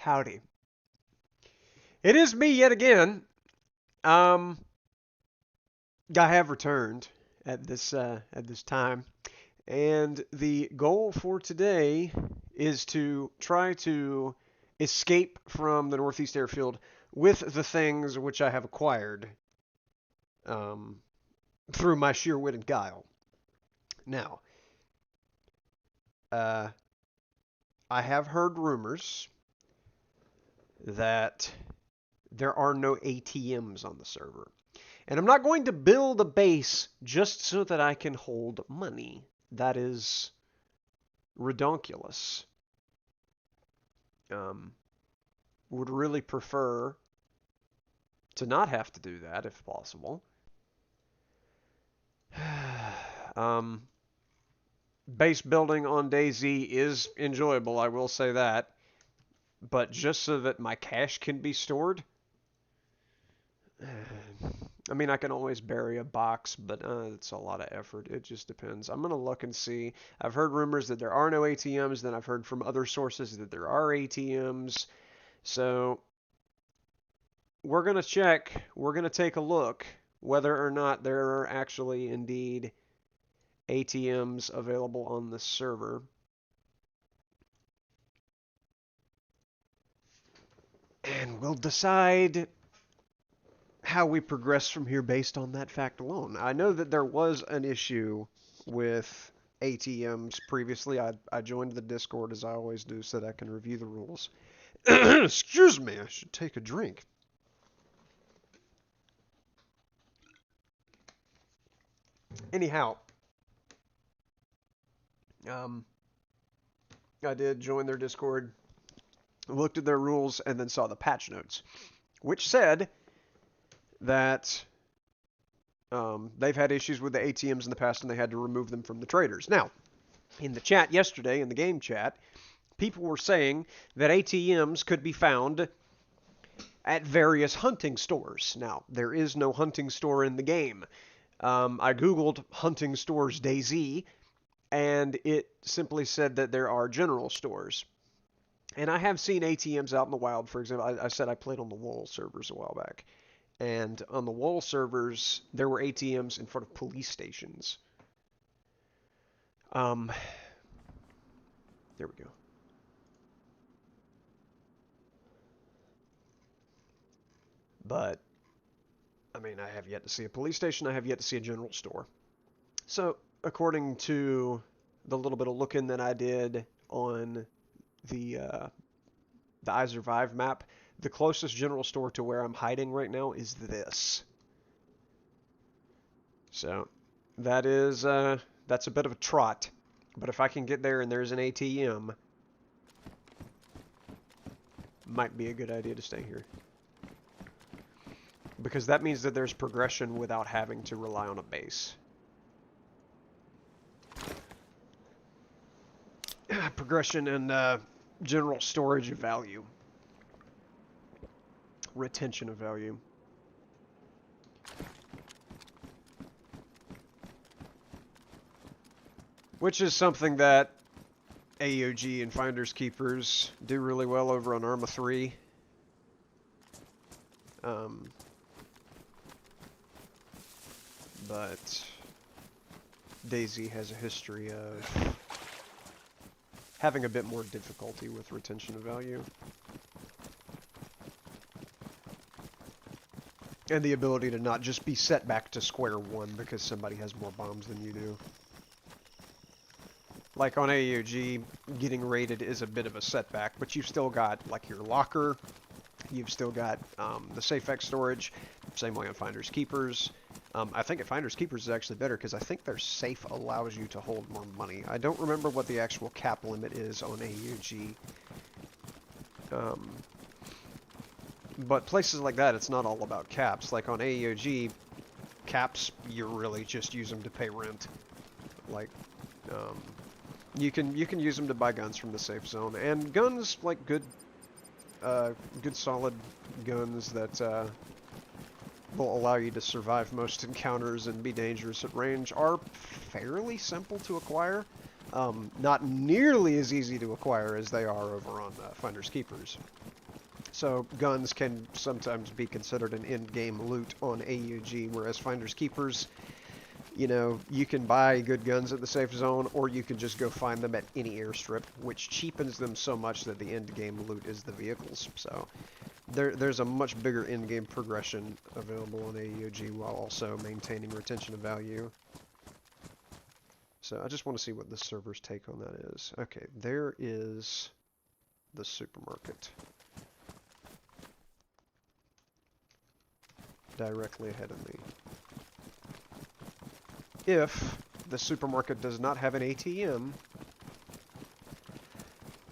Howdy. It is me yet again. Um, I have returned at this time, and the goal for today is to try to escape from the Northeast Airfield with the things which I have acquired um, through my sheer wit and guile. Now, uh, I have heard rumors that there are no ATMs on the server. And I'm not going to build a base just so that I can hold money. That is redonkulous. Um, would really prefer to not have to do that if possible. um, Base building on DayZ is enjoyable, I will say that. But just so that my cash can be stored, I mean, I can always bury a box, but it's a lot of effort. It just depends. I'm going to look and see. I've heard rumors that there are no ATMs. Then I've heard from other sources that there are ATMs. So we're going to check. We're going to take a look whether or not there are actually indeed ATMs available on the server. And we'll decide how we progress from here based on that fact alone. I know that there was an issue with ATMs previously. I joined the Discord as I always do so that I can review the rules. Excuse me, I should take a drink. Anyhow, I did join their Discord, looked at their rules, and then saw the patch notes, which said that they've had issues with the ATMs in the past and they had to remove them from the traders. Now, in the chat yesterday, in the game chat, people were saying that ATMs could be found at various hunting stores. Now, there is no hunting store in the game. I googled hunting stores DayZ, and it simply said that there are general stores. And I have seen ATMs out in the wild. For example, I said I played on the Wool servers a while back. And on the Wool servers, there were ATMs in front of police stations. There we go. But, I mean, I have yet to see a police station. I have yet to see a general store. So, according to the little bit of looking that I did on the I Survive map, the closest general store to where I'm hiding right now is this. So that's a bit of a trot. But if I can get there and there's an ATM, might be a good idea to stay here. Because that means that there's progression without having to rely on a base. Progression and general storage of value. Retention of value. Which is something that AOG and Finders Keepers do really well over on Arma 3. But DayZ has a history of having a bit more difficulty with retention of value. And the ability to not just be set back to square one because somebody has more bombs than you do. Like on AOG, getting raided is a bit of a setback, but you've still got like your locker, you've still got the SafeX storage, same way on Finders Keepers. I think at Finders Keepers is actually better because I think their safe allows you to hold more money. I don't remember what the actual cap limit is on AOG. But places like that, it's not all about caps. Like on AOG, caps, you really just use them to pay rent. Like, you can use them to buy guns from the safe zone, and guns like good solid guns that will allow you to survive most encounters and be dangerous at range are fairly simple to acquire. Not nearly as easy to acquire as they are over on Finders Keepers. So guns can sometimes be considered an in-game loot on AUG, whereas Finders Keepers, you know, you can buy good guns at the safe zone, or you can just go find them at any airstrip, which cheapens them so much that the end-game loot is the vehicles. So there's a much bigger in-game progression available on AUG while also maintaining retention of value. So I just want to see what the server's take on that is. Okay, there is the supermarket directly ahead of me. If the supermarket does not have an ATM,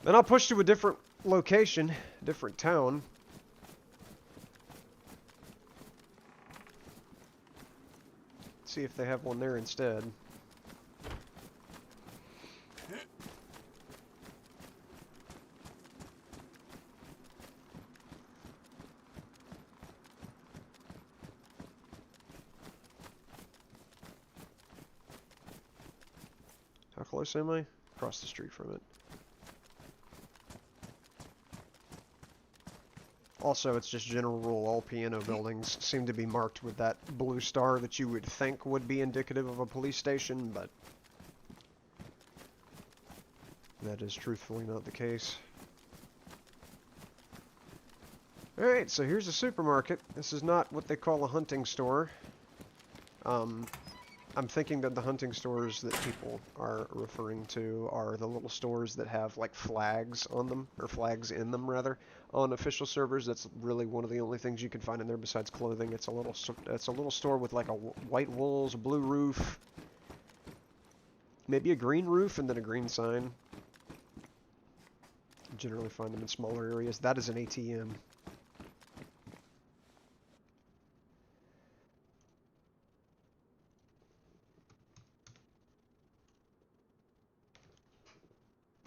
then I'll push to a different location, different town. See if they have one there instead. How close am I? Across the street from it. Also, it's just general rule, all piano buildings seem to be marked with that blue star that you would think would be indicative of a police station, but that is truthfully not the case. Alright, so here's a supermarket. This is not what they call a hunting store. I'm thinking that the hunting stores that people are referring to are the little stores that have like flags on them, or flags in them rather, on official servers. That's really one of the only things you can find in there besides clothing. It's a little store with like a white walls, a blue roof, maybe a green roof, and then a green sign. You generally find them in smaller areas. That is an ATM.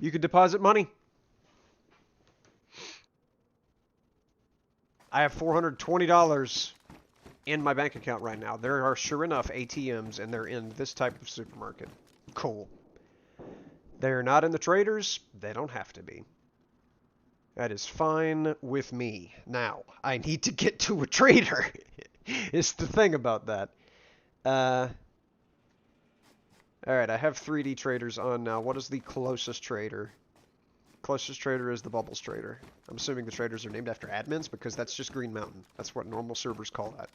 You could deposit money. I have $420 in my bank account right now. There are sure enough ATMs, and they're in this type of supermarket. Cool. They're not in the traders. They don't have to be. That is fine with me. Now, I need to get to a trader. It's the thing about that. Alright, I have 3D traders on now. What is the closest trader? Closest trader is the Bubbles trader. I'm assuming the traders are named after admins because that's just Green Mountain. That's what normal servers call that.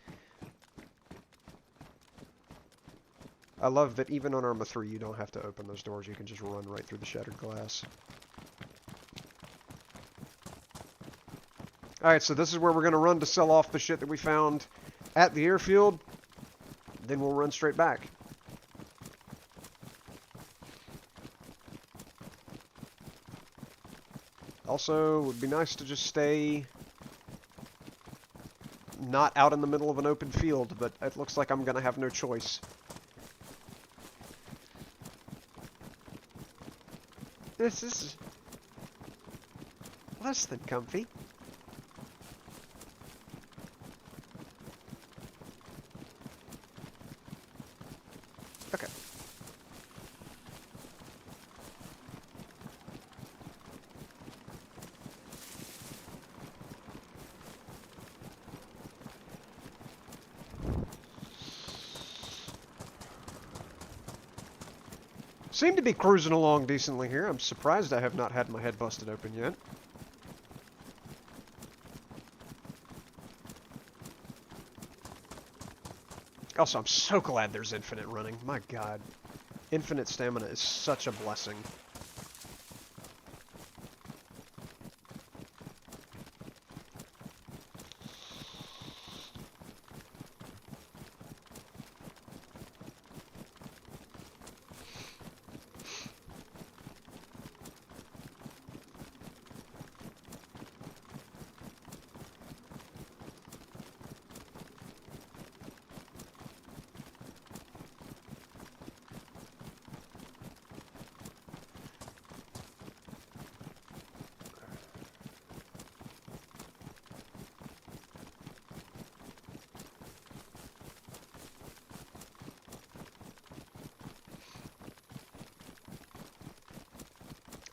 I love that even on Arma 3 you don't have to open those doors. You can just run right through the shattered glass. Alright, so this is where we're going to run to sell off the shit that we found at the airfield. Then we'll run straight back. Also, it would be nice to just stay not out in the middle of an open field, but it looks like I'm going to have no choice. This is less than comfy. Okay. Seem to be cruising along decently here. I'm surprised I have not had my head busted open yet. Also, I'm so glad there's infinite running. My god. Infinite stamina is such a blessing.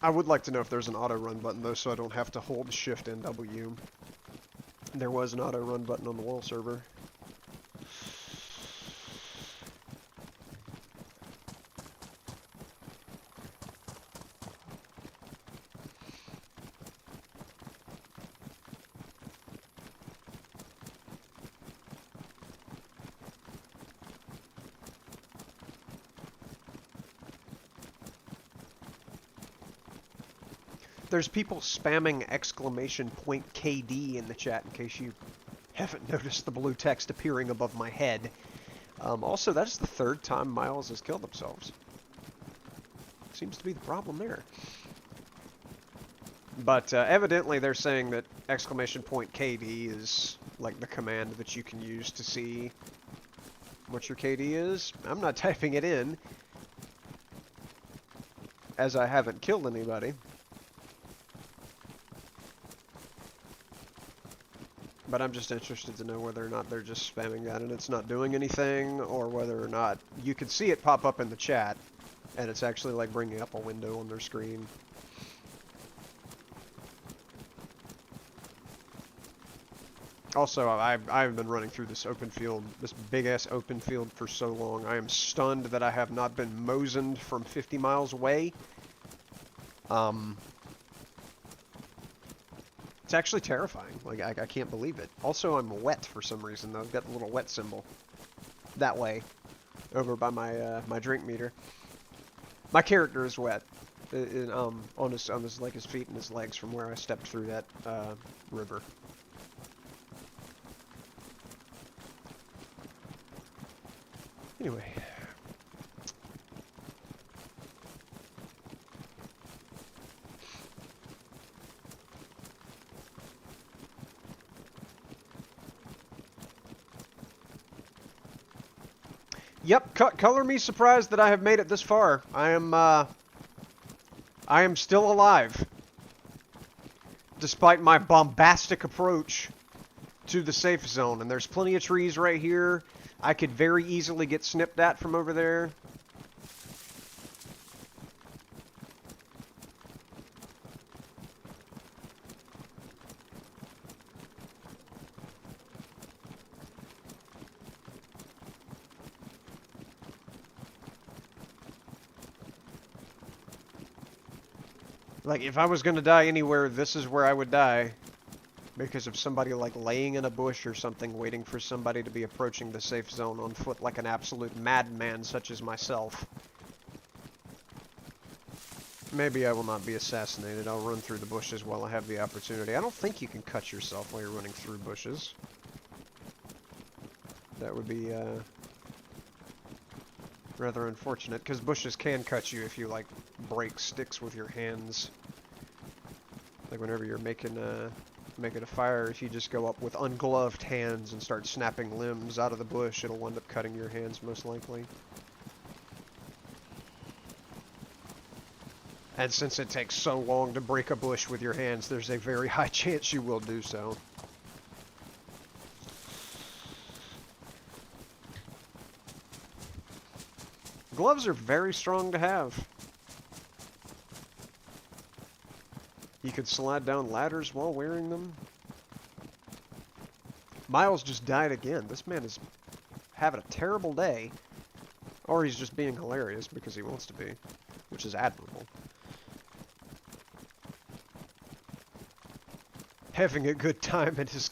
I would like to know if there's an auto run button though, so I don't have to hold Shift and W. There was an auto run button on the world server. There's people spamming exclamation point KD in the chat in case you haven't noticed the blue text appearing above my head. Also, that's the third time Miles has killed themselves. Seems to be the problem there. But evidently they're saying that exclamation point KD is like the command that you can use to see what your KD is. I'm not typing it in, as I haven't killed anybody. But I'm just interested to know whether or not they're just spamming that and it's not doing anything, or whether or not you can see it pop up in the chat and it's actually like bringing up a window on their screen. Also, I've been running through this open field, this big-ass open field for so long. I am stunned that I have not been mosened from 50 miles away. It's actually terrifying. Like, I can't believe it. Also, I'm wet for some reason, though. I've got the little wet symbol. That way. Over by my my drink meter. My character is wet. On his like his feet and his legs from where I stepped through that river. Anyway. Yep, color me surprised that I have made it this far. I am still alive. Despite my bombastic approach to the safe zone. And there's plenty of trees right here. I could very easily get snipped at from over there. Like, if I was gonna die anywhere, this is where I would die. Because of somebody, like, laying in a bush or something, waiting for somebody to be approaching the safe zone on foot like an absolute madman such as myself. Maybe I will not be assassinated. I'll run through the bushes while I have the opportunity. I don't think you can cut yourself while you're running through bushes. That would be, rather unfortunate, because bushes can cut you if you, like, break sticks with your hands. Like, whenever you're making a fire, if you just go up with ungloved hands and start snapping limbs out of the bush, it'll end up cutting your hands, most likely. And since it takes so long to break a bush with your hands, there's a very high chance you will do so. Gloves are very strong to have. You could slide down ladders while wearing them. Miles just died again. This man is having a terrible day. Or he's just being hilarious because he wants to be, which is admirable. Having a good time at his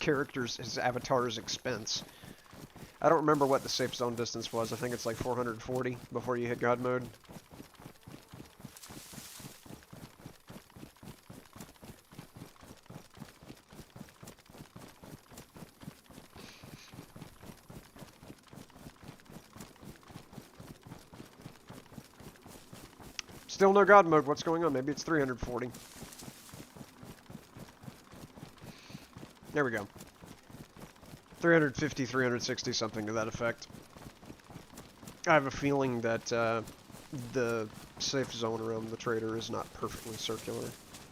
avatar's expense. I don't remember what the safe zone distance was. I think it's like 440 before you hit God mode. Still no God mode. What's going on? Maybe it's 340. There we go. 350, 360, something to that effect. I have a feeling that the safe zone around the trader is not perfectly circular,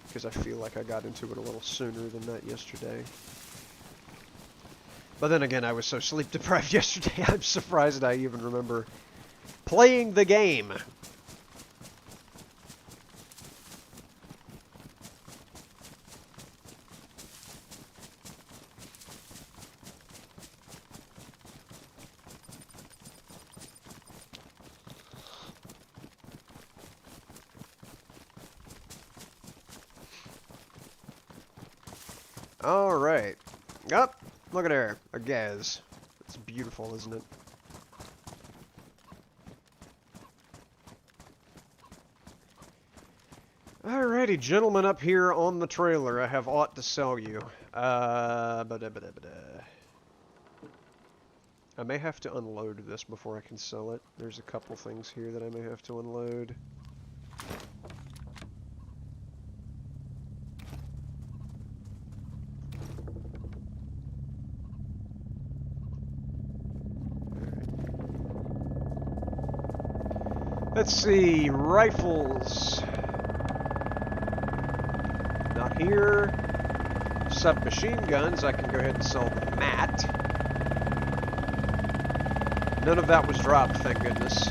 because I feel like I got into it a little sooner than that yesterday. But then again, I was so sleep deprived yesterday, I'm surprised I even remember playing the game. Alright. Up! Look at her. A gaz. It's beautiful, isn't it? Alrighty, gentlemen up here on the trailer, I have aught to sell you. I may have to unload this before I can sell it. There's a couple things here that I may have to unload. Let's see, rifles. Not here. Submachine guns, I can go ahead and sell the mat. None of that was dropped, thank goodness.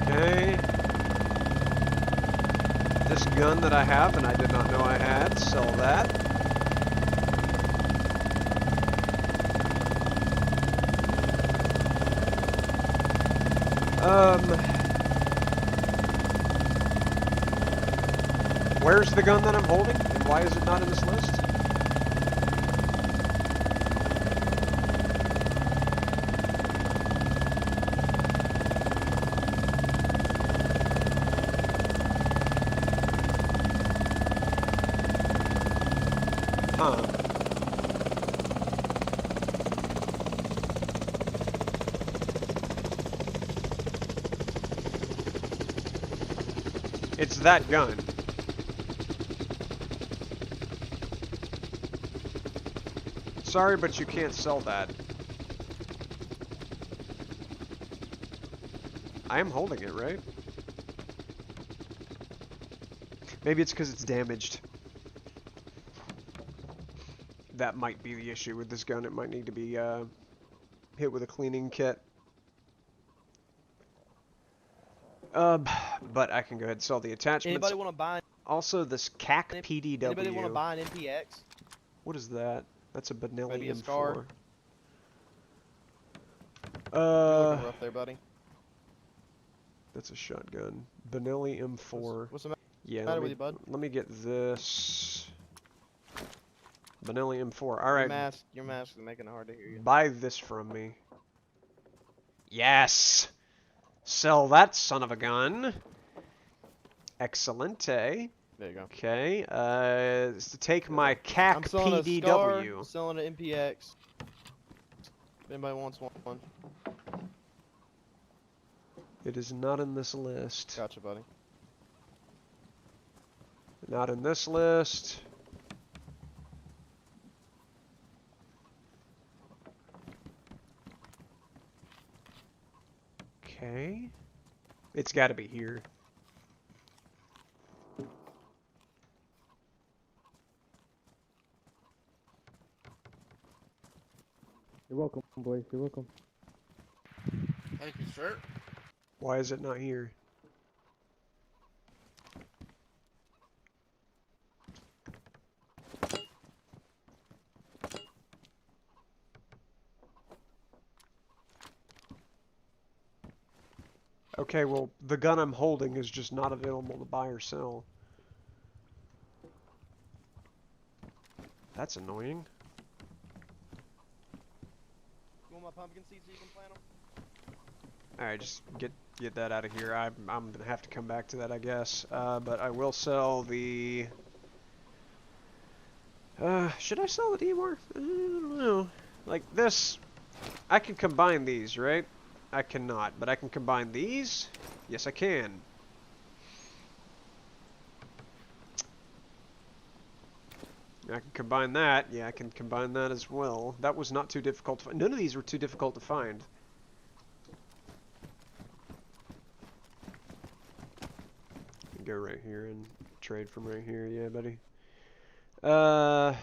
Okay. This gun that I have, and I did not know I had, sell that. Where's the gun that I'm holding, and why is it not in this list? Huh. It's that gun. Sorry, but you can't sell that. I am holding it, right? Maybe it's because it's damaged. That might be the issue with this gun. It might need to be hit with a cleaning kit. But I can go ahead and sell the attachments. Anybody want to buy? Also, this CAC PDW. Anybody want to buy an MPX? What is that? That's a Benelli Maybe a M4. Scar. You're looking rough there, buddy. That's a shotgun. Benelli M4. What's the matter? Yeah, with you, bud? let me get this. Benelli M4. All right. Your mask is making it hard to hear you. Buy this from me. Yes. Sell that son of a gun. Excellente. There you go. Okay. To take my CAC I'm selling a PDW. Scar, I'm selling an MPX. If anybody wants one. It is not in this list. Gotcha, buddy. Not in this list. Okay. It's got to be here. You're welcome, boys. You're welcome. Thank you, sir. Why is it not here? Okay, well, the gun I'm holding is just not available to buy or sell. That's annoying. You want my pumpkin seeds so you can plant them? Alright, just get that out of here. I'm gonna have to come back to that, I guess. But I will sell the... should I sell it anymore? I don't know. Like this, I can combine these, right? I cannot, but I can combine these? Yes, I can. I can combine that. Yeah, I can combine that as well. That was not too difficult to find. None of these were too difficult to find. Go right here and trade from right here. Yeah, buddy. I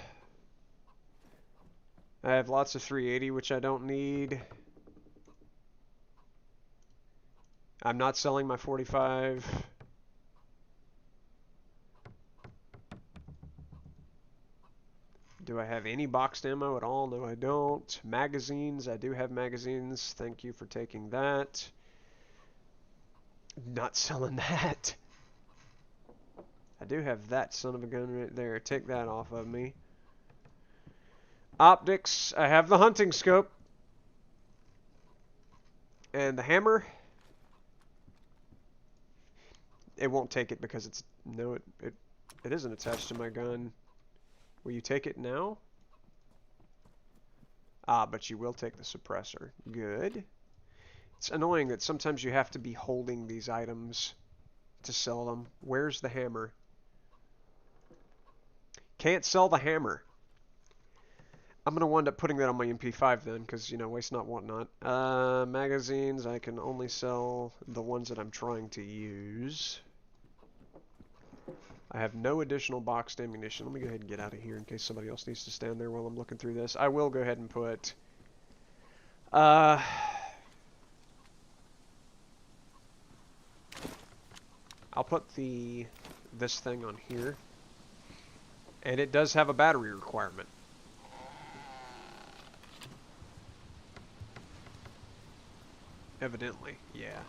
have lots of 380, which I don't need. I'm not selling my 45. Do I have any boxed ammo at all? No, I don't. Magazines, I do have magazines. Thank you for taking that. Not selling that. I do have that son of a gun right there. Take that off of me. Optics. I have the hunting scope. And the hammer. It won't take it because it's... No, it isn't attached to my gun. Will you take it now? Ah, but you will take the suppressor. Good. It's annoying that sometimes you have to be holding these items to sell them. Where's the hammer? Can't sell the hammer. I'm going to wind up putting that on my MP5 then, because, you know, waste not, want not. Magazines, I can only sell the ones that I'm trying to use. I have no additional boxed ammunition. Let me go ahead and get out of here in case somebody else needs to stand there while I'm looking through this. I will go ahead and put... I'll put this thing on here. And it does have a battery requirement. Evidently, yeah.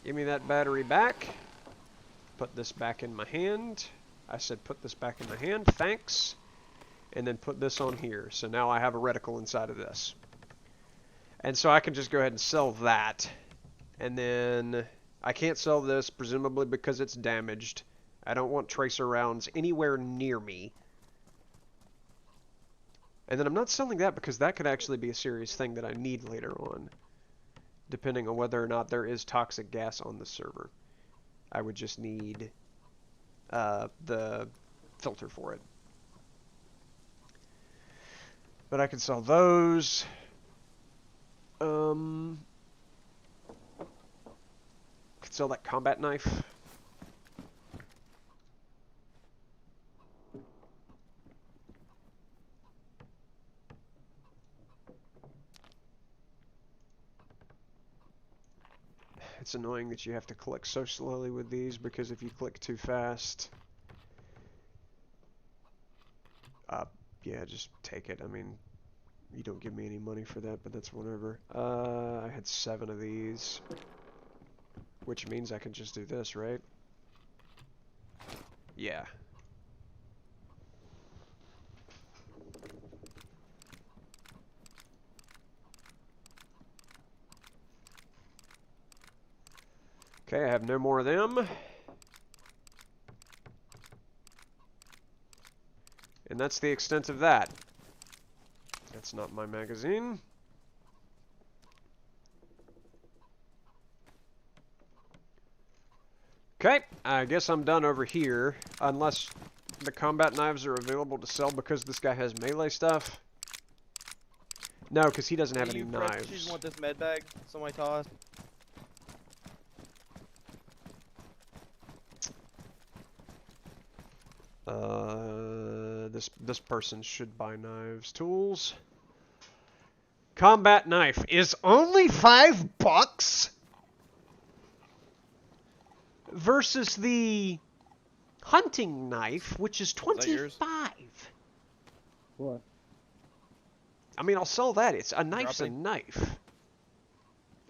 Give me that battery back. Put this back in my hand. I said put this back in my hand, thanks. And then put this on here. So now I have a reticle inside of this. And so I can just go ahead and sell that. And then I can't sell this, presumably because it's damaged. I don't want tracer rounds anywhere near me. And then I'm not selling that because that could actually be a serious thing that I need later on. Depending on whether or not there is toxic gas on the server. I would just need the filter for it. But I can sell those. Could sell that combat knife. It's annoying that you have to click so slowly with these because if you click too fast, yeah, just take it. I mean, you don't give me any money for that, but that's whatever. I had 7 of these, which means I can just do this, right? Yeah. Okay, I have no more of them. And that's the extent of that. That's not my magazine. Okay, I guess I'm done over here. Unless the combat knives are available to sell because this guy has melee stuff. No, because he doesn't have any knives. You want this med bag? Somebody toss. This person should buy knives. Tools. Combat knife is only $5 versus the hunting knife, which is 25. What? I mean, I'll sell that. It's a knife's a knife.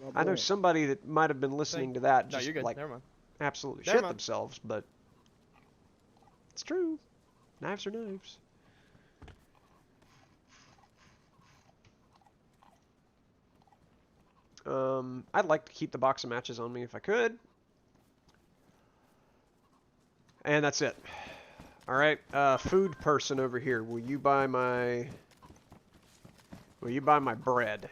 Oh, I know boy. somebody that might have been listening to that No, just you're good. like Never mind. absolutely Never shit mind. themselves, but it's true. Knives are knives. I'd like to keep the box of matches on me if I could. And that's it. Alright, food person over here. Will you buy my bread?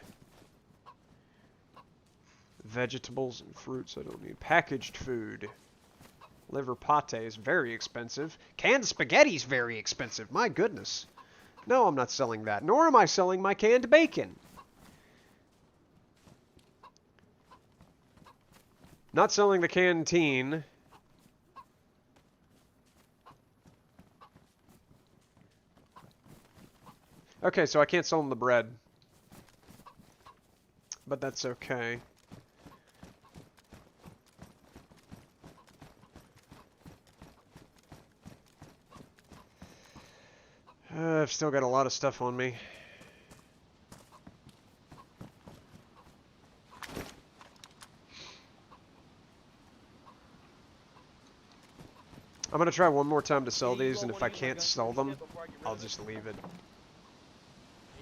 Vegetables and fruits I don't need. Packaged food. Liver pate is very expensive. Canned spaghetti is very expensive. My goodness. No, I'm not selling that. Nor am I selling my canned bacon. Not selling the canteen. Okay, so I can't sell them the bread. But that's okay. I've still got a lot of stuff on me. I'm gonna try one more time to sell Yeah, you these, all and if wanna I use my can't gun sell cleaning them, kit before I get rid I'll of it? just leave it.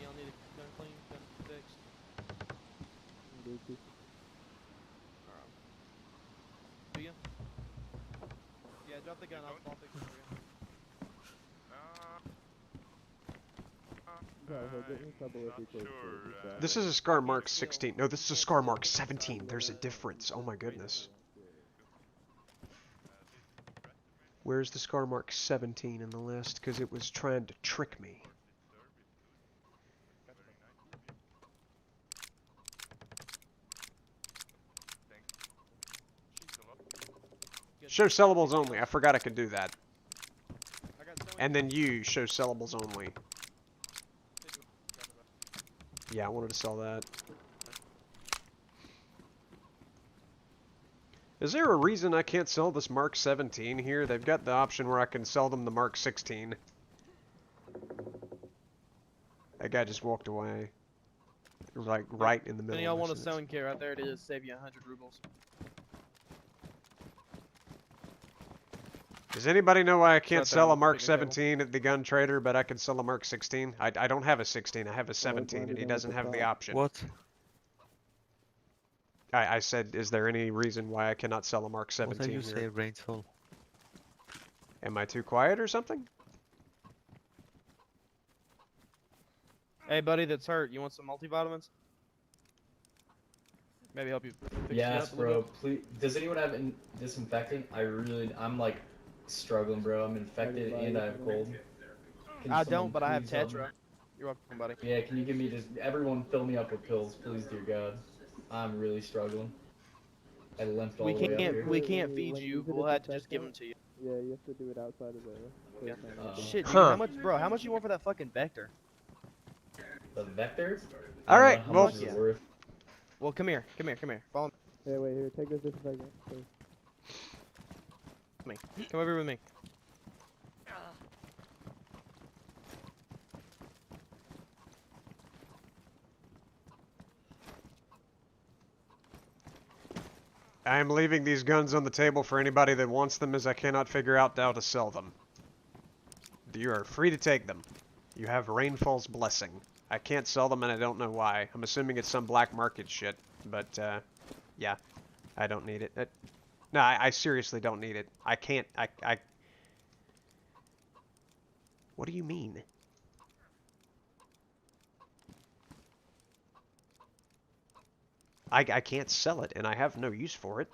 Y'all need a gun clean, gun fixed. Gucci. Alright. Do you? Yeah, drop the gun. I'll fix it for you. Yeah, he'll get in trouble if he takes it. This is a Scar Mark 16. No, this is a Scar Mark 17. There's a difference. Oh my goodness. Where's the Scar Mark 17 in the list? Because it was trying to trick me. Show sellables only. I forgot I could do that. I got so And then you show sellables only. Yeah, I wanted to sell that. Is there a reason I can't sell this Mark 17 here? They've got the option where I can sell them the Mark 16. That guy just walked away. Like, right in the middle Any y'all of my want a sentence. sewing kit right there? It is save you 100 rubles. Does anybody know why I can't Right there sell a on the Mark picnic table. 17 at the gun trader, but I can sell a Mark 16? I don't have a 16, I have a 17, and he landed doesn't at the have the top. option. What? I said, is there any reason why I cannot sell a Mark What are 17 you here? saying, Rainfall? Am I too quiet or something? Hey, buddy, that's hurt. You want some multivitamins? Maybe help you fix you Yes, up a little bro. Please. Does anyone have disinfectant? I'm like struggling, bro. I'm infected and I have cold. Can I someone don't, but I have please help me? Tetra. You're welcome, buddy. Yeah, can you give me just everyone fill me up with pills, please, dear God. I'm really struggling. I limped all We the way up can't here. we can't When feed you you. use a We'll have to just give them disinfectant, to you. Yeah, you have to do it outside of the. Yeah. Uh-oh. Shit, dude. Huh. How much, bro? How much you want for that fucking vector? The vectors? Alright, How well- much is it worth? Well, come here, Follow Hey, wait, here, take this disinfectant. Please. me. Come over with me. I am leaving these guns on the table for anybody that wants them, as I cannot figure out how to sell them. You are free to take them. You have Rainfall's blessing. I can't sell them and I don't know why. I'm assuming it's some black market shit, but yeah, I don't need it. No, I seriously don't need it. I can't, What do you mean? I can't sell it and I have no use for it.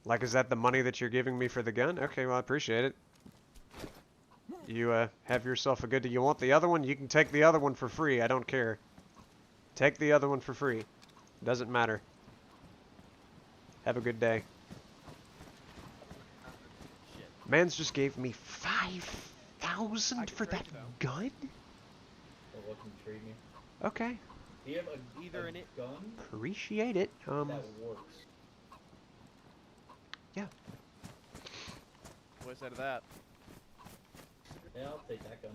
Like, is that the money that you're giving me for the gun? Okay, well, I appreciate it. You, have yourself a good day. You want the other one? You can take the other one for free. I don't care. Take the other one for free. Doesn't matter. Have a good day. Shit. Mans just gave me 5,000 for that gun? Oh, what can you trade me? Okay. Do you have a, Either a in it- gun Appreciate it. that works? What say to that? Yeah, I'll take that gun.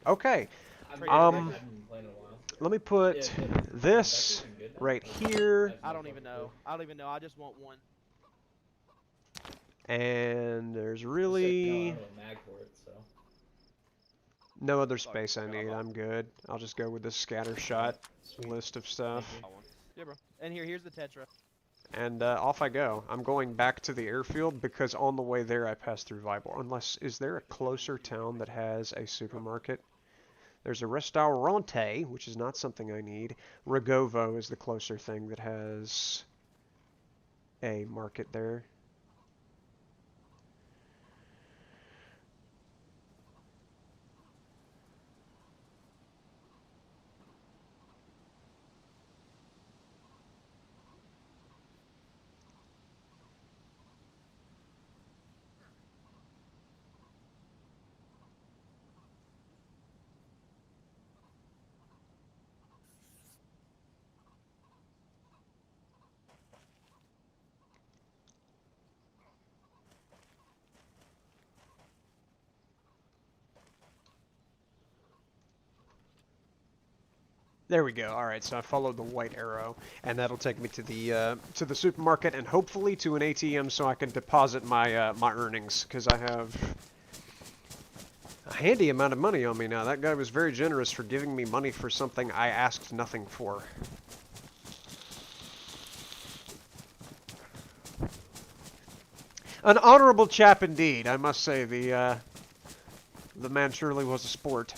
Okay. Trade I Um, haven't been playing in a while. Let me put Yeah, this vectors been good now? right here. I don't even know. I just want one. And there's No, I really don't have a mag for it, so. no other space I need. I'm good. I'll just go with this scatter shot Sweet. list of stuff. Thank Yeah, bro. And here's the Tetra. And off I go. I'm going back to the airfield because on the way there I passed through Vybor. Unless, is there a closer town that has a supermarket? There's a restaurante, which is not something I need. Rogovo is the closer thing that has a market there. There we go. All right, so I followed the white arrow, and that'll take me to the supermarket and hopefully to an ATM so I can deposit my my earnings, because I have a handy amount of money on me now. That guy was very generous for giving me money for something I asked nothing for. An honorable chap indeed, I must say. The man surely was a sport.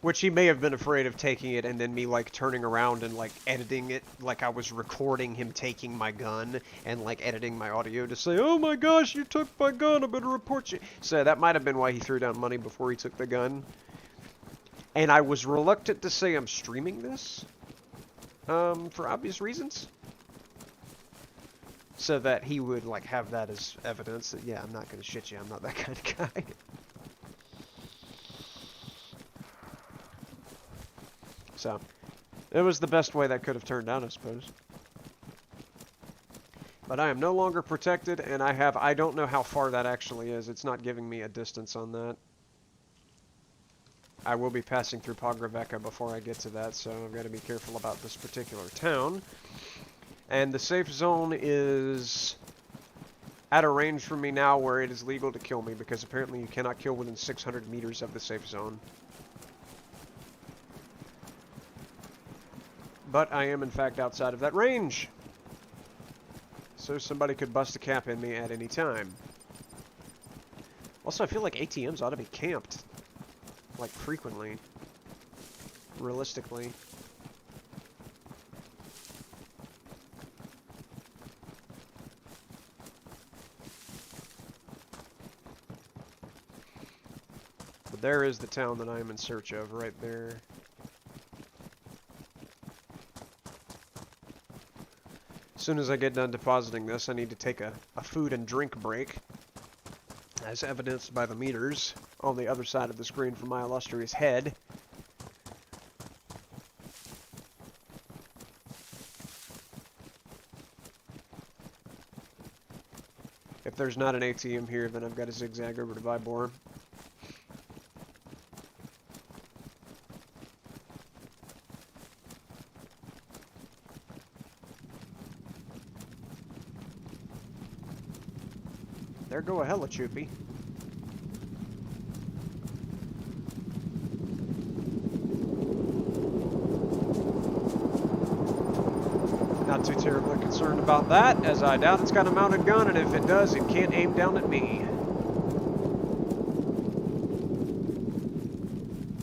Which he may have been afraid of taking it and then me, like, turning around and, like, editing it like I was recording him taking my gun and, like, editing my audio to say, oh my gosh, you took my gun, I better report you. So that might have been why he threw down money before he took the gun. And I was reluctant to say I'm streaming this, for obvious reasons. So that he would, like, have that as evidence that, yeah, I'm not gonna shit you, I'm not that kind of guy. So, it was the best way that could have turned out, I suppose. But I am no longer protected, and I don't know how far that actually is. It's not giving me a distance on that. I will be passing through Pogravecca before I get to that, so I've got to be careful about this particular town. And the safe zone is at a range from me now where it is legal to kill me, because apparently you cannot kill within 600 meters of the safe zone. But I am, in fact, outside of that range. So somebody could bust a cap in me at any time. Also, I feel like ATMs ought to be camped. Like, frequently. Realistically. But there is the town that I am in search of, right there. As soon as I get done depositing this, I need to take a food and drink break, as evidenced by the meters on the other side of the screen from my illustrious head. If there's not an ATM here, then I've got to zigzag over to Vybor. There go a helichoopy. Not too terribly concerned about that, as I doubt it's got a mounted gun, and if it does, it can't aim down at me.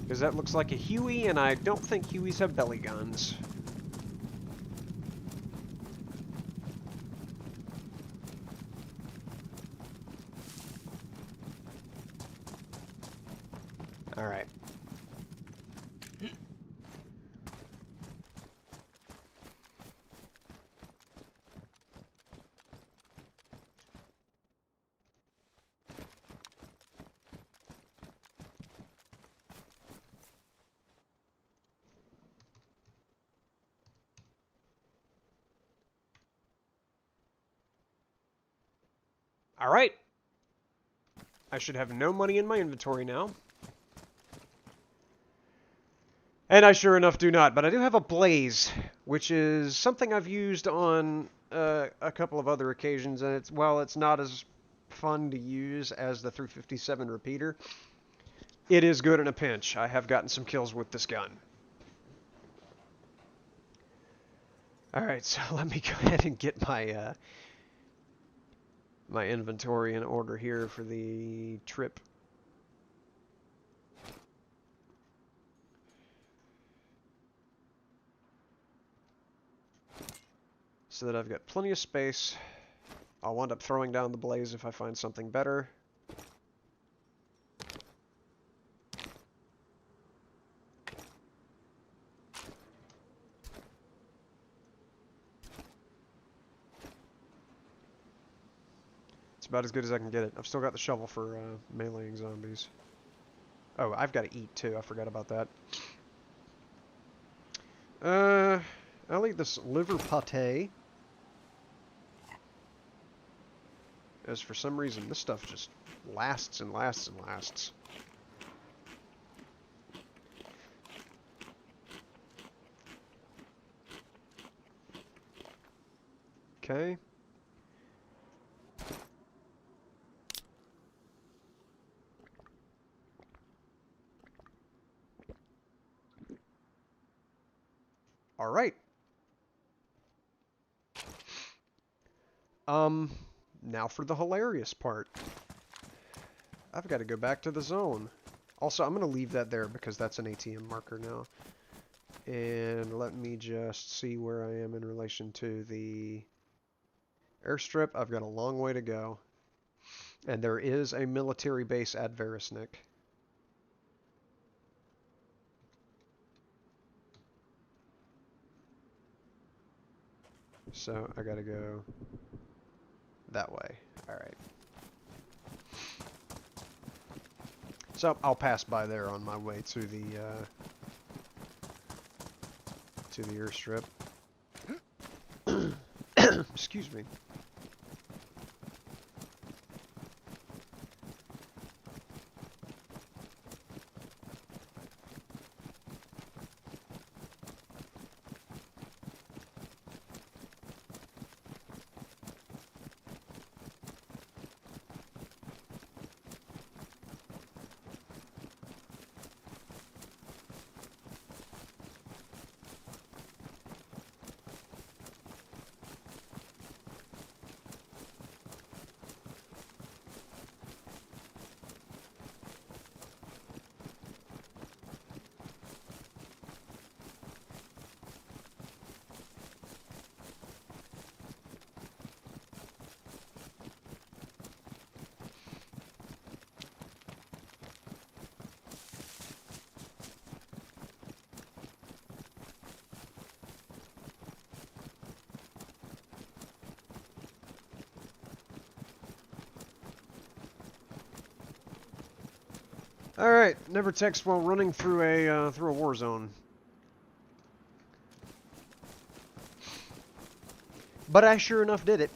Because that looks like a Huey, and I don't think Hueys have belly guns. Alright. Alright. I should have no money in my inventory now. And I sure enough do not, but I do have a blaze, which is something I've used on a couple of other occasions, and while it's not as fun to use as the 357 repeater, it is good in a pinch. I have gotten some kills with this gun. Alright, so let me go ahead and get my my inventory in order here for the trip. So that I've got plenty of space. I'll wind up throwing down the blaze if I find something better. It's about as good as I can get it. I've still got the shovel for meleeing zombies. Oh, I've got to eat too. I forgot about that. I'll eat this liver pate. As for some reason, this stuff just lasts and lasts and lasts. Okay. All right. Now for the hilarious part. I've got to go back to the zone. Also, I'm going to leave that there because that's an ATM marker now. And let me just see where I am in relation to the airstrip. I've got a long way to go. And there is a military base at Verisnik. So I gotta go that way. Alright. So I'll pass by there on my way to the airstrip. Excuse me. Alright, never text while running through a war zone. But I sure enough did it.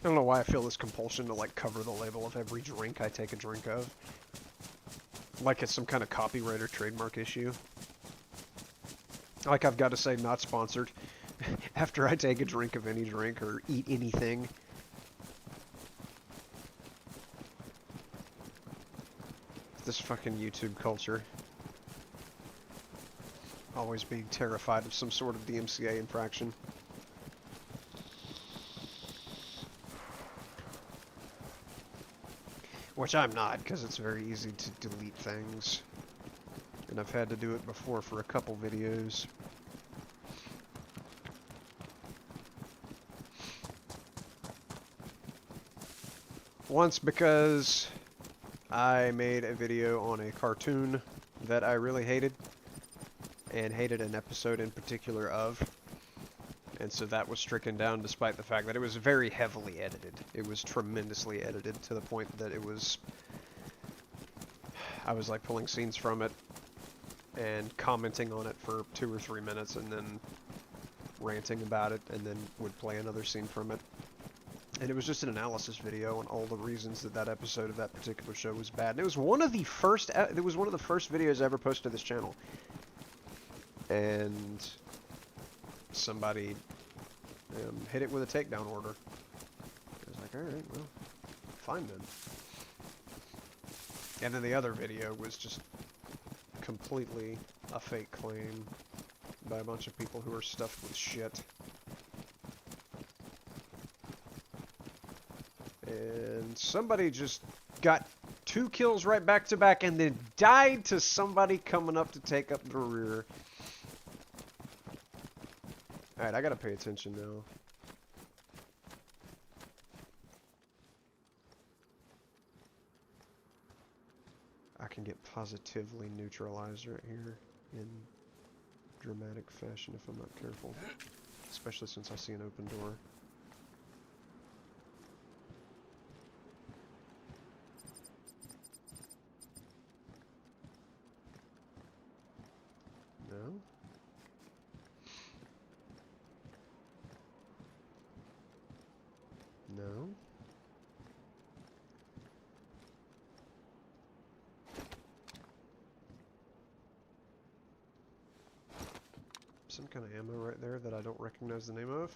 I don't know why I feel this compulsion to like cover the label of every drink I take a drink of. Like it's some kind of copyright or trademark issue. Like I've got to say not sponsored after I take a drink of any drink or eat anything. This fucking YouTube culture. Always being terrified of some sort of DMCA infraction. Which I'm not, because it's very easy to delete things. And I've had to do it before for a couple videos. Once because I made a video on a cartoon that I really hated. And hated an episode in particular of. And so that was stricken down despite the fact that it was very heavily edited. It was tremendously edited to the point that it was... I was like pulling scenes from it and commenting on it for 2 or 3 minutes and then ranting about it and then would play another scene from it. And it was just an analysis video on all the reasons that that episode of that particular show was bad. And it was one of the first videos I ever posted to this channel. And somebody hit it with a takedown order. I was like, alright, well, fine then. And then the other video was just completely a fake claim by a bunch of people who are stuffed with shit. And somebody just got 2 kills right back to back and then died to somebody coming up to take up the rear. Alright, I gotta pay attention now. I can get positively neutralized right here in dramatic fashion if I'm not careful. Especially since I see an open door. No? No? Some kind of ammo right there that I don't recognize the name of.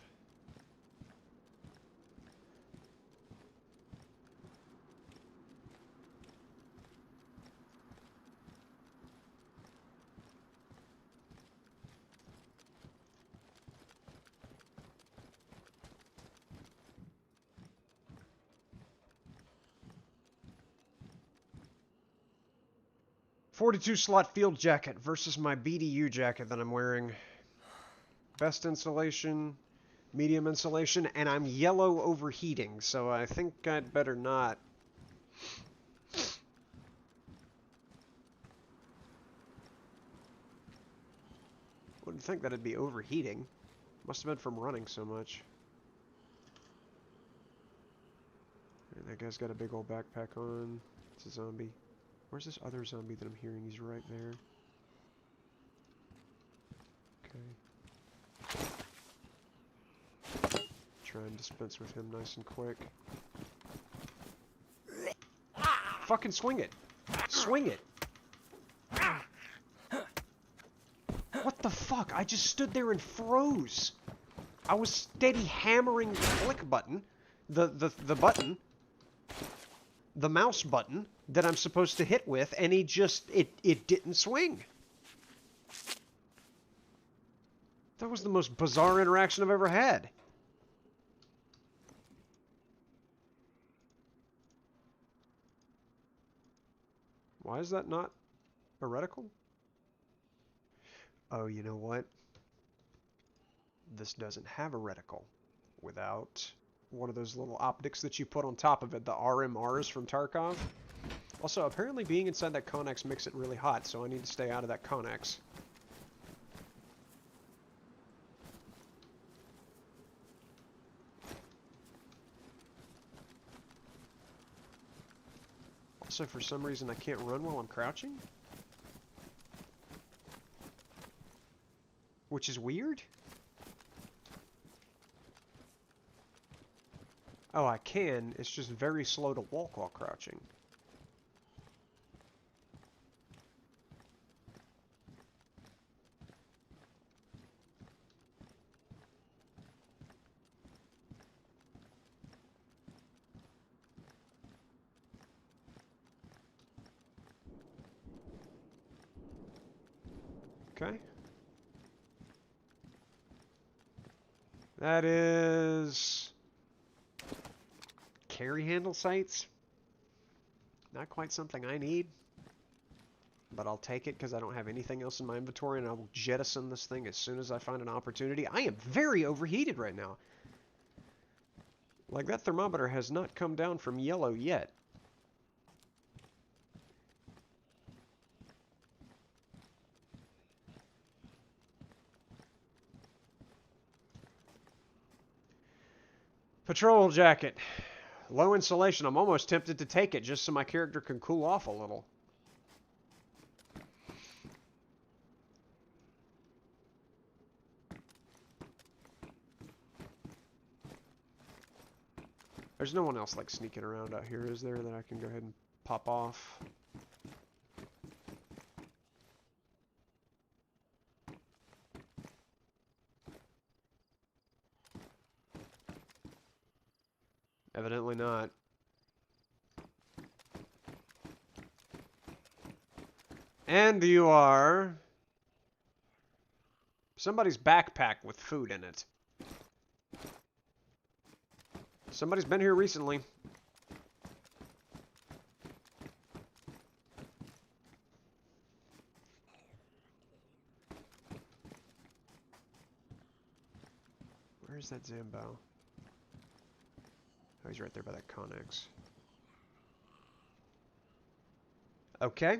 .42 slot field jacket versus my BDU jacket that I'm wearing. Best insulation, medium insulation, and I'm yellow overheating, so I think I'd better not. Wouldn't think that it'd be overheating. Must have been from running so much. And that guy's got a big old backpack on. It's a zombie. Where's this other zombie that I'm hearing? He's right there. Okay. Try and dispense with him nice and quick. Fucking swing it! Swing it! What the fuck? I just stood there and froze! I was steady hammering the click button. The button. The mouse button that I'm supposed to hit with, and it didn't swing. That was the most bizarre interaction I've ever had. Why is that not a reticle? Oh, you know what? This doesn't have a reticle without one of those little optics that you put on top of it, the RMRs from Tarkov. Also, apparently being inside that Connex makes it really hot, so I need to stay out of that Connex. Also, for some reason, I can't run while I'm crouching. Which is weird. Oh, I can. It's just very slow to walk while crouching. Okay. That is carry handle sights. Not quite something I need, but I'll take it because I don't have anything else in my inventory, and I will jettison this thing as soon as I find an opportunity. I am very overheated right now. Like, that thermometer has not come down from yellow yet. Patrol jacket. Low insulation. I'm almost tempted to take it just so my character can cool off a little. There's no one else like sneaking around out here, is there, that I can go ahead and pop off? Evidently not. And you are somebody's backpack with food in it. Somebody's been here recently. Where's that Zambo? Oh, he's right there by that Connex. Okay.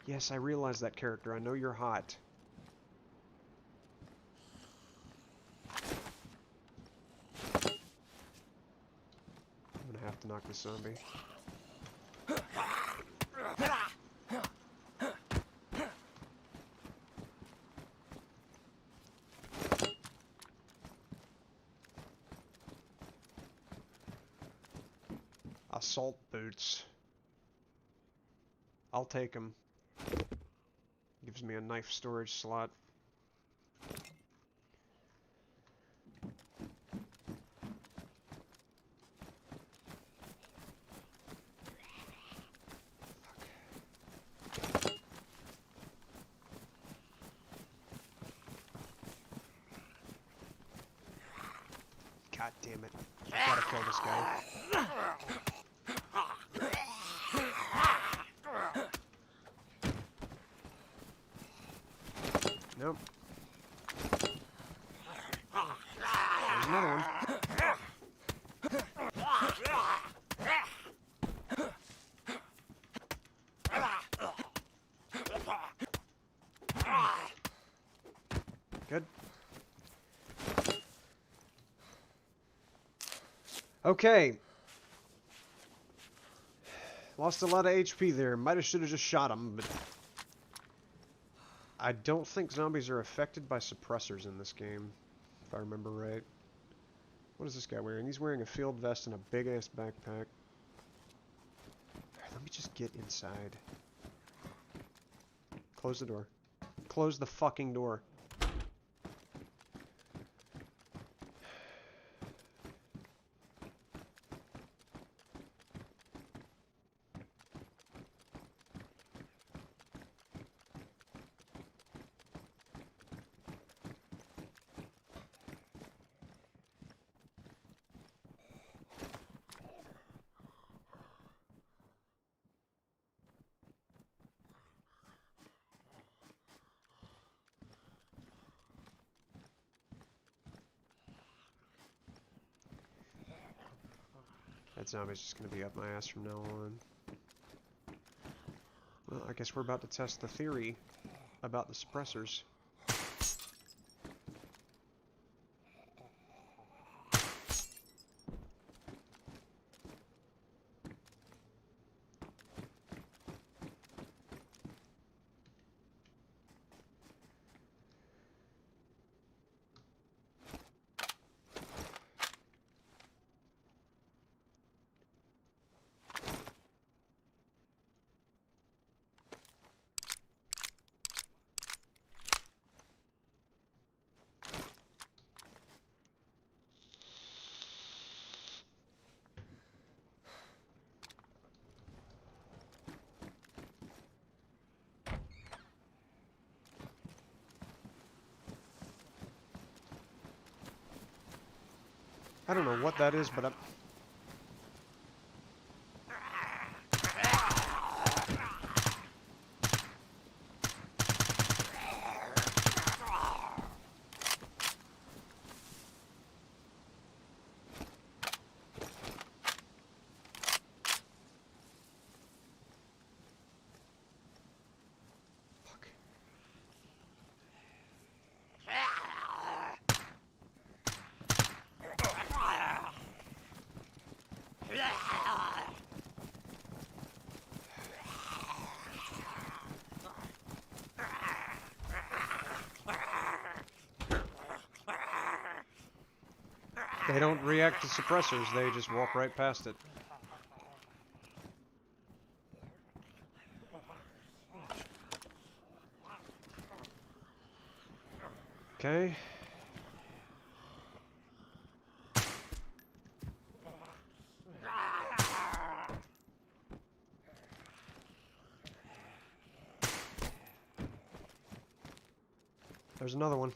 Yes, I realize that character. I know you're hot. I'm gonna have to knock this zombie. Assault boots. I'll take them. Gives me a knife storage slot. God damn it. I gotta kill this guy. Nope. There's another one. Good. Okay. Lost a lot of HP there. Might have should have just shot him, but I don't think zombies are affected by suppressors in this game, if I remember right. What is this guy wearing? He's wearing a field vest and a big-ass backpack. Let me just get inside. Close the door. Close the fucking door. That zombie's just gonna be up my ass from now on. Well, I guess we're about to test the theory about the suppressors. I don't know what that is, but I'm... Fuck. They don't react to suppressors, they just walk right past it. Okay. There's another one.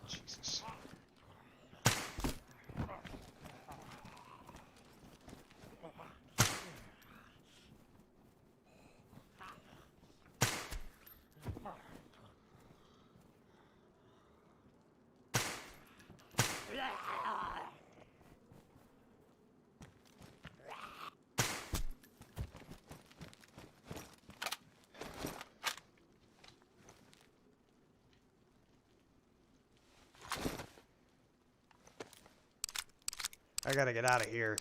Jesus. I gotta get out of here.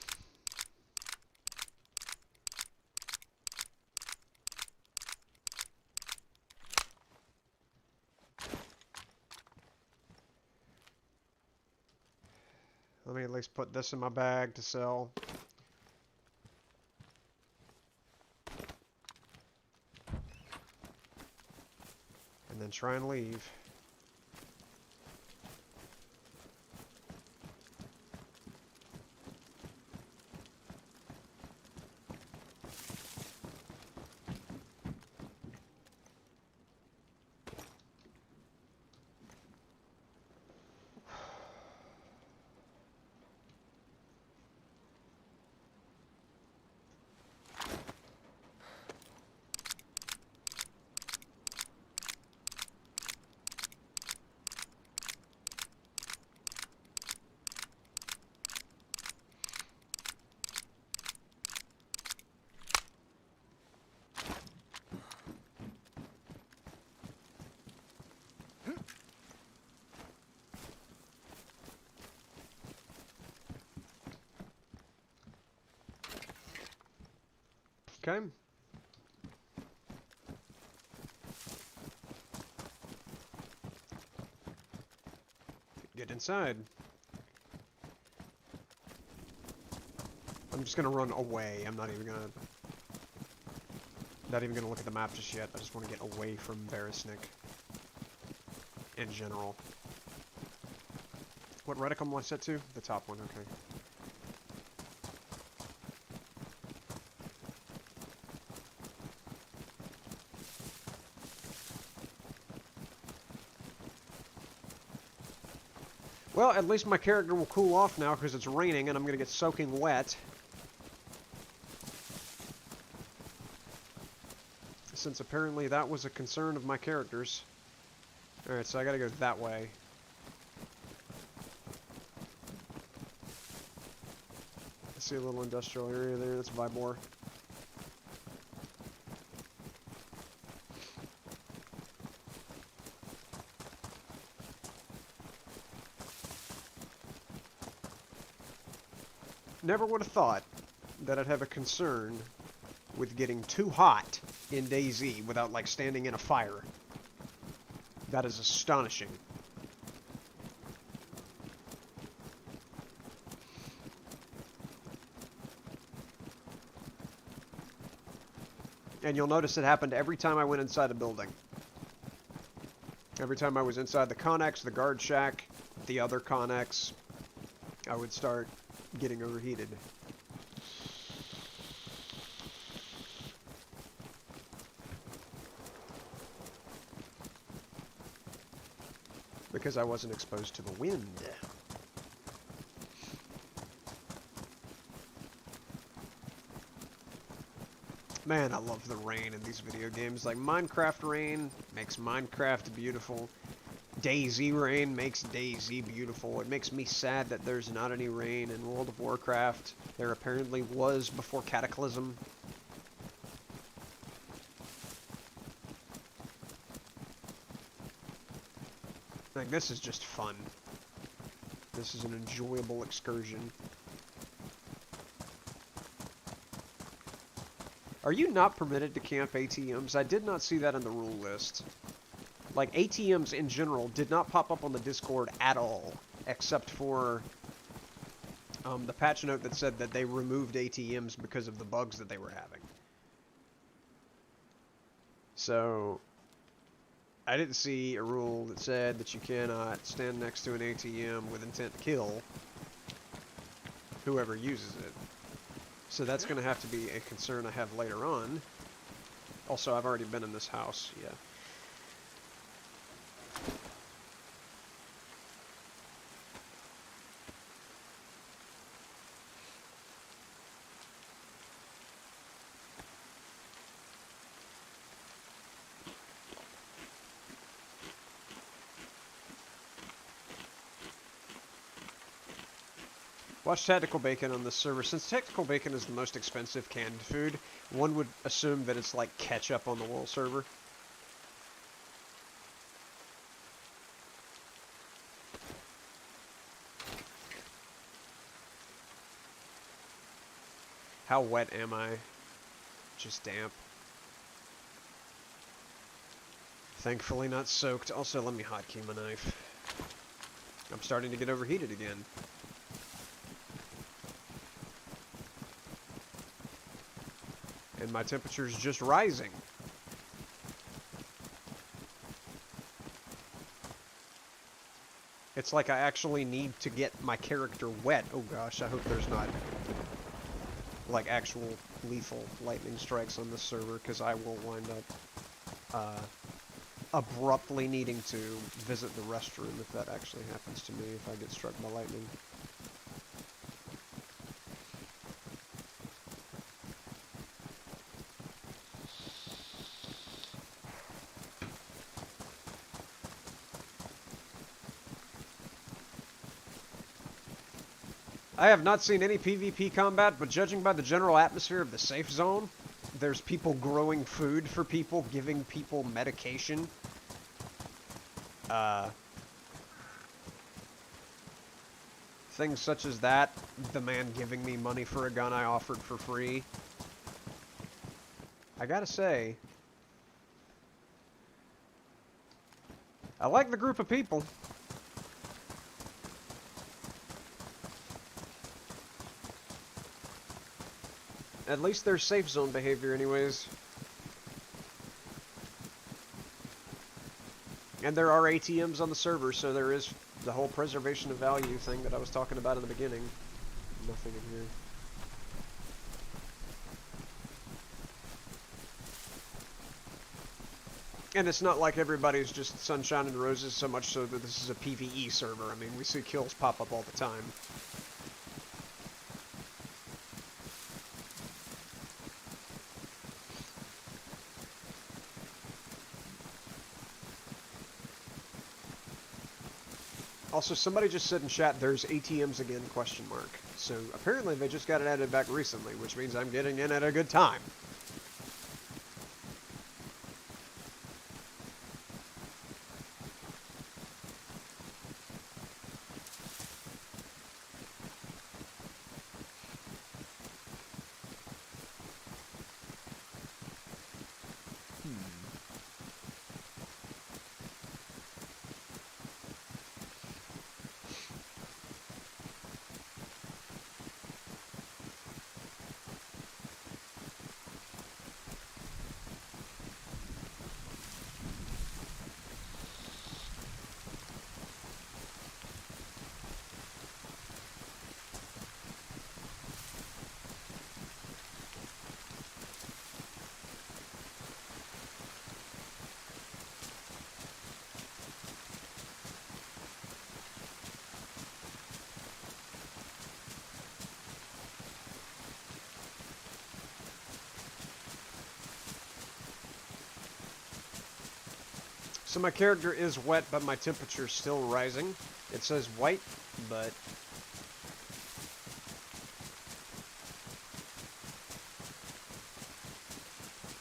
Let me at least put this in my bag to sell. And then try and leave. Okay. Get inside. I'm just gonna run away. I'm not even gonna look at the map just yet. I just want to get away from Verisnik in general. What reticum was set to? The top one, okay. Well, at least my character will cool off now because it's raining and I'm going to get soaking wet. Since apparently that was a concern of my character's. Alright, so I gotta go that way. I see a little industrial area there, that's Vibor. Never would have thought that I'd have a concern with getting too hot in DayZ without, like, standing in a fire. That is astonishing. And you'll notice it happened every time I went inside a building. Every time I was inside the Connex, the guard shack, the other Connex, I would start getting overheated. Because I wasn't exposed to the wind. Man, I love the rain in these video games. Like, Minecraft rain makes Minecraft beautiful. DayZ rain makes DayZ beautiful. It makes me sad that there's not any rain in World of Warcraft. There apparently was before Cataclysm. Like, this is just fun. This is an enjoyable excursion. Are you not permitted to camp ATMs? I did not see that in the rule list. Like, ATMs in general did not pop up on the Discord at all, except for the patch note that said that they removed ATMs because of the bugs that they were having. So, I didn't see a rule that said that you cannot stand next to an ATM with intent to kill whoever uses it. So that's going to have to be a concern I have later on. Also, I've already been in this house, yeah. Watch Tactical Bacon on this server. Since Tactical Bacon is the most expensive canned food, one would assume that it's like ketchup on the world server. How wet am I? Just damp. Thankfully not soaked. Also, let me hotkey my knife. I'm starting to get overheated again. And my temperature's just rising. It's like I actually need to get my character wet. Oh gosh, I hope there's not like actual lethal lightning strikes on this server, because I will wind up abruptly needing to visit the restroom if that actually happens to me, if I get struck by lightning. I have not seen any PvP combat, but judging by the general atmosphere of the safe zone, there's people growing food for people, giving people medication. Things such as that, the man giving me money for a gun I offered for free. I gotta say, I like the group of people. At least there's safe zone behavior anyways. And there are ATMs on the server, so there is the whole preservation of value thing that I was talking about in the beginning. Nothing in here. And it's not like everybody's just sunshine and roses, so much so that this is a PvE server. I mean, we see kills pop up all the time. Also, somebody just said in chat, there's ATMs again, question mark. So, apparently they just got it added back recently, which means I'm getting in at a good time. So my character is wet, but my temperature is still rising. It says white, but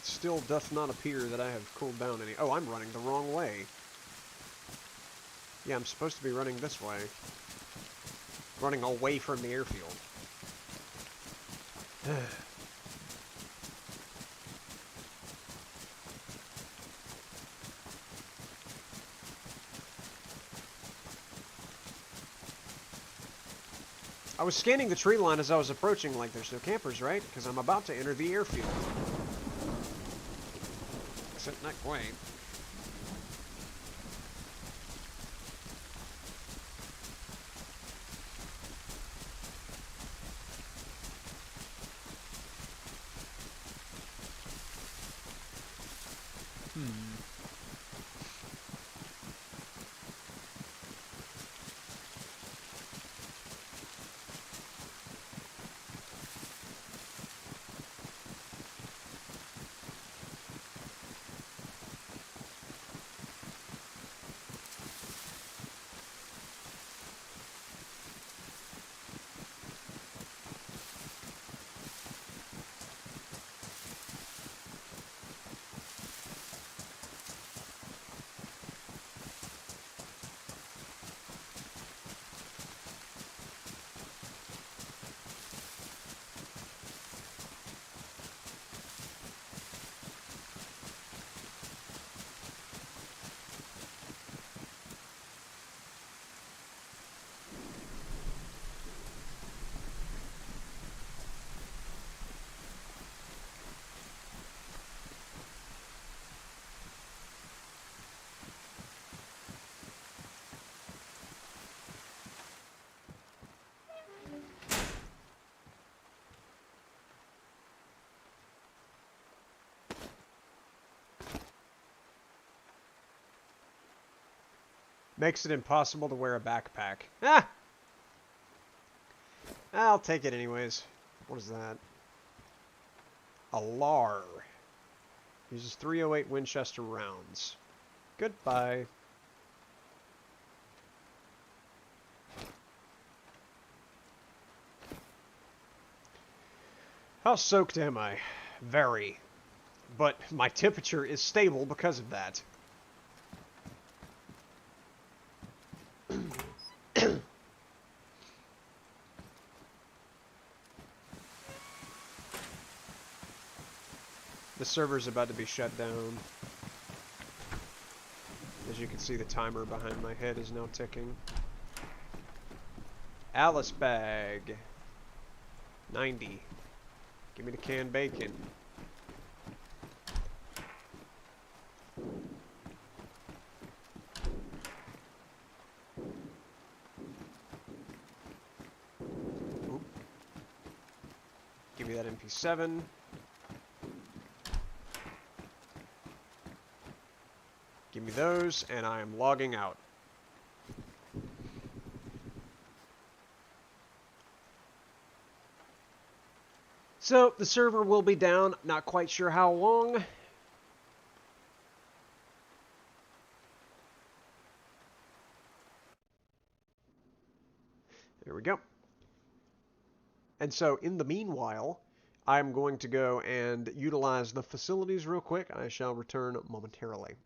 still doth not appear that I have cooled down any. Oh, I'm running the wrong way. Yeah, I'm supposed to be running this way. Running away from the airfield. I was scanning the tree line as I was approaching, like there's no campers, right? Because I'm about to enter the airfield. Except not quite. Makes it impossible to wear a backpack. Ah! I'll take it anyways. What is that? A LAR. Uses 308 Winchester rounds. Goodbye. How soaked am I? Very. But my temperature is stable because of that. The server's about to be shut down. As you can see, the timer behind my head is now ticking. Alice bag. 90. Give me the canned bacon. Oop. Give me that MP7. Give me those, and I am logging out. So, the server will be down, not quite sure how long. There we go. And so, in the meanwhile, I'm going to go and utilize the facilities real quick. I shall return momentarily.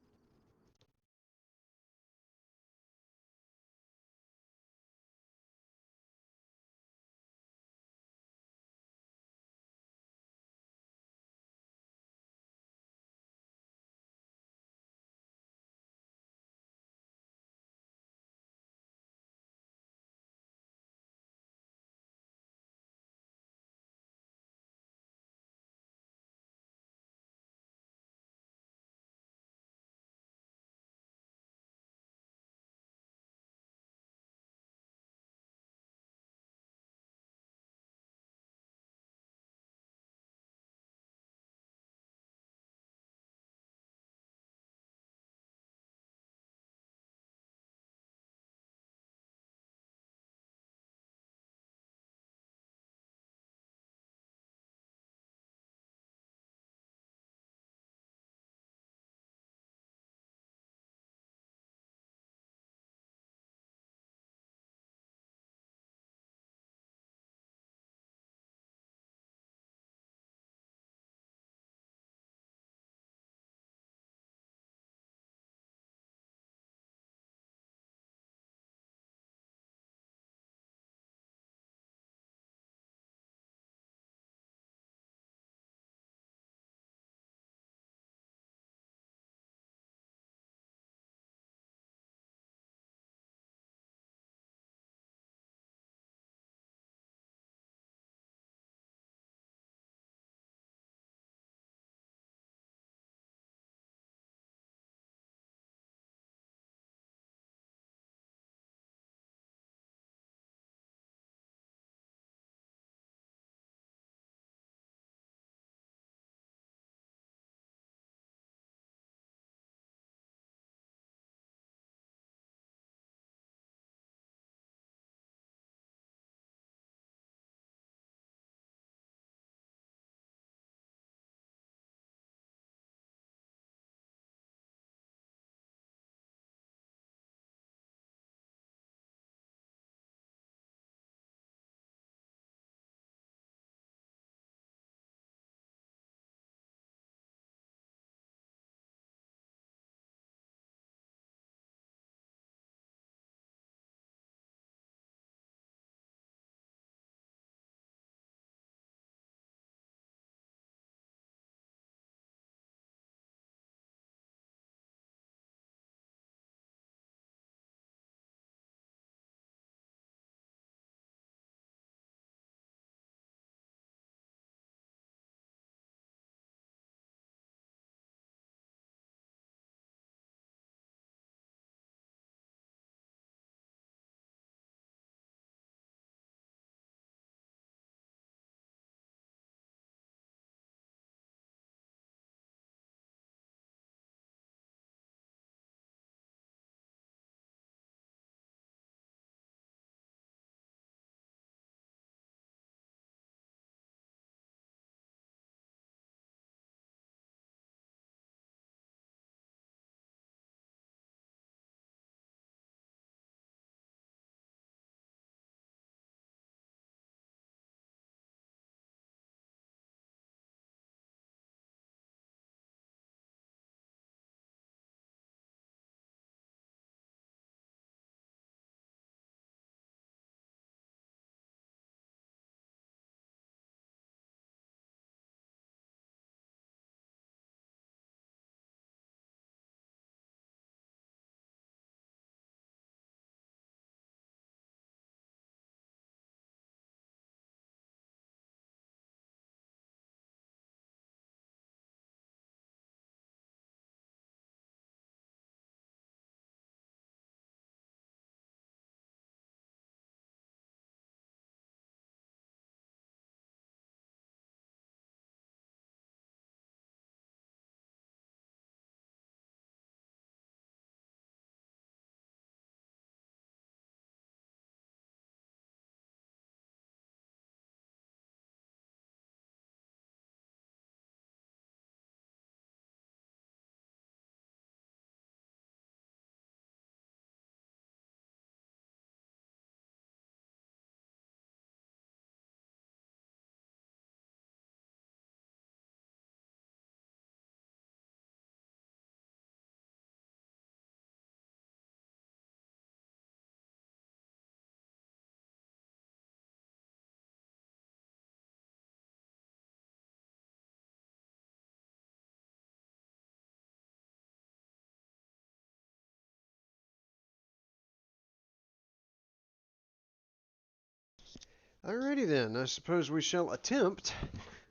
Alrighty then, I suppose we shall attempt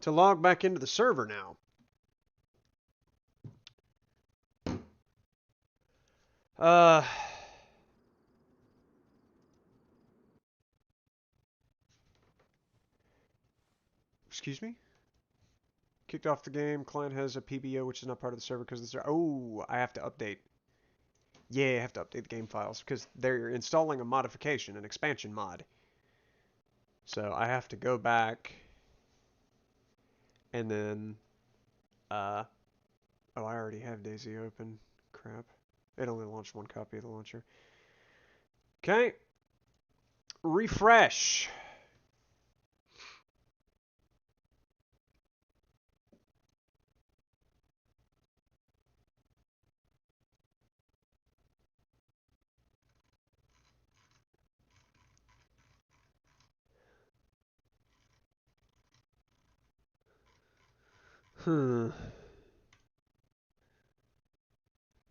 to log back into the server now. Excuse me? Kicked off the game. Client has a PBO, which is not part of the server because the server. Oh, I have to update. Yeah, I have to update the game files because they're installing a modification, an expansion mod. So I have to go back and then, oh, I already have DayZ open. Crap. It only launched one copy of the launcher. Okay. Refresh.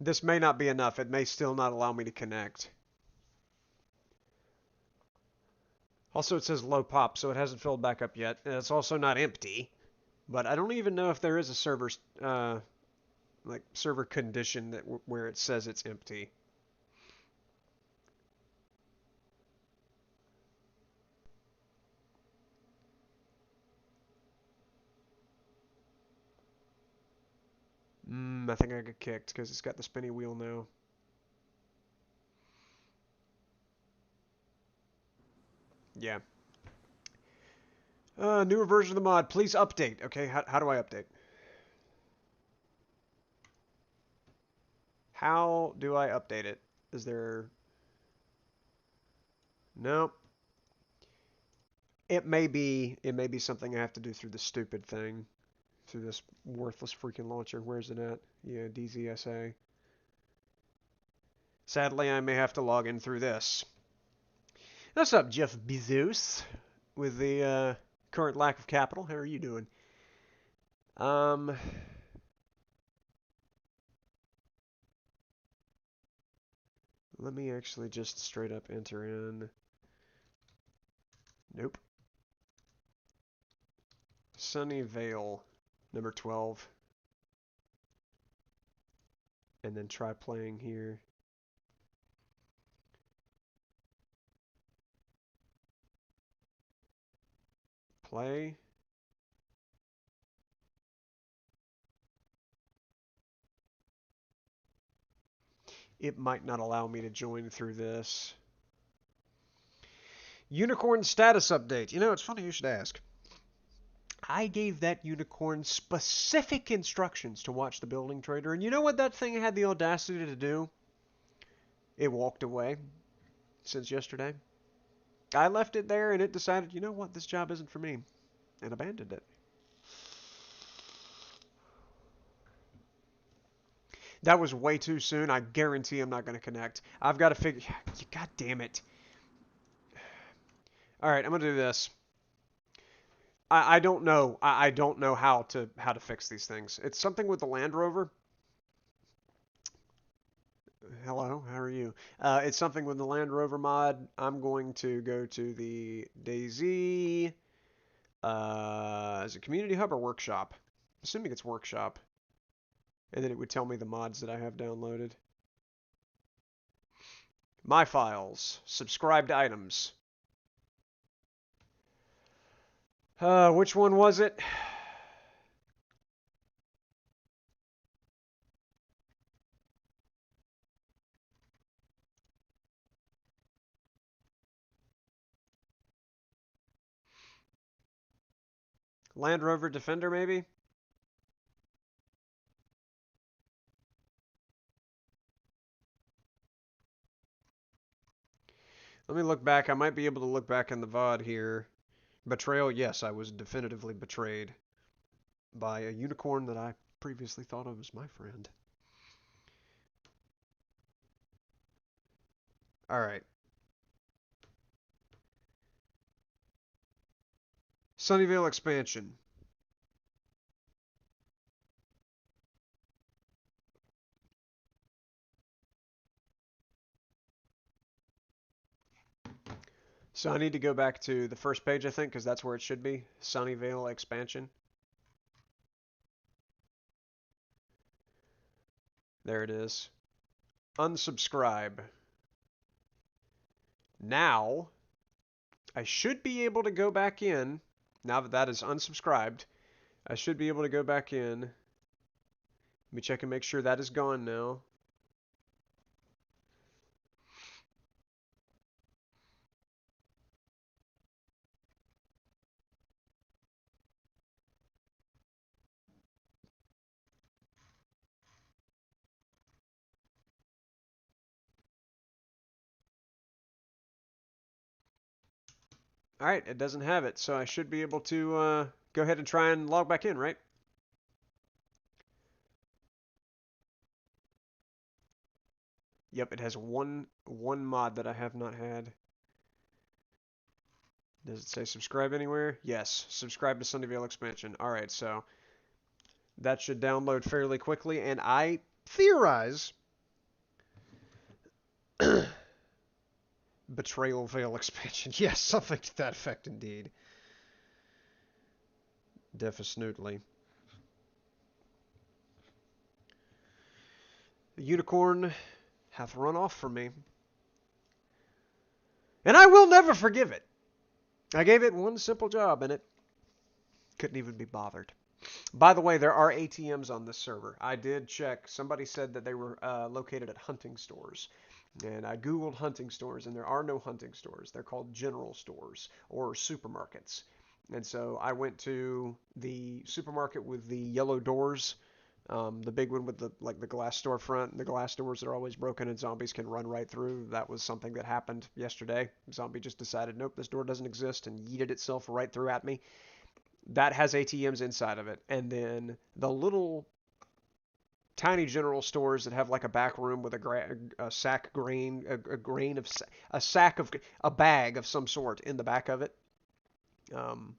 This may not be enough. It may still not allow me to connect. Also, it says low pop, so it hasn't filled back up yet. And it's also not empty. But I don't even know if there is a server, like server condition that where it says it's empty. I think I got kicked because it's got the spinny wheel now. Yeah. Newer version of the mod. Please update. Okay, how do I update? How do I update it? Is there... No. It may be something I have to do through the stupid thing. Through this worthless freaking launcher. Where's it at? Yeah, DZSA. Sadly, I may have to log in through this. What's up, Jeff Bezos? With the current lack of capital. How are you doing? Let me actually just straight up enter in. Nope. Sunnyvale, number 12. And then try playing here. Play. It might not allow me to join through this. Unicorn status update. You know, it's funny you should ask. I gave that unicorn specific instructions to watch the building trader, and you know what that thing had the audacity to do? It walked away since yesterday. I left it there, and it decided, you know what, this job isn't for me, and abandoned it. That was way too soon. I guarantee I'm not going to connect. I've got to figure... God damn it. Alright, I'm going to do this. I don't know. I don't know how to fix these things. It's something with the Land Rover. Hello, how are you? It's something with the Land Rover mod. I'm going to go to the DayZ. Is it Community Hub or Workshop? Assuming it's Workshop. And then it would tell me the mods that I have downloaded. My files. Subscribed items. Which one was it? Land Rover Defender, maybe? Let me look back. I might be able to look back in the VOD here. Betrayal, yes, I was definitively betrayed by a unicorn that I previously thought of as my friend. Alright. Sunnyvale expansion. So I need to go back to the first page, I think, because that's where it should be. Sunnyvale expansion. There it is. Unsubscribe. Now, I should be able to go back in. Now that that is unsubscribed, I should be able to go back in. Let me check and make sure that is gone now. All right, it doesn't have it, so I should be able to go ahead and try and log back in, right? Yep, it has one mod that I have not had. Does it say subscribe anywhere? Yes, subscribe to Sunnyvale expansion. All right, so that should download fairly quickly, and I theorize Betrayal Veil expansion. Yes, something to that effect indeed. Definitely. The unicorn hath run off from me, and I will never forgive it. I gave it one simple job, and it couldn't even be bothered. By the way, there are ATMs on this server. I did check. Somebody said that they were located at hunting stores. And I googled hunting stores, and there are no hunting stores. They're called general stores or supermarkets. And so I went to the supermarket with the yellow doors, the big one with the glass storefront. The glass doors are always broken, and zombies can run right through. That was something that happened yesterday. Zombie just decided, nope, this door doesn't exist, and yeeted itself right through at me. That has ATMs inside of it, and then the little tiny general stores that have like a back room with a sack grain, a sack of a bag of some sort in the back of it, and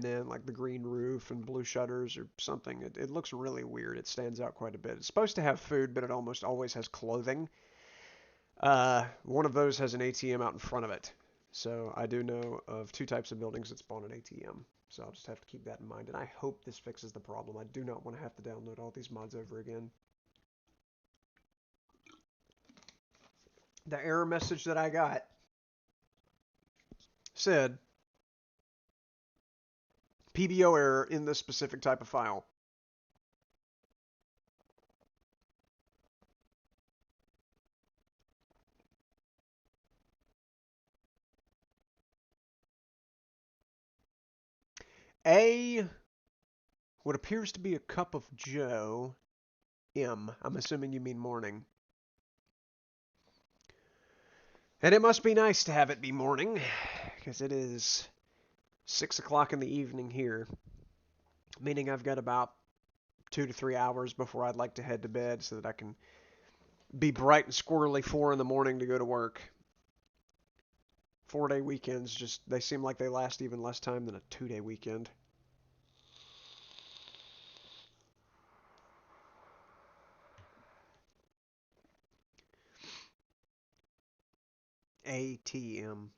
then like the green roof and blue shutters or something. It looks really weird. It stands out quite a bit. It's supposed to have food, but it almost always has clothing. One of those has an ATM out in front of it. So I do know of two types of buildings that spawn an ATM. So I'll just have to keep that in mind. And I hope this fixes the problem. I do not want to have to download all these mods over again. The error message that I got said PBO error in this specific type of file. What appears to be a cup of Joe. I'm assuming you mean morning. And it must be nice to have it be morning, because it is 6 o'clock in the evening here, meaning I've got about 2 to 3 hours before I'd like to head to bed so that I can be bright and squirrely 4 in the morning to go to work. 4-day weekends, they seem like they last even less time than a 2-day weekend. ATM.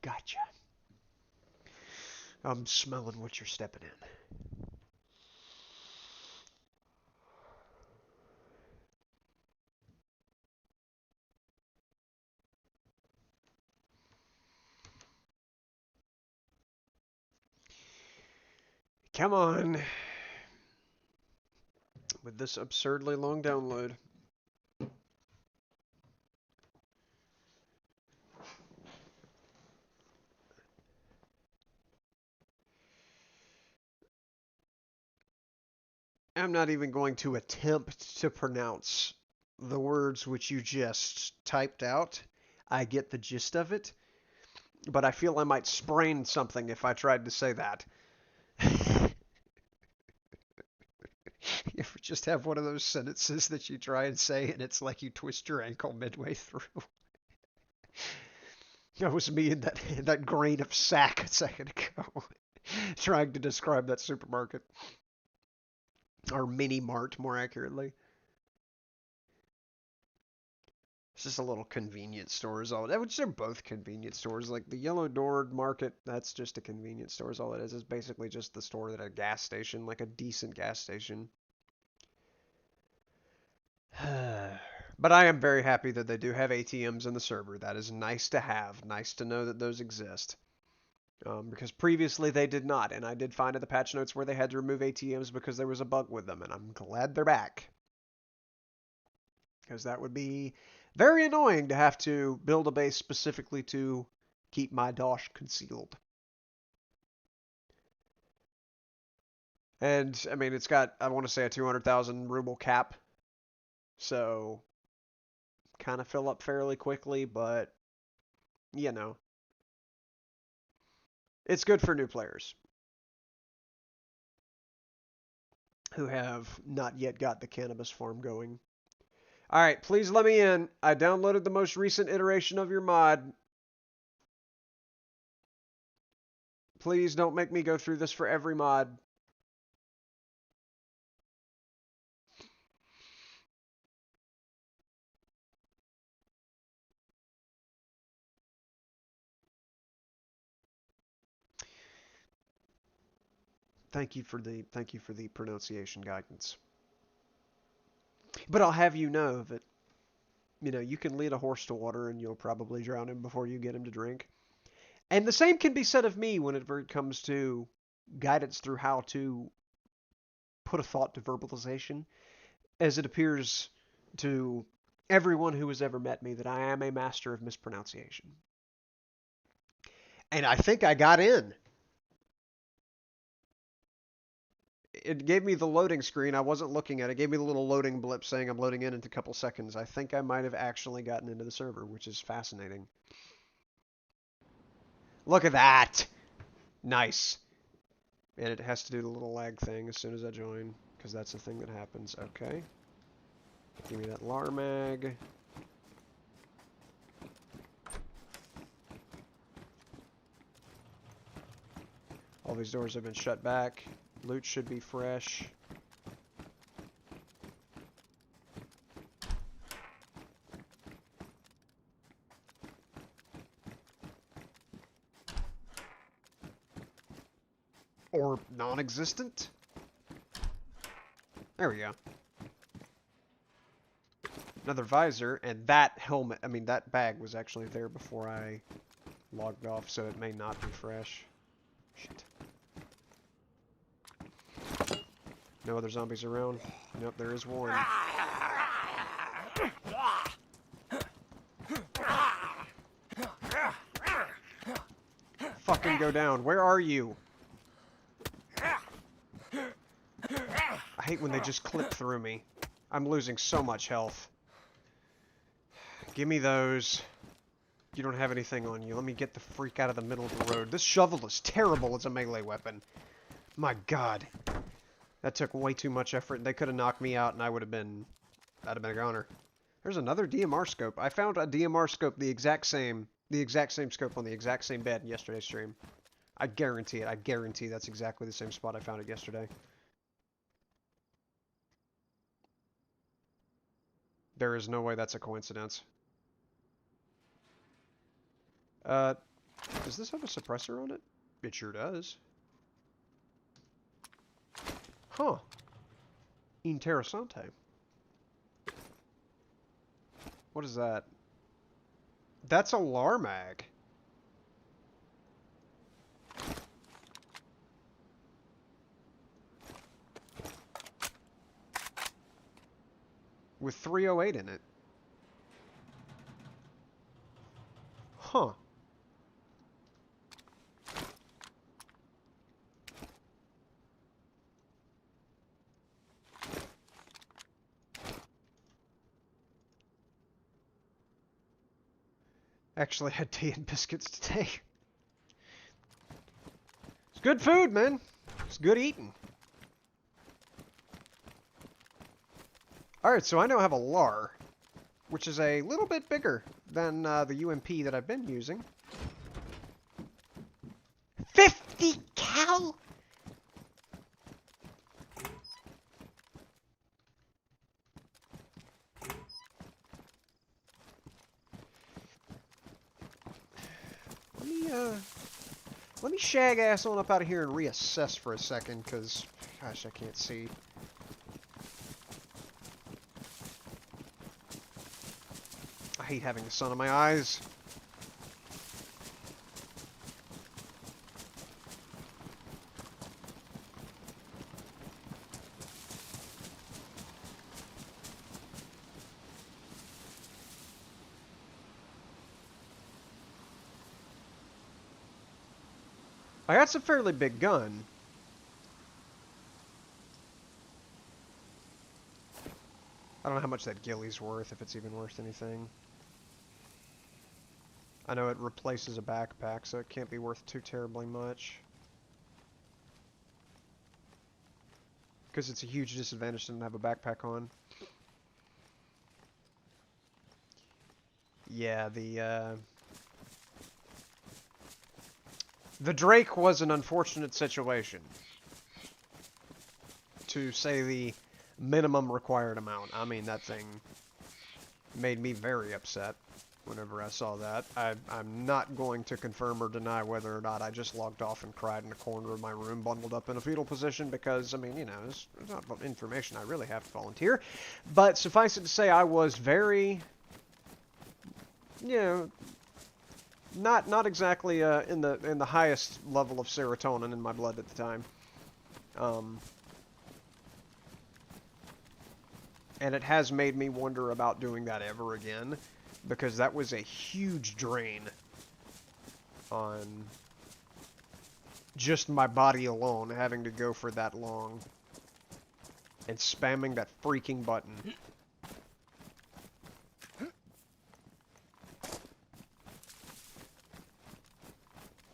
Gotcha. I'm smelling what you're stepping in. Come on. With this absurdly long download. I'm not even going to attempt to pronounce the words which you just typed out. I get the gist of it, but I feel I might sprain something if I tried to say that. You ever just have one of those sentences that you try and say and it's like you twist your ankle midway through? That was me in that grain of sack a second ago, trying to describe that supermarket. Or mini mart, more accurately. It's just a little convenience store is all. Which they're both convenience stores. Like the Yellow Door Market, that's just a convenience store is all it is. It's basically just the store at a gas station, like a decent gas station. But I am very happy that they do have ATMs in the server. That is nice to have. Nice to know that those exist. Because previously they did not, and I did find in the patch notes where they had to remove ATMs because there was a bug with them, and I'm glad they're back. Because that would be very annoying to have to build a base specifically to keep my dosh concealed. And, I mean, it's got, I want to say, a 200,000 ruble cap. So, kind of fill up fairly quickly, but, you know. It's good for new players who have not yet got the cannabis farm going. Alright, please let me in. I downloaded the most recent iteration of your mod. Please don't make me go through this for every mod. Thank you for the pronunciation guidance. But I'll have you know that, you know, you can lead a horse to water and you'll probably drown him before you get him to drink. And the same can be said of me whenever it comes to guidance through how to put a thought to verbalization, as it appears to everyone who has ever met me that I am a master of mispronunciation. And I think I got in. It gave me the loading screen. I wasn't looking at it. It gave me the little loading blip saying I'm loading in a couple seconds. I think I might have actually gotten into the server, which is fascinating. Look at that! Nice. And it has to do the little lag thing as soon as I join, because that's the thing that happens. Okay. Give me that Larmag. All these doors have been shut back. Loot should be fresh. Or non-existent? There we go. Another visor, and that helmet, I mean that bag was actually there before I logged off, so it may not be fresh. Shit. No other zombies around? Nope, there is one. Fucking go down. Where are you? I hate when they just clip through me. I'm losing so much health. Give me those. You don't have anything on you. Let me get the freak out of the middle of the road. This shovel is terrible as a melee weapon. My god. That took way too much effort. They could have knocked me out and I'd have been a goner. There's another DMR scope. I found a DMR scope the exact same scope on the exact same bed in yesterday's stream. I guarantee it. I guarantee that's exactly the same spot I found it yesterday. There is no way that's a coincidence. Does this have a suppressor on it? It sure does. Huh. Interessante. What is that? That's a Larmag. With 308 in it. Huh. Actually had tea and biscuits today. It's good food, man. It's good eating. Alright, so I now have a LAR, which is a little bit bigger than the UMP that I've been using. 50 cal? let me shag ass on up out of here and reassess for a second, because, gosh, I can't see. I hate having the sun in my eyes. That's a fairly big gun. I don't know how much that ghillie's worth, if it's even worth anything. I know it replaces a backpack, so it can't be worth too terribly much. Because it's a huge disadvantage to not have a backpack on. Yeah, the Drake was an unfortunate situation, to say the minimum required amount. I mean, that thing made me very upset whenever I saw that. I'm not going to confirm or deny whether or not I just logged off and cried in a corner of my room, bundled up in a fetal position, because, I mean, you know, it's not information I really have to volunteer. But suffice it to say, I was very, you know, not exactly in the highest level of serotonin in my blood at the time. And it has made me wonder about doing that ever again, because that was a huge drain on just my body alone, having to go for that long and spamming that freaking button.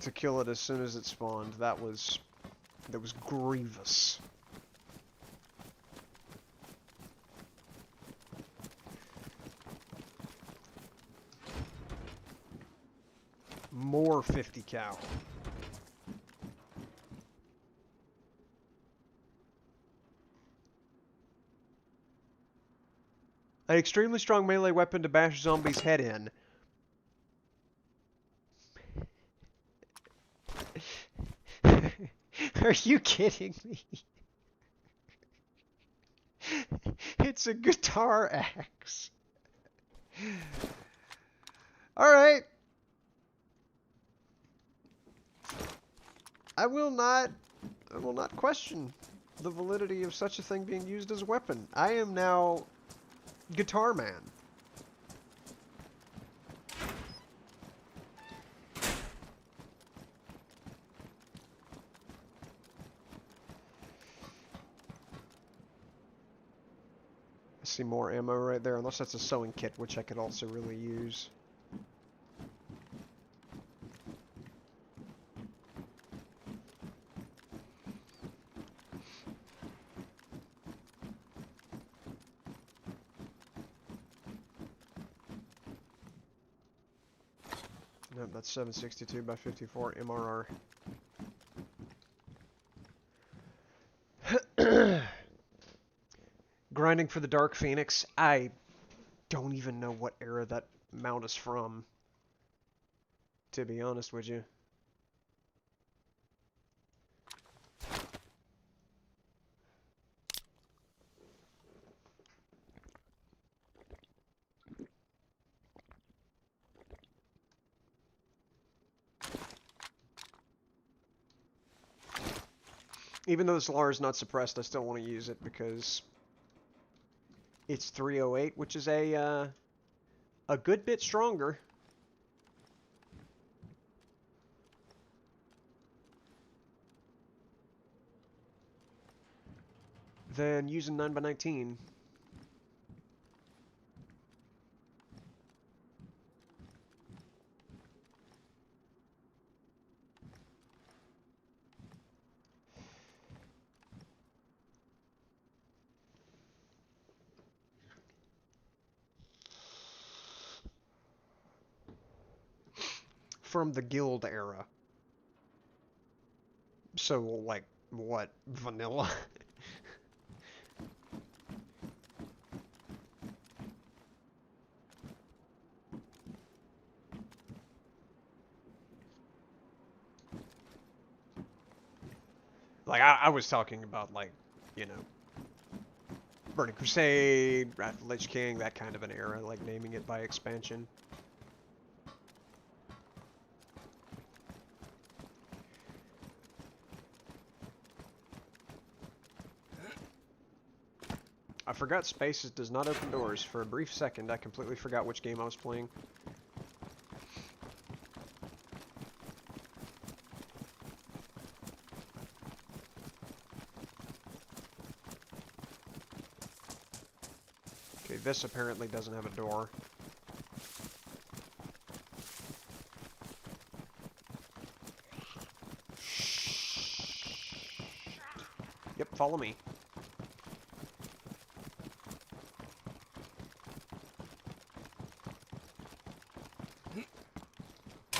To kill it as soon as it spawned. That was grievous. More 50 cal. An extremely strong melee weapon to bash zombies' head in. Are you kidding me? It's a guitar axe. Alright. I will not question the validity of such a thing being used as a weapon. I am now Guitar Man. I see more ammo right there, unless that's a sewing kit, which I could also really use. Nope, that's 762 by 54 MRR. Grinding for the Dark Phoenix. I don't even know what era that mount is from, to be honest with you. Even though this LAR is not suppressed, I still want to use it because it's 308, which is a good bit stronger than using 9x19. From the guild era. So, like, what? Vanilla? Like, I was talking about, like, you know, Burning Crusade, Wrath of the Lich King, that kind of an era, like naming it by expansion. I forgot Spaces does not open doors. For a brief second, I completely forgot which game I was playing. Okay, this apparently doesn't have a door. Yep, follow me.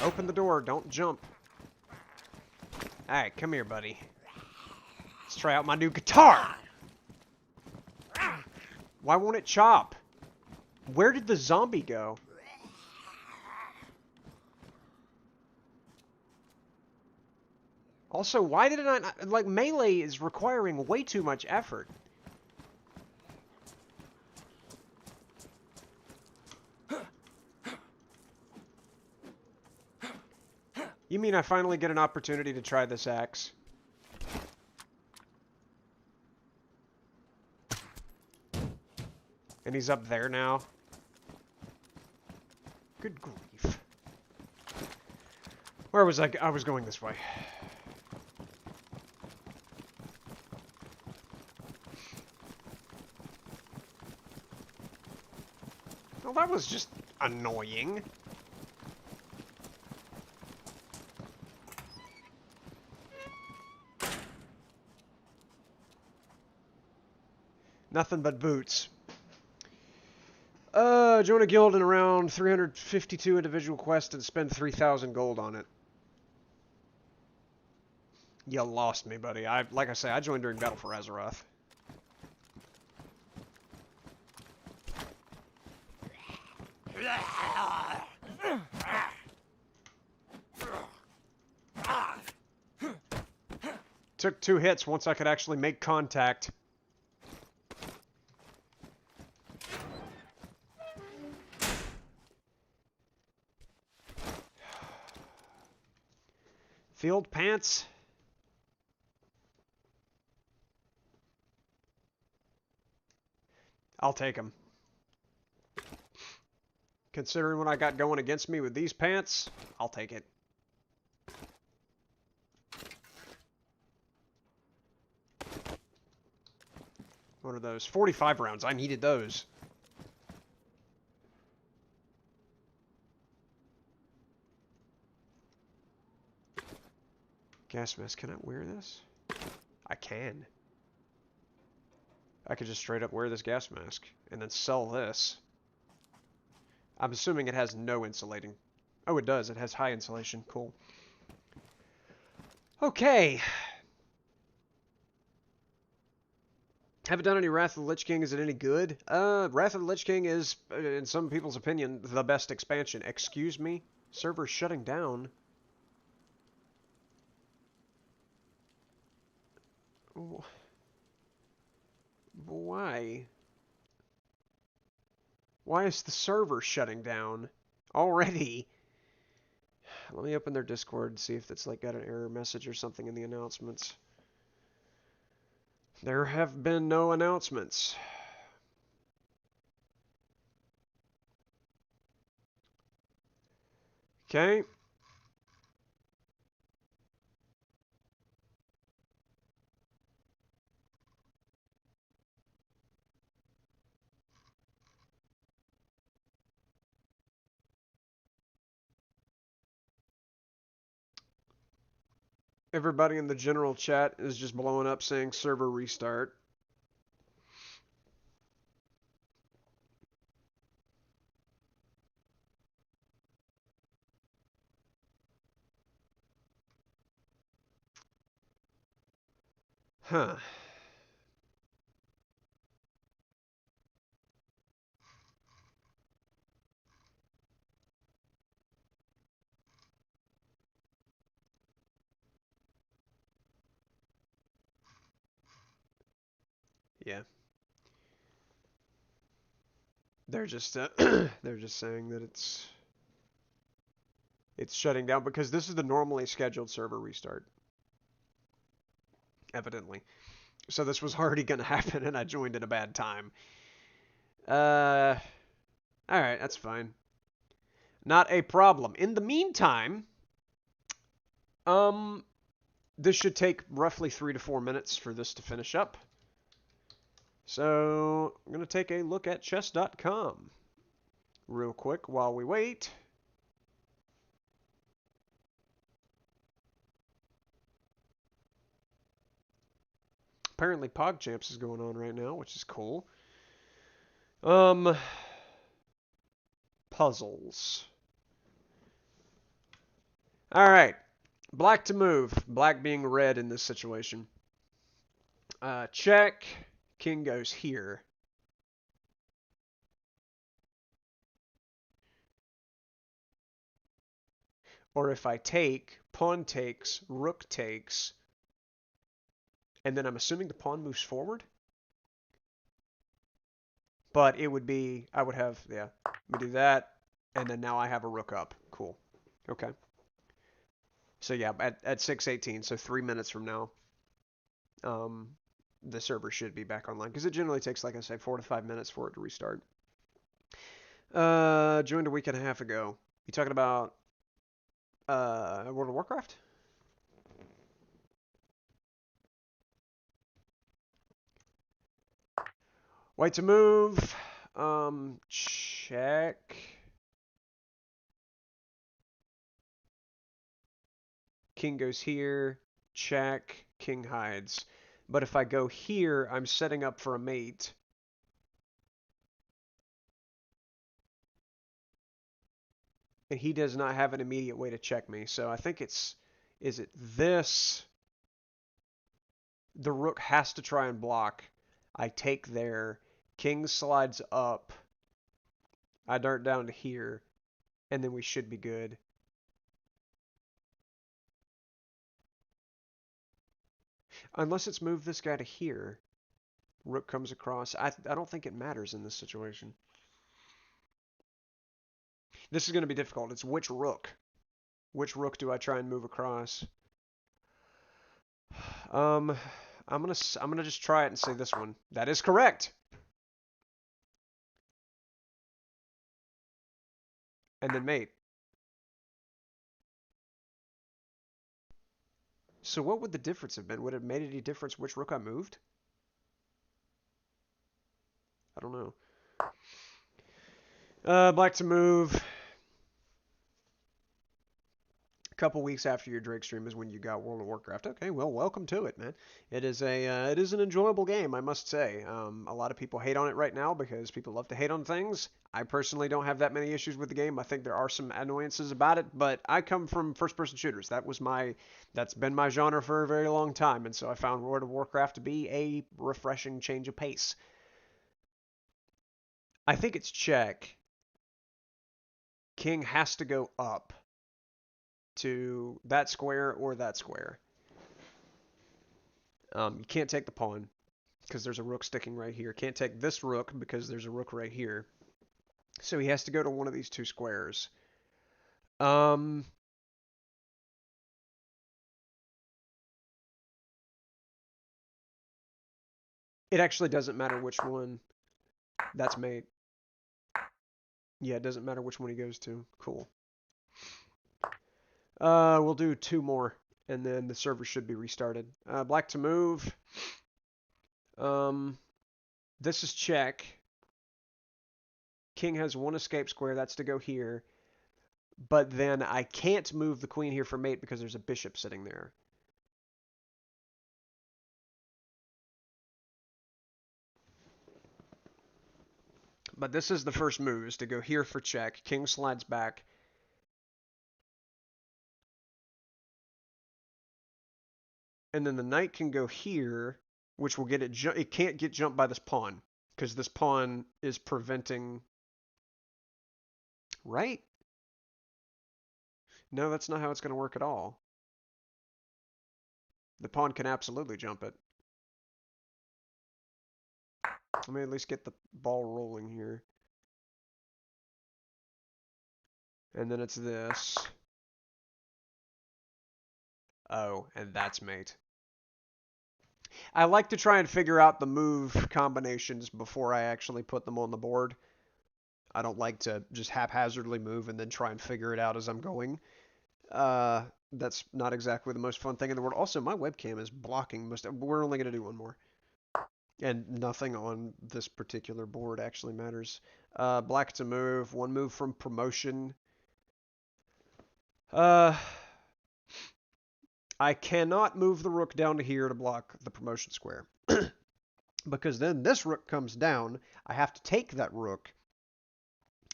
Open the door, don't jump. Alright, come here, buddy. Let's try out my new guitar! Why won't it chop? Where did the zombie go? Also, why did it not... Like, melee is requiring way too much effort. You mean I finally get an opportunity to try this axe? And he's up there now? Good grief. Where was I? I was going this way. Well, that was just annoying. Nothing but boots. Join a guild in around 352 individual quests and spend 3,000 gold on it. You lost me, buddy. Like I say, I joined during Battle for Azeroth. Took 2 hits once I could actually make contact. Field pants? I'll take them. Considering what I got going against me with these pants, I'll take it. What are those? 45 rounds. I needed those. Gas mask. Can I wear this? I can. I could just straight up wear this gas mask and then sell this. I'm assuming it has no insulating. Oh, it does. It has high insulation. Cool. Okay. Haven't done any Wrath of the Lich King. Is it any good? Wrath of the Lich King is, in some people's opinion, the best expansion. Excuse me? Server shutting down. Why? Why is the server shutting down already? Let me open their Discord and see if it's like got an error message or something in the announcements. There have been no announcements. Okay. Everybody in the general chat is just blowing up saying server restart. Huh. Yeah. They're just they're just saying that it's shutting down because this is the normally scheduled server restart. Evidently. So this was already going to happen and I joined at a bad time. All right, that's fine. Not a problem. In the meantime, this should take roughly 3 to 4 minutes for this to finish up. So I'm going to take a look at chess.com real quick while we wait. Apparently PogChamps is going on right now, which is cool. Puzzles. All right. Black to move. Black being red in this situation. Check. King goes here. Or if I take, pawn takes, rook takes, and then I'm assuming the pawn moves forward. But it would be, I would have, yeah, we do that, and then now I have a rook up. Cool. Okay. So yeah, at 6:18, so 3 minutes from now, the server should be back online because it generally takes, like I say, 4 to 5 minutes for it to restart. Joined a week and a half ago. You talking about World of Warcraft? White to move. Check. King goes here. Check. King hides. But if I go here, I'm setting up for a mate. And he does not have an immediate way to check me. So I think it's... Is it this? The rook has to try and block. I take there. King slides up. I dart down to here. And then we should be good. Unless it's moved this guy to here. Rook comes across. I don't think it matters in this situation. This is going to be difficult. It's which rook. Which rook do I try and move across? I'm gonna just try it and say this one. That is correct. And then mate. So what would the difference have been? Would it have made any difference which rook I moved? I don't know. Black to move. A couple weeks after your Drake stream is when you got World of Warcraft. Okay, well, welcome to it, man. It is an enjoyable game, I must say. A lot of people hate on it right now because people love to hate on things. I personally don't have that many issues with the game. I think there are some annoyances about it, but I come from first-person shooters. That's been my genre for a very long time, and so I found World of Warcraft to be a refreshing change of pace. I think it's check. King has to go up to that square or that square. You can't take the pawn because there's a rook sticking right here. Can't take this rook because there's a rook right here. So he has to go to one of these two squares. It actually doesn't matter which one. That's mate. Yeah, it doesn't matter which one he goes to. Cool. We'll do 2 more, and then the server should be restarted. Black to move. This is check. King has 1 escape square. That's to go here. But then I can't move the queen here for mate because there's a bishop sitting there. But this is the first move, is to go here for check. King slides back. And then the knight can go here, which will get it. It can't get jumped by this pawn because this pawn is preventing. Right? No, that's not how it's going to work at all. The pawn can absolutely jump it. Let me at least get the ball rolling here. And then it's this. Oh, and that's mate. I like to try and figure out the move combinations before I actually put them on the board. I don't like to just haphazardly move and then try and figure it out as I'm going. That's not exactly the most fun thing in the world. Also, my webcam is blocking most. We're only going to do one more. And nothing on this particular board actually matters. Black to move. One move from promotion. I cannot move the rook down to here to block the promotion square. Because then this rook comes down. I have to take that rook.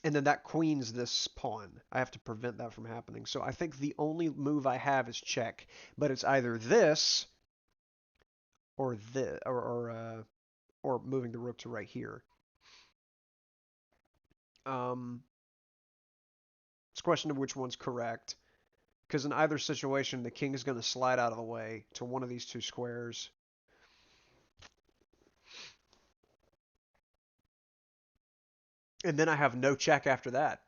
And then that queens this pawn. I have to prevent that from happening. So I think the only move I have is check. But it's either this or this, or moving the rook to right here. It's a question of which one's correct. Because in either situation, the king is going to slide out of the way to one of these two squares. And then I have no check after that.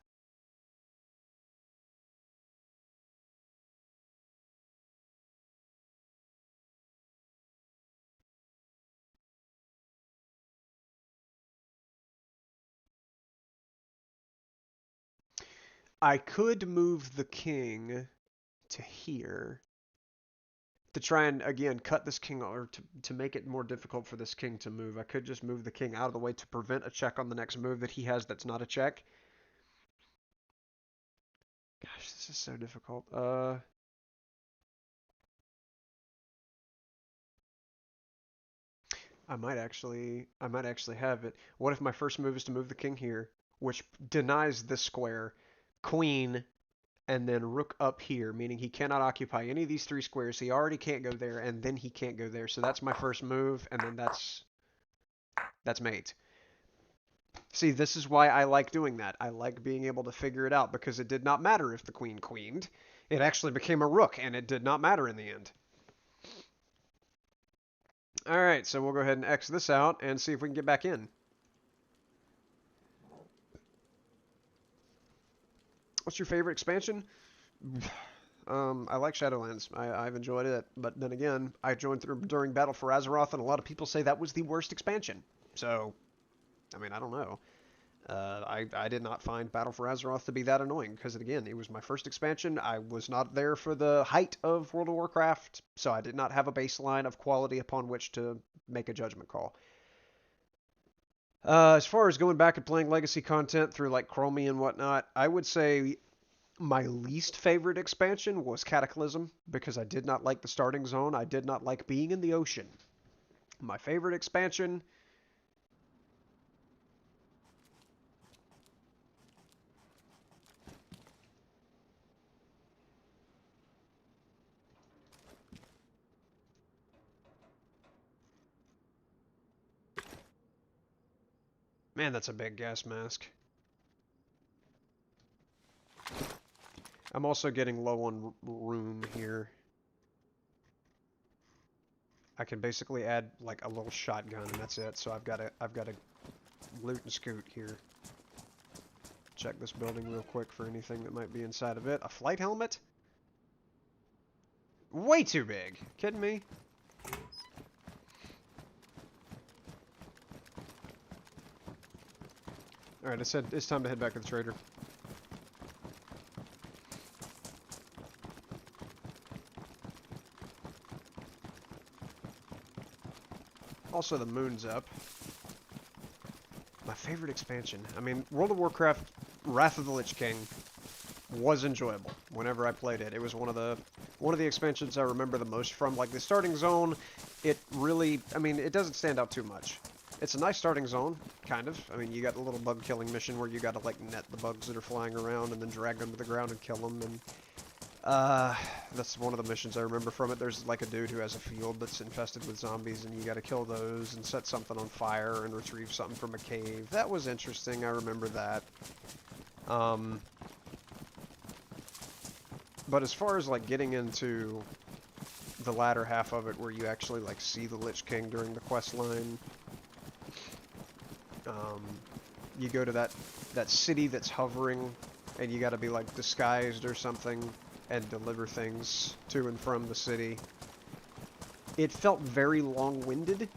I could move the king to here to try and, again, cut this king, or to make it more difficult for this king to move. I could just move the king out of the way to prevent a check on the next move that he has that's not a check. Gosh, this is so difficult. I might actually have it. What if my first move is to move the king here, which denies this square, queen, and then rook up here, meaning he cannot occupy any of these three squares. He already can't go there, and then he can't go there. So that's my first move, and then that's mate. See, this is why I like doing that. I like being able to figure it out, because it did not matter if the queen queened. It actually became a rook, and it did not matter in the end. Alright, so we'll go ahead and X this out and see if we can get back in. What's your favorite expansion? I like Shadowlands. I've enjoyed it, but then again, I joined through during Battle for Azeroth, and a lot of people say that was the worst expansion. So, I mean, I don't know. I did not find Battle for Azeroth to be that annoying, because again, it was my first expansion. I was not there for the height of World of Warcraft, so I did not have a baseline of quality upon which to make a judgment call. As far as going back and playing legacy content through like Chromie and whatnot, I would say my least favorite expansion was Cataclysm, because I did not like the starting zone. I did not like being in the ocean. My favorite expansion... Man, that's a big gas mask. I'm also getting low on room here. I can basically add like a little shotgun, and that's it. So I've got to loot and scoot here. Check this building real quick for anything that might be inside of it. A flight helmet? Way too big. Kidding me? Alright, it's time to head back to the trader. Also, the moon's up. My favorite expansion. I mean, World of Warcraft Wrath of the Lich King was enjoyable whenever I played it. It was one of the expansions I remember the most from. Like, the starting zone, it really... I mean, it doesn't stand out too much. It's a nice starting zone, kind of. I mean, you got the little bug killing mission where you got to, like, net the bugs that are flying around and then drag them to the ground and kill them, and... that's one of the missions I remember from it. There's like a dude who has a field that's infested with zombies, and you gotta kill those and set something on fire and retrieve something from a cave. That was interesting, I remember that. But as far as like getting into the latter half of it where you actually like see the Lich King during the quest line, Um, you go to that city that's hovering, and you got to be like disguised or something and deliver things to and from the city. It felt very long-winded,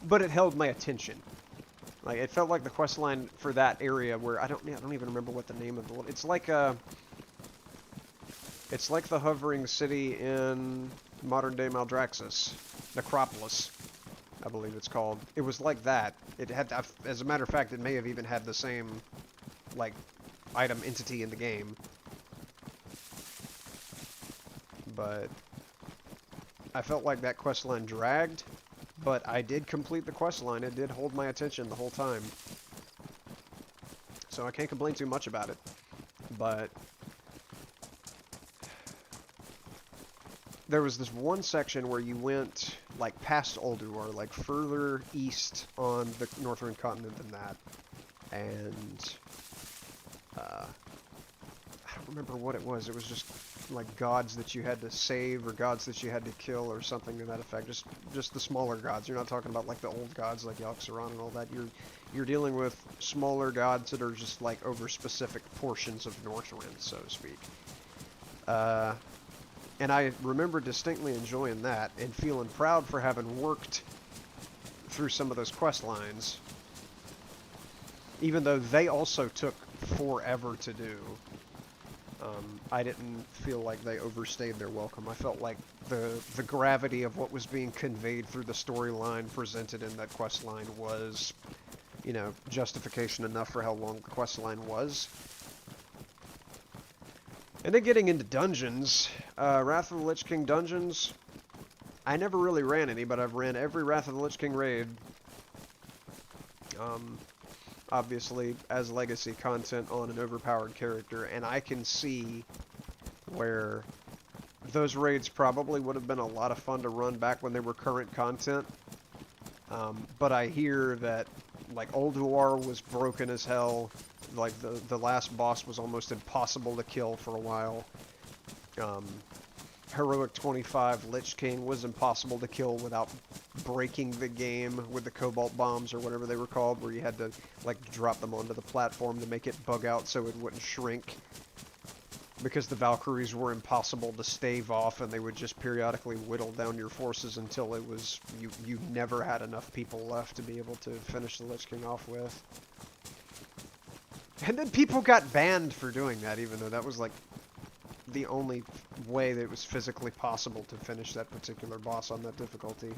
but it held my attention. Like, it felt like the quest line for that area where I don't even remember what the name of the... It's like the hovering city in modern-day Maldraxxus. Necropolis, I believe it's called. It was like that. It had, as a matter of fact, it may have even had the same, like, item entity in the game. But I felt like that quest line dragged, but I did complete the quest line. It did hold my attention the whole time. So I can't complain too much about it. But there was this one section where you went, like, past Ulduar, like, further east on the northern continent than that. And I don't remember what it was. It was just like gods that you had to save or gods that you had to kill or something to that effect. Just the smaller gods. You're not talking about like the old gods like Yogg-Saron and all that. You're dealing with smaller gods that are just like over specific portions of Northrend, so to speak. And I remember distinctly enjoying that and feeling proud for having worked through some of those quest lines, even though they also took forever to do. I didn't feel like they overstayed their welcome. I felt like the gravity of what was being conveyed through the storyline presented in that quest line was, you know, justification enough for how long the quest line was. And then getting into dungeons, Wrath of the Lich King dungeons, I never really ran any, but I've ran every Wrath of the Lich King raid. Obviously, as legacy content on an overpowered character, and I can see where those raids probably would have been a lot of fun to run back when they were current content. But I hear that, like, Ulduar was broken as hell. Like, the last boss was almost impossible to kill for a while. Heroic 25 Lich King was impossible to kill without breaking the game with the cobalt bombs or whatever they were called, where you had to like drop them onto the platform to make it bug out so it wouldn't shrink, because the Valkyries were impossible to stave off and they would just periodically whittle down your forces until it was you never had enough people left to be able to finish the Lich King off with. And then people got banned for doing that, even though that was like the only way that it was physically possible to finish that particular boss on that difficulty,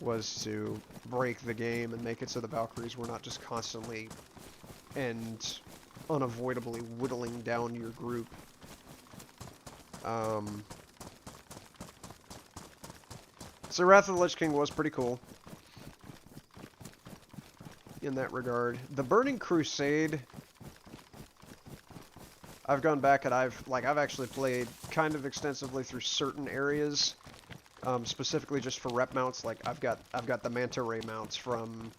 was to break the game and make it so the Valkyries were not just constantly and unavoidably whittling down your group. So Wrath of the Lich King was pretty cool in that regard. The Burning Crusade, I've gone back and I've actually played kind of extensively through certain areas, specifically just for rep mounts. Like I've got the Manta Ray mounts from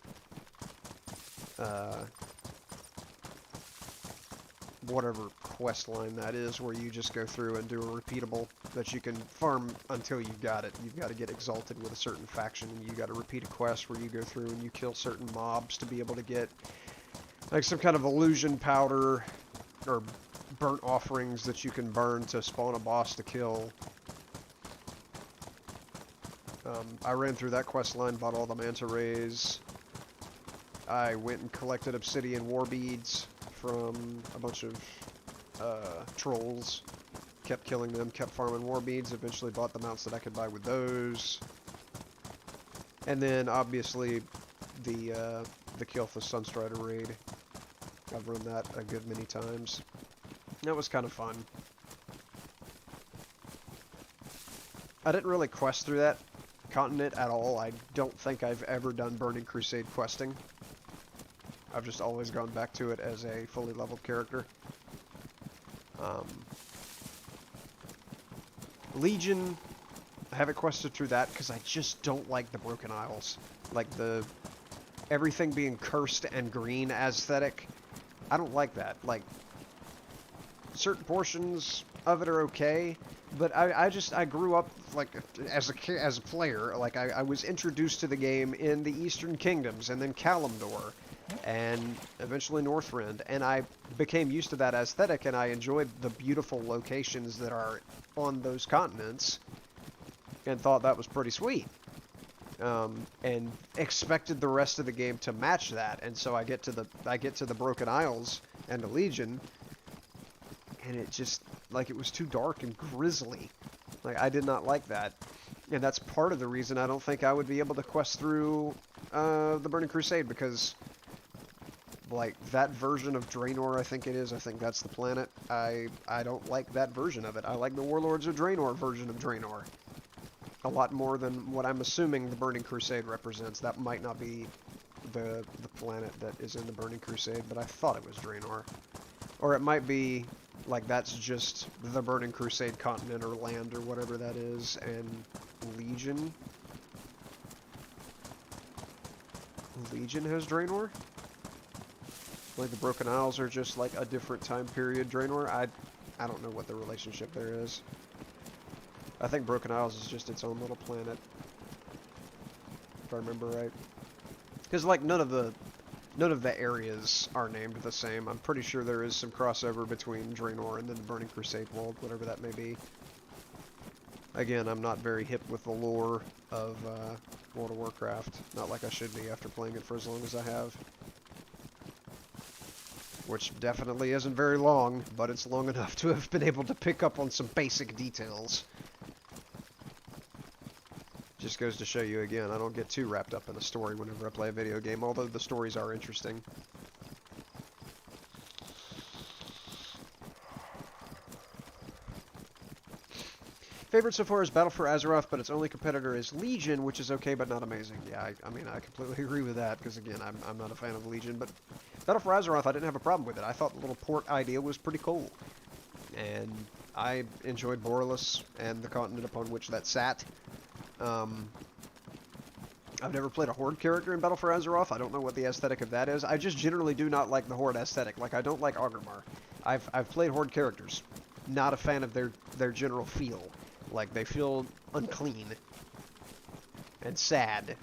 whatever quest line that is, where you just go through and do a repeatable that you can farm until you got it. You've got to get exalted with a certain faction, and you got to repeat a quest where you go through and you kill certain mobs to be able to get like some kind of illusion powder or burnt offerings that you can burn to spawn a boss to kill. I ran through that quest line, bought all the Manta Rays. I went and collected obsidian war beads from a bunch of trolls. Kept killing them, kept farming war beads, eventually bought the mounts that I could buy with those. And then obviously the Keylethas Sunstrider raid. I've run that a good many times. That was kind of fun. I didn't really quest through that continent at all. I don't think I've ever done Burning Crusade questing. I've just always gone back to it as a fully leveled character. Legion, I haven't quested through that because I just don't like the Broken Isles. Like the everything being cursed and green aesthetic. I don't like that. Like, certain portions of it are okay, But I grew up like as a player. Like I was introduced to the game in the Eastern Kingdoms and then Kalimdor, and eventually Northrend, and I became used to that aesthetic, and I enjoyed the beautiful locations that are on those continents, and thought that was pretty sweet. And expected the rest of the game to match that, and so I get to the Broken Isles and the Legion, and it just, like, it was too dark and grisly. Like, I did not like that, and that's part of the reason I don't think I would be able to quest through the Burning Crusade, because, like, that version of Draenor, I think it is, I think that's the planet, I don't like that version of it. I like the Warlords of Draenor version of Draenor a lot more than what I'm assuming the Burning Crusade represents. That might not be the planet that is in the Burning Crusade, but I thought it was Draenor. Or it might be, like, that's just the Burning Crusade continent or land or whatever that is, and Legion. Legion has Draenor? Like, the Broken Isles are just, like, a different time period Draenor? I don't know what the relationship there is. I think Broken Isles is just its own little planet, if I remember right. Because, like, none of the areas are named the same. I'm pretty sure there is some crossover between Draenor and then the Burning Crusade world, whatever that may be. Again, I'm not very hip with the lore of World of Warcraft. Not like I should be after playing it for as long as I have. Which definitely isn't very long, but it's long enough to have been able to pick up on some basic details. Just goes to show you again, I don't get too wrapped up in the story whenever I play a video game, although the stories are interesting. Favorite so far is Battle for Azeroth, but its only competitor is Legion, which is okay but not amazing. Yeah, I mean, I completely agree with that, because again, I'm not a fan of Legion, but Battle for Azeroth, I didn't have a problem with it. I thought the little port idea was pretty cool. And I enjoyed Borealis and the continent upon which that sat. I've never played a Horde character in Battle for Azeroth. I don't know what the aesthetic of that is. I just generally do not like the Horde aesthetic. Like, I don't like Augermar. I've played Horde characters. Not a fan of their general feel. Like, they feel unclean. And sad.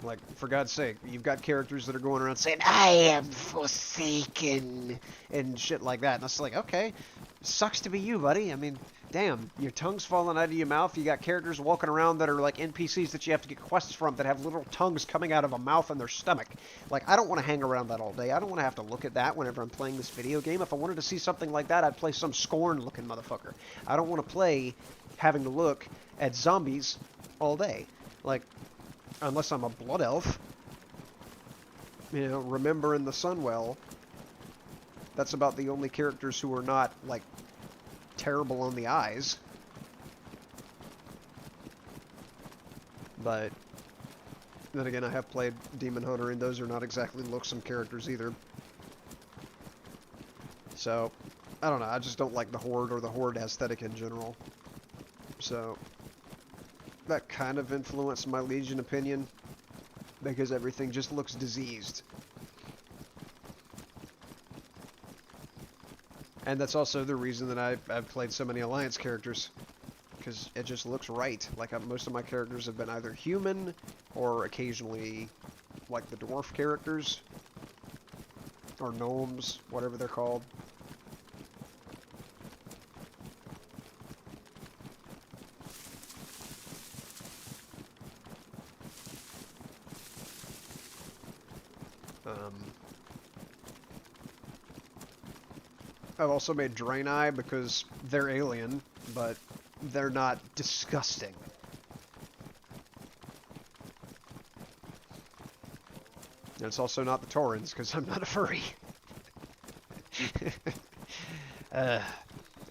Like, for God's sake, you've got characters that are going around saying, I am forsaken, and shit like that. And it's like, okay, sucks to be you, buddy. I mean, damn, your tongue's falling out of your mouth. You got characters walking around that are like NPCs that you have to get quests from that have little tongues coming out of a mouth in their stomach. Like, I don't want to hang around that all day. I don't want to have to look at that whenever I'm playing this video game. If I wanted to see something like that, I'd play some Scorn-looking motherfucker. I don't want to play having to look at zombies all day. Like, unless I'm a blood elf. You know, remember in the Sunwell, that's about the only characters who are not, like, terrible on the eyes. But then again, I have played Demon Hunter, and those are not exactly lookesome characters either. So, I don't know, I just don't like the Horde or the Horde aesthetic in general. So, that kind of influenced my Legion opinion, because everything just looks diseased. And that's also the reason that I've played so many Alliance characters, because it just looks right. Like, most of my characters have been either human, or occasionally, like, the dwarf characters, or gnomes, whatever they're called. I've also made Draenei because they're alien, but they're not disgusting. And it's also not the Taurens, because I'm not a furry. I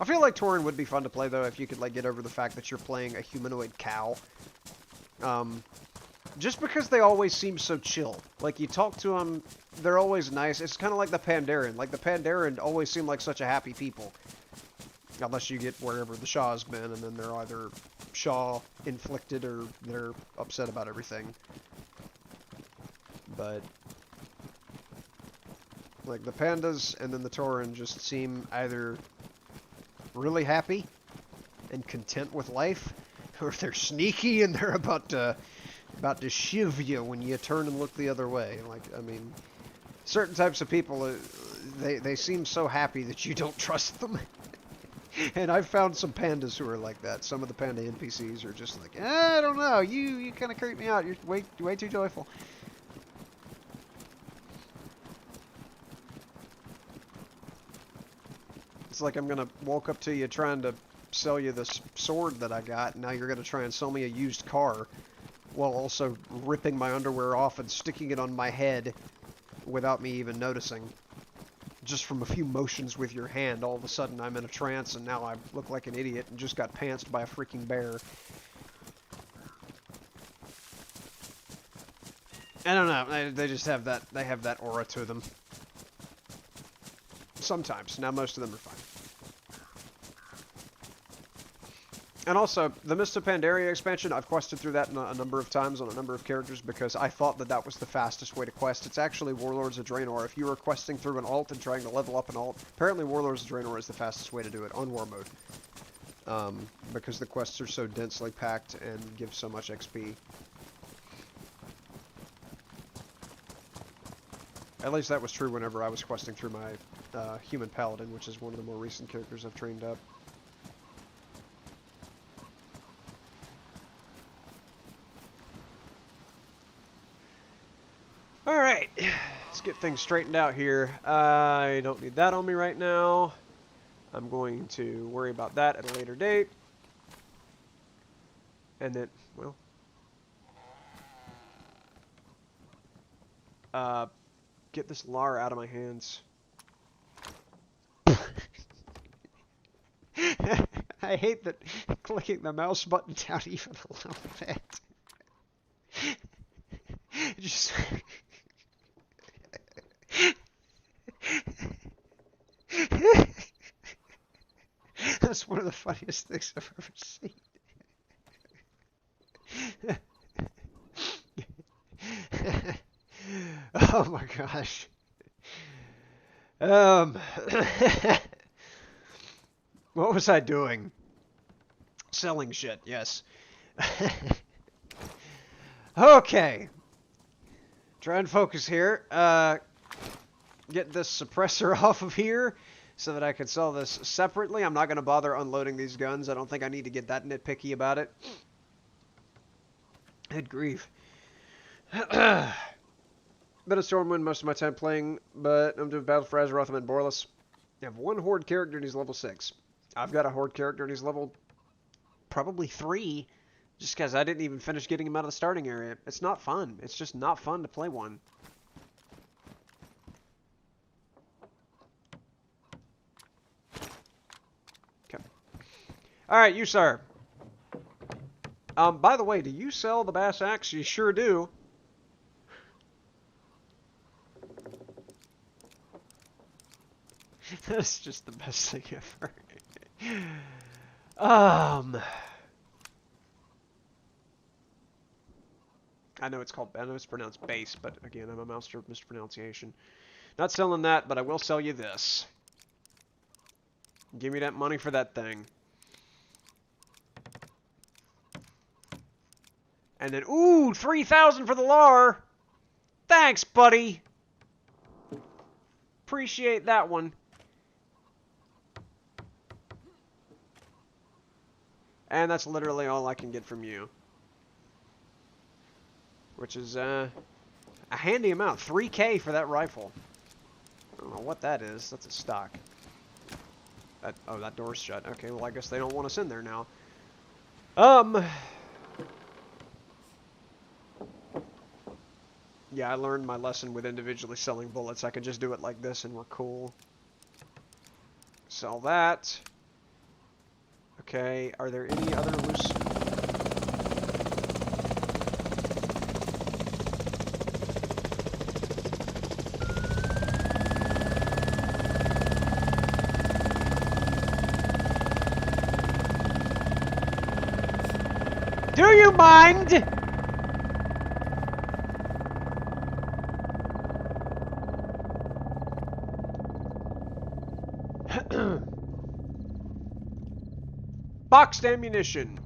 feel like Tauren would be fun to play, though, if you could, like, get over the fact that you're playing a humanoid cow. Just because they always seem so chill. Like, you talk to them, they're always nice. It's kind of like the Pandaren. Like, the Pandaren always seem like such a happy people. Unless you get wherever the Shah's been, and then they're either Shah-inflicted or they're upset about everything. But, like, the Pandas and then the Tauren just seem either really happy and content with life, or if they're sneaky and they're about to shiv you when you turn and look the other way. Like, I mean, certain types of people, they seem so happy that you don't trust them. And I've found some pandas who are like that. Some of the panda NPCs are just like, I don't know, you kind of creep me out. You're way too joyful. It's like I'm gonna walk up to you trying to sell you this sword that I got, and now you're gonna try and sell me a used car, while also ripping my underwear off and sticking it on my head without me even noticing. Just from a few motions with your hand, all of a sudden I'm in a trance, and now I look like an idiot and just got pantsed by a freaking bear. I don't know, they just have that, they have that aura to them. Sometimes. Now most of them are fine. And also, the Mist of Pandaria expansion, I've quested through that a number of times on a number of characters because I thought that that was the fastest way to quest. It's actually Warlords of Draenor. If you were questing through an alt and trying to level up an alt, apparently Warlords of Draenor is the fastest way to do it on War Mode. Because the quests are so densely packed and give so much XP. At least that was true whenever I was questing through my Human Paladin, which is one of the more recent characters I've trained up. Alright, let's get things straightened out here. I don't need that on me right now. I'm going to worry about that at a later date. And then, well... get this lar out of my hands. I hate that clicking the mouse button down even a little bit. Just... That's one of the funniest things I've ever seen. Oh my gosh. What was I doing? Selling shit, yes. Okay. Try and focus here. Get this suppressor off of here so that I can sell this separately. I'm not going to bother unloading these guns. I don't think I need to get that nitpicky about it. Good grief. Been a Stormwind most of my time playing, but I'm doing Battle for Azeroth. I'm in Borlus. I have one Horde character and he's level 6. I've got a Horde character and he's level probably 3, just because I didn't even finish getting him out of the starting area. It's not fun. It's just not fun to play one. Okay. Alright, you sir. By the way, do you sell the Bass Axe? You sure do. That's just the best thing ever. I know it's pronounced base, but again, I'm a master of mispronunciation. Not selling that, but I will sell you this. Give me that money for that thing. And then, ooh, 3,000 for the lar. Thanks, buddy. Appreciate that one. And that's literally all I can get from you. Which is a handy amount. 3K for that rifle. I don't know what that is. That's a stock. Oh, that door's shut. Okay, well, I guess they don't want us in there now. Yeah, I learned my lesson with individually selling bullets. I can just do it like this and we're cool. Sell that. Okay, are there any other loose... Do you mind? Boxed ammunition.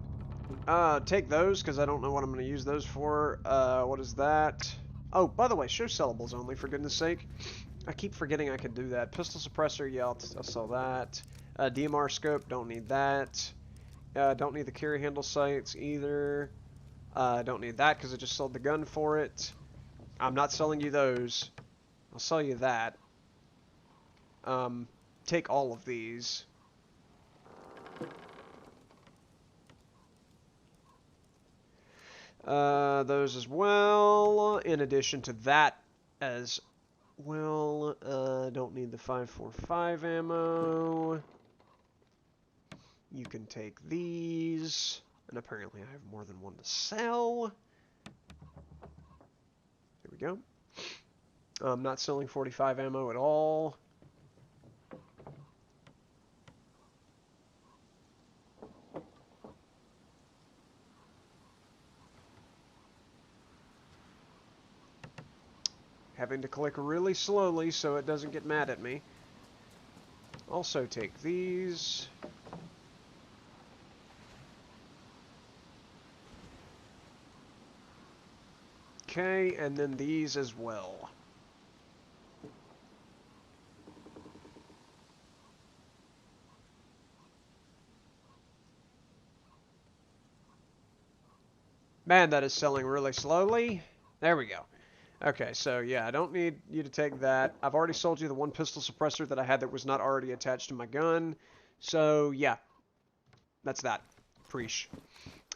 Take those, because I don't know what I'm going to use those for. What is that? Oh, by the way, show sellables only, for goodness sake. I keep forgetting I could do that. Pistol suppressor, yeah, I'll sell that. DMR scope, don't need that. Don't need the carry handle sights either. Don't need that because I just sold the gun for it. I'm not selling you those. I'll sell you that. Take all of these. Those as well. In addition to that as well. Don't need the 5.45 ammo. You can take these. And apparently I have more than one to sell. There we go. I'm not selling 45 ammo at all. Having to click really slowly so it doesn't get mad at me. Also take these. Okay, and then these as well. Man, that is selling really slowly. There we go. Okay, so yeah, I don't need you to take that. I've already sold you the one pistol suppressor that I had that was not already attached to my gun. So yeah, that's that. Preesh.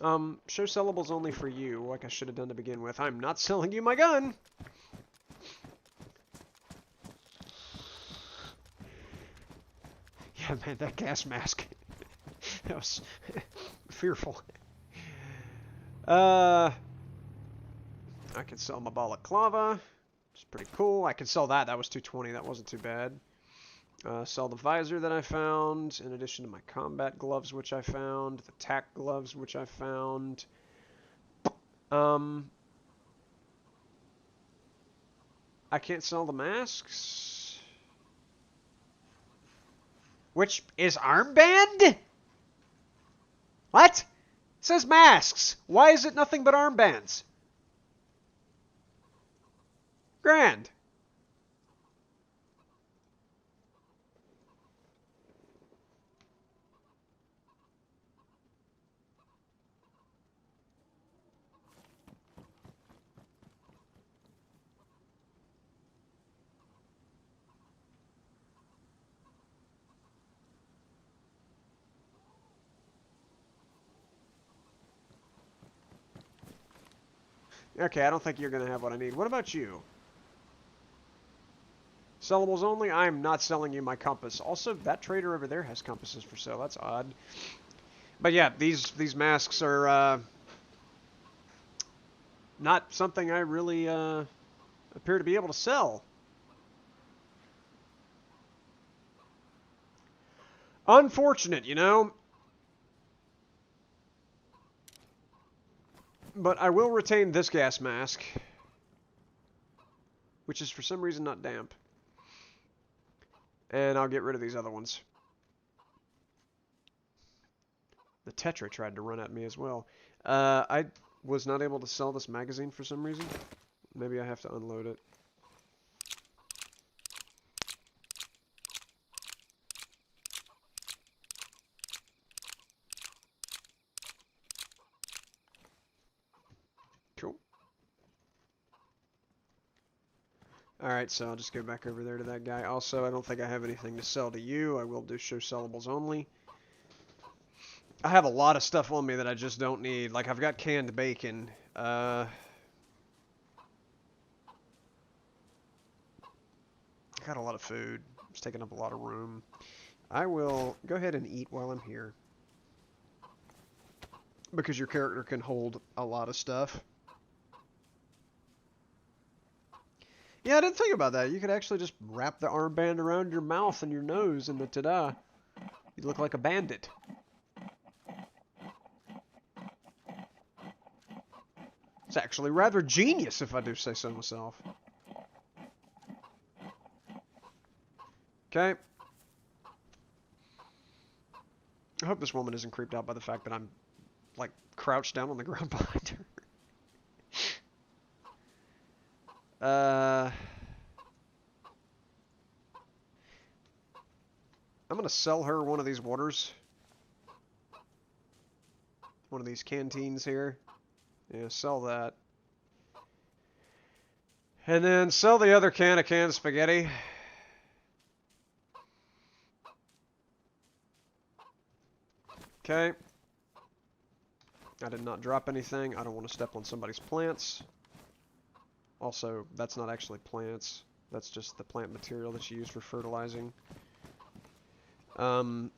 Show sellables only for you, like I should have done to begin with. I'm not selling you my gun! Yeah, man, that gas mask. That was fearful. I can sell my balaclava. It's pretty cool. I can sell that. That was 220. That wasn't too bad. Sell the visor that I found, in addition to my combat gloves, which I found. The tack gloves, which I found. I can't sell the masks. Which is armband? What? It says masks. Why is it nothing but armbands? Grand. Okay, I don't think you're going to have what I need. What about you? Sellables only? I'm not selling you my compass. Also, that trader over there has compasses for sale. That's odd. But yeah, these masks are not something I really appear to be able to sell. Unfortunate, you know? But I will retain this gas mask, which is for some reason not damp. And I'll get rid of these other ones. The Tetra tried to run at me as well. I was not able to sell this magazine for some reason. Maybe I have to unload it. Cool. Alright, so I'll just go back over there to that guy. Also, I don't think I have anything to sell to you. I will do show sellables only. I have a lot of stuff on me that I just don't need. Like, I've got canned bacon. I got a lot of food. It's taking up a lot of room. I will go ahead and eat while I'm here, because your character can hold a lot of stuff. Yeah, I didn't think about that. You could actually just wrap the armband around your mouth and your nose, and ta-da. You look like a bandit. It's actually rather genius, if I do say so myself. Okay. I hope this woman isn't creeped out by the fact that I'm, like, crouched down on the ground behind her. I'm gonna sell her one of these waters. One of these canteens here. Yeah, sell that. And then sell the other can of canned spaghetti. Okay. I did not drop anything. I don't want to step on somebody's plants. Also, that's not actually plants. That's just the plant material that you use for fertilizing. Dump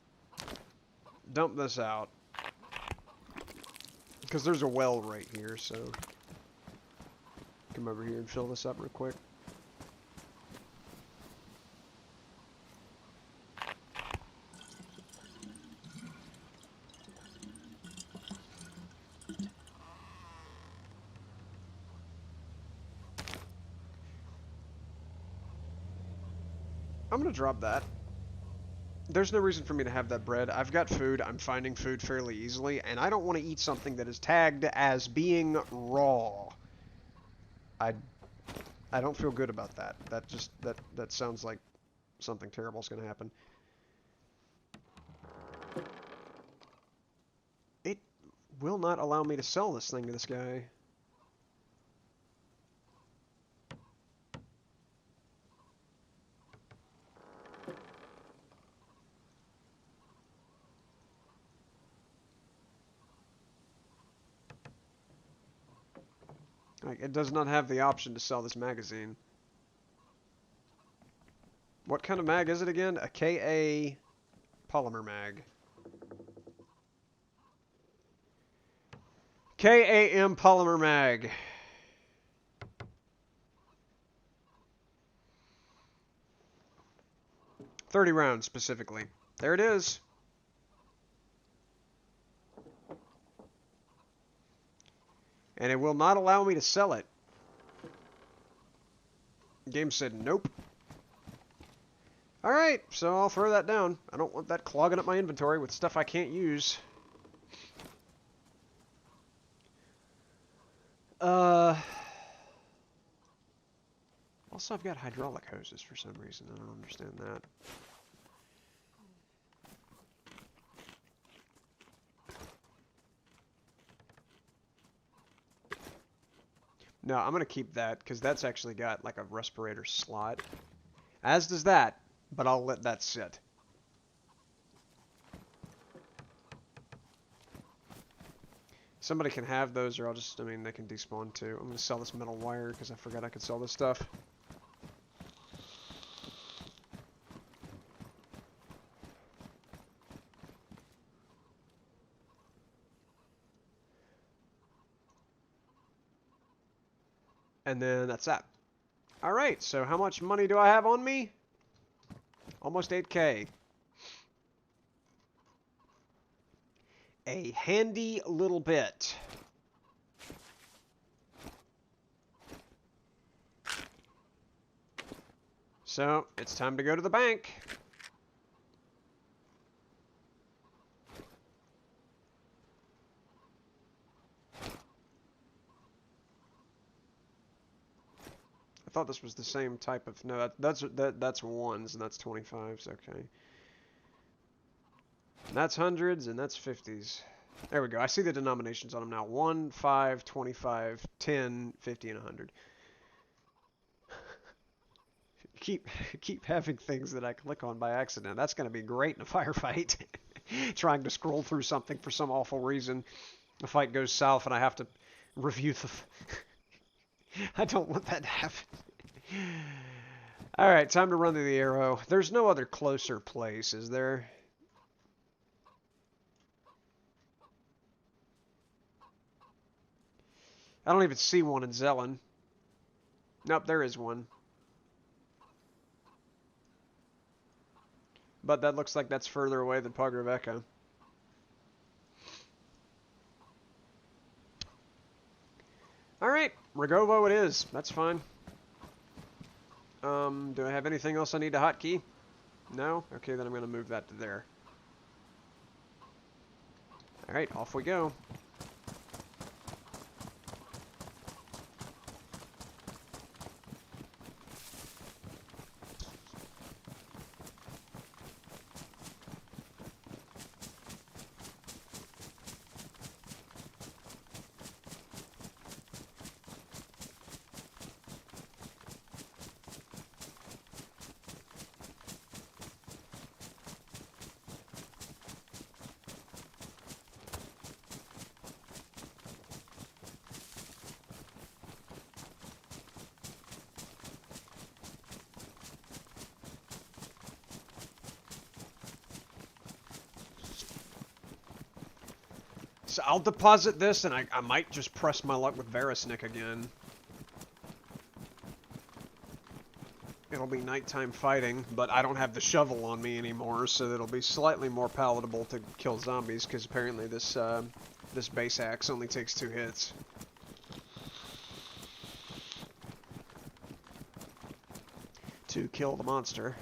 this out. Because there's a well right here, so... Come over here and fill this up real quick. I'm gonna drop that. There's no reason for me to have that bread. I've got food. I'm finding food fairly easily, and I don't want to eat something that is tagged as being raw. I don't feel good about that. That sounds like something terrible is going to happen. It will not allow me to sell this thing to this guy. Like, it does not have the option to sell this magazine. What kind of mag is it again? A KA polymer mag. KAM polymer mag. .30 rounds specifically. There it is. And it will not allow me to sell it. The game said nope. Alright, so I'll throw that down. I don't want that clogging up my inventory with stuff I can't use. Also, I've got hydraulic hoses for some reason. I don't understand that. No, I'm going to keep that, because that's actually got, like, a respirator slot. As does that, but I'll let that sit. Somebody can have those, or I'll just, I mean, they can despawn too. I'm going to sell this metal wire, because I forgot I could sell this stuff. And then that's that. Alright, so how much money do I have on me? Almost 8K. A handy little bit. So, it's time to go to the bank. I thought this was the same type of... No, that's ones, and that's 25s. Okay. That's hundreds, and that's 50s. There we go. I see the denominations on them now. 1, 5, 25, 10, 50, and 100. keep having things that I click on by accident. That's going to be great in a firefight. Trying to scroll through something for some awful reason. The fight goes south, and I have to review the... I don't want that to happen. Alright, time to run to the arrow. There's no other closer place, is there? I don't even see one in Zelen. Nope, there is one. But that looks like that's further away than Pogrovecca. Alright, Rogovo it is. That's fine. Do I have anything else I need to hotkey? No? Okay, then I'm going to move that to there. Alright, off we go. So I'll deposit this, and I might just press my luck with Verisnik again. It'll be nighttime fighting, but I don't have the shovel on me anymore, so it'll be slightly more palatable to kill zombies, because apparently this this base axe only takes 2 hits. To kill the monster.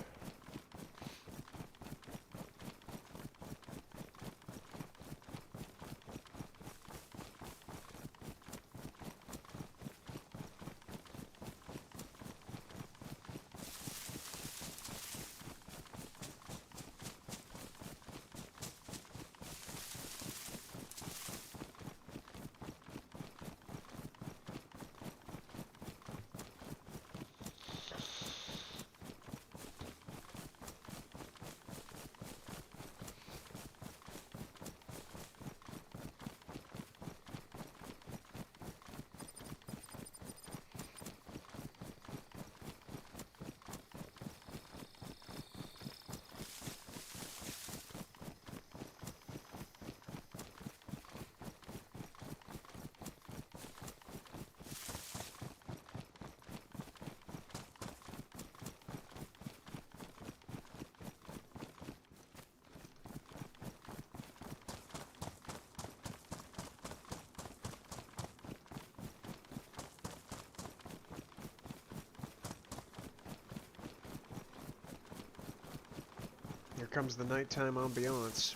Here comes the nighttime ambiance.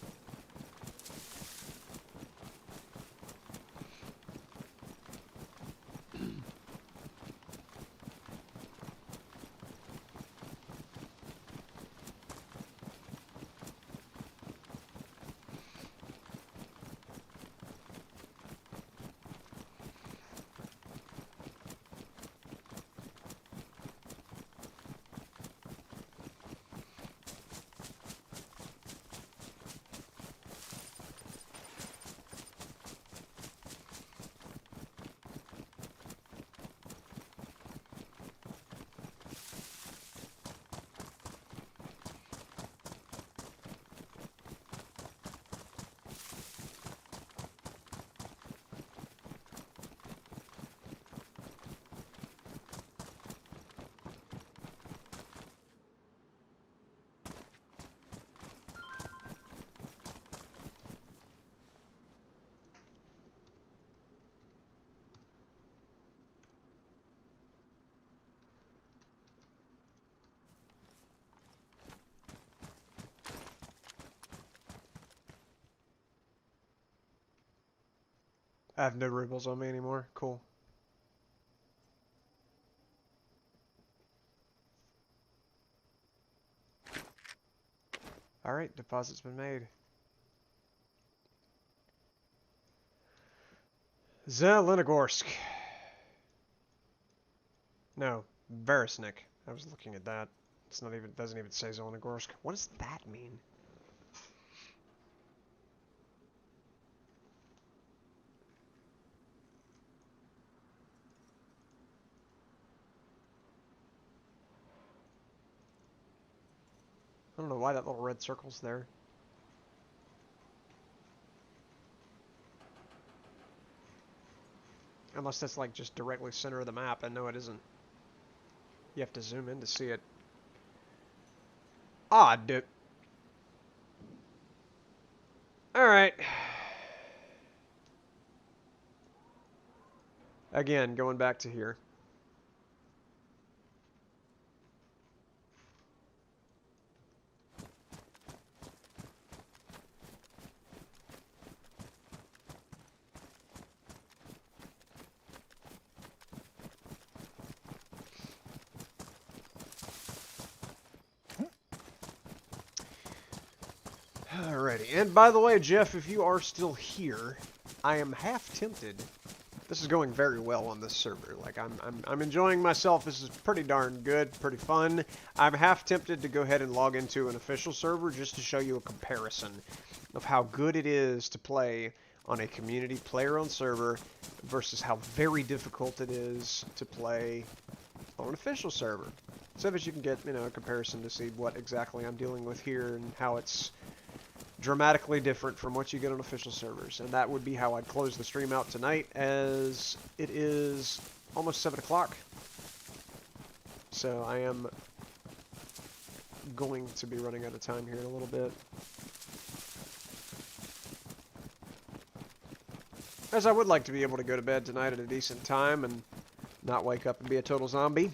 I have no rubles on me anymore. Cool. Alright, deposit's been made. Zelenogorsk. No, Verisnik. I was looking at that. It's not even, doesn't even say Zelenogorsk. What does that mean? I don't know why that little red circle's there. Unless that's like just directly center of the map, and no it isn't. You have to zoom in to see it. Odd. Alright. Again, going back to here. Alrighty, and by the way, Jeff, if you are still here, I am half tempted. This is going very well on this server. Like, I'm enjoying myself. This is pretty darn good, pretty fun. I'm half tempted to go ahead and log into an official server just to show you a comparison of how good it is to play on a community player-owned server versus how very difficult it is to play on an official server. So that you can get, you know, a comparison to see what exactly I'm dealing with here and how it's dramatically different from what you get on official servers. And that would be how I'd close the stream out tonight, as it is almost 7 o'clock. So I am going to be running out of time here in a little bit. As I would like to be able to go to bed tonight at a decent time and not wake up and be a total zombie.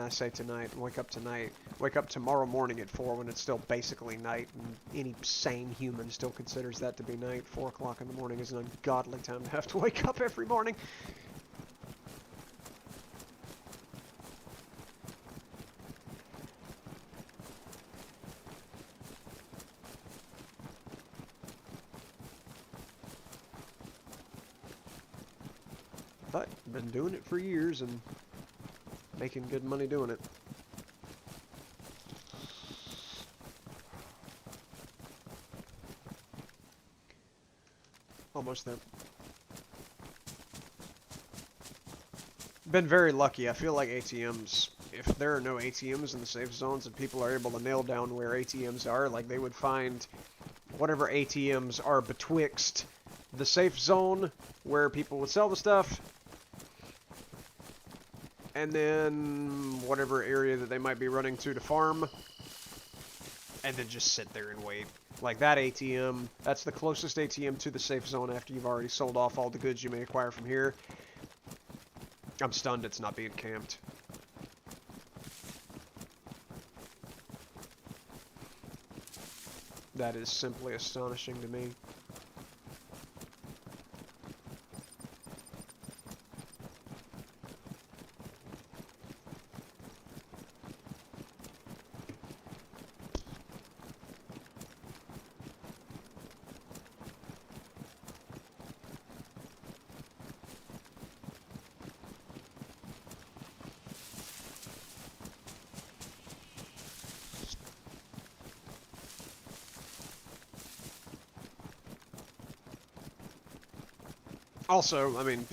I say tonight, wake up tonight. Wake up tomorrow morning at 4 when it's still basically night, and any sane human still considers that to be night. 4 o'clock in the morning is an ungodly time to have to wake up every morning. But, been doing it for years and making good money doing it. Almost there. Been very lucky. I feel like ATMs, if there are no ATMs in the safe zones and people are able to nail down where ATMs are, like they would find whatever ATMs are betwixt the safe zone where people would sell the stuff and then whatever area that they might be running to farm, and then just sit there and wait. Like that ATM, that's the closest ATM to the safe zone after you've already sold off all the goods you may acquire from here. I'm stunned it's not being camped. That is simply astonishing to me. Also, I mean,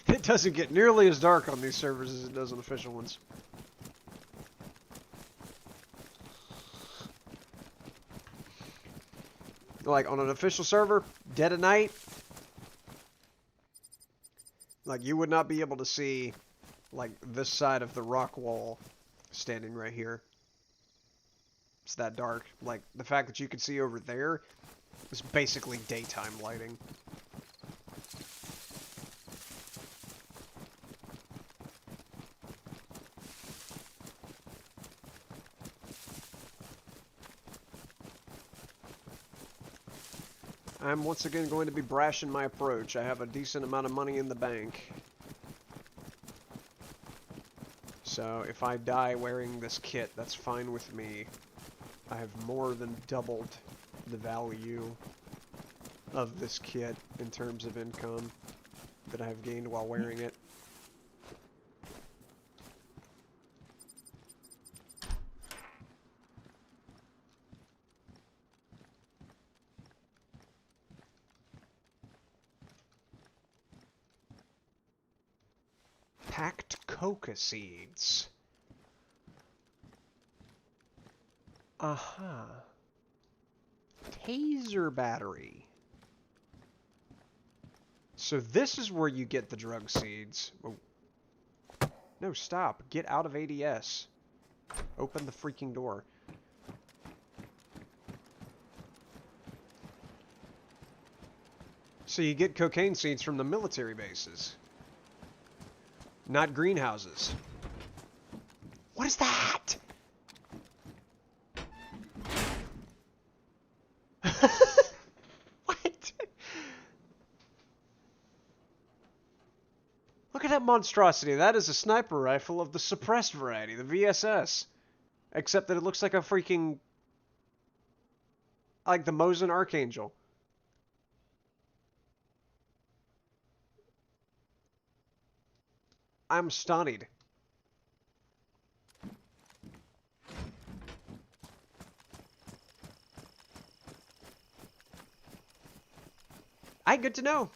it doesn't get nearly as dark on these servers as it does on official ones. Like, on an official server, dead of night, like, you would not be able to see, like, this side of the rock wall standing right here. It's that dark. Like, the fact that you can see over there is basically daytime lighting. I'm once again going to be brash in my approach. I have a decent amount of money in the bank. So if I die wearing this kit, that's fine with me. I have more than doubled the value of this kit in terms of income that I have gained while wearing it. Packed coca seeds. Aha. Taser battery. So this is where you get the drug seeds. Oh. No, stop. Get out of ADS. Open the freaking door. So you get cocaine seeds from the military bases. Not greenhouses. What is that? What? Look at that monstrosity. That is a sniper rifle of the suppressed variety, the VSS. Except that it looks like a freaking... like the Mosin Archangel. I'm stunned. Good to know.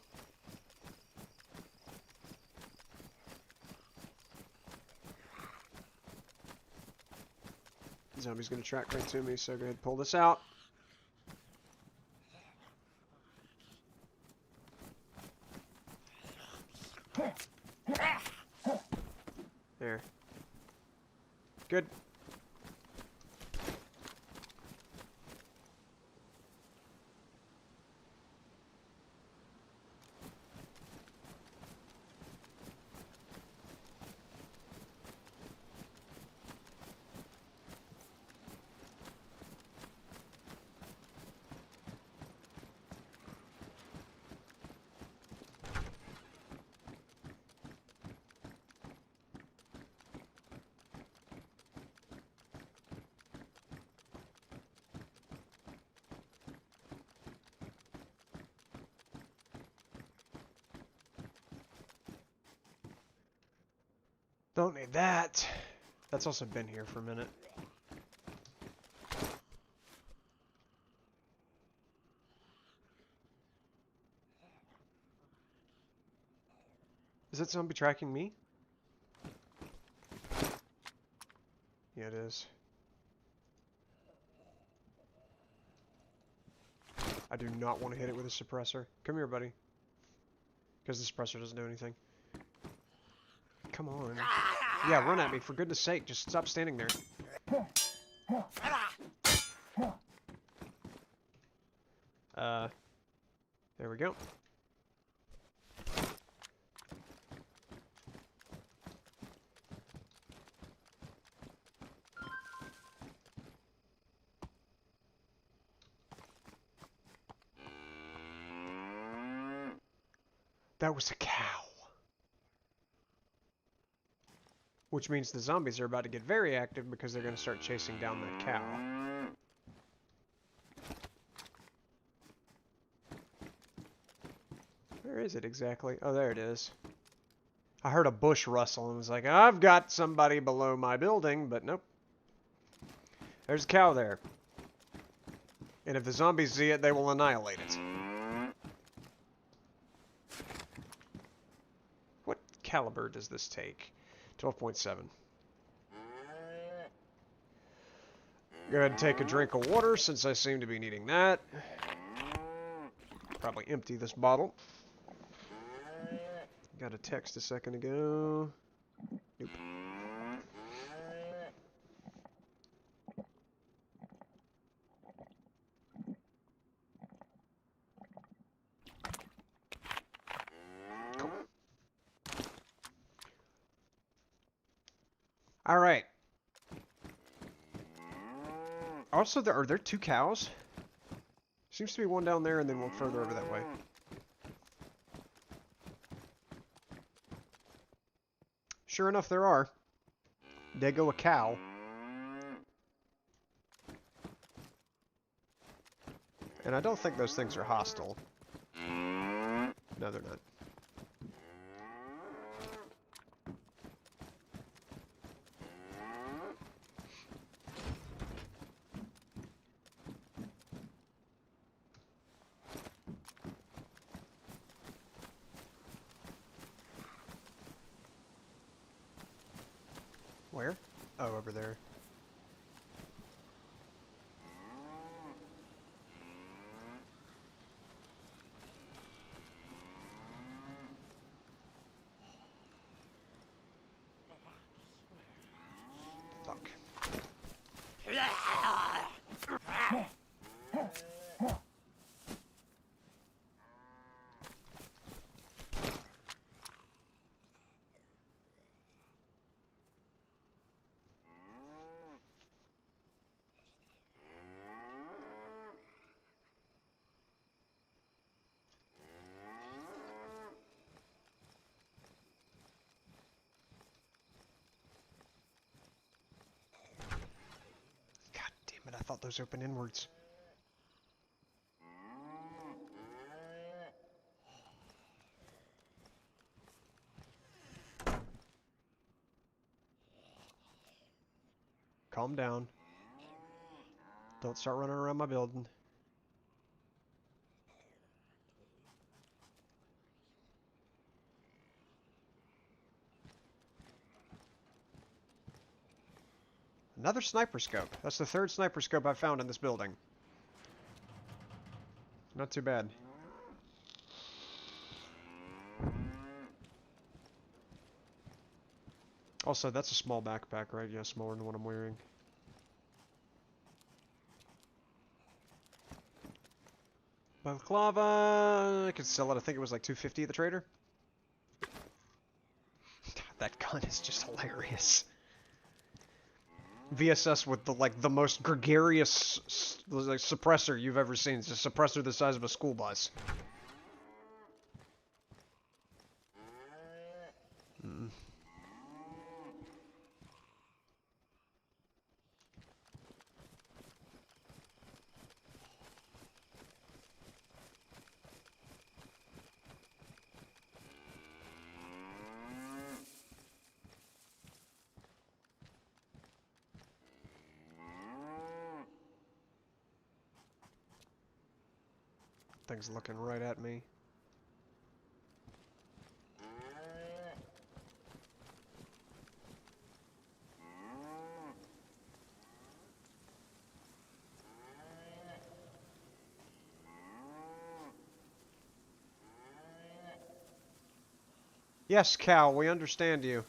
Zombie's gonna track right to me, so go ahead and pull this out. There. Good. Don't need that. That's also been here for a minute. Is that zombie tracking me? Yeah, it is. I do not want to hit it with a suppressor. Come here, buddy. Because the suppressor doesn't do anything. Come on. Yeah, run at me, for goodness sake. Just stop standing there. There we go. That was a cow. Which means the zombies are about to get very active because they're going to start chasing down that cow. Where is it exactly? Oh, there it is. I heard a bush rustle and was like, I've got somebody below my building, but nope. There's a cow there. And if the zombies see it, they will annihilate it. What caliber does this take? 12.7. Go ahead and take a drink of water since I seem to be needing that. Probably empty this bottle. Got a text a second ago. Nope. Cool. All right. Also, are there two cows? Seems to be one down there and then one further over that way. Sure enough, there are. There go a cow. And I don't think those things are hostile. No, they're not. Where? Oh, over there. Fuck. thought those open inwards. Calm down. Don't start running around my building. Another sniper scope. That's the third sniper scope I've found in this building. Not too bad. Also, that's a small backpack, right? Yeah, smaller than what I'm wearing. Balaclava, I could sell it. I think it was like $250 at the trader. That gun is just hilarious. VSS with the most gregarious suppressor you've ever seen. It's a suppressor the size of a school bus. Thing's looking right at me. Yes, Cal, we understand you.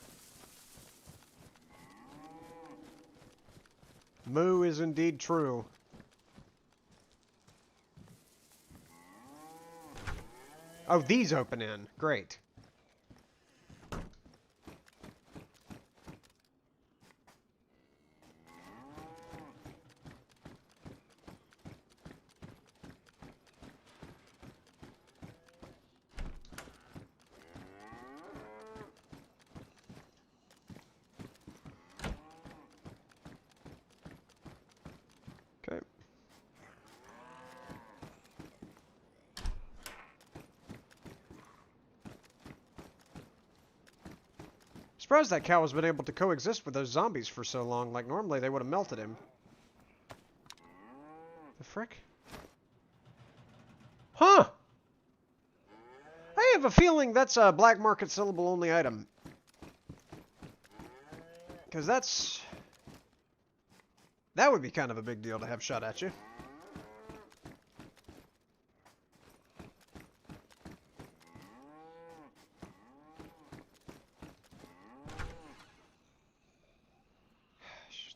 Moo is indeed true. Oh, these open in. Great. Okay. Surprised that cow has been able to coexist with those zombies for so long. Like, normally they would have melted him. The frick? Huh! I have a feeling that's a black market sellable only item. Because that would be kind of a big deal to have shot at you.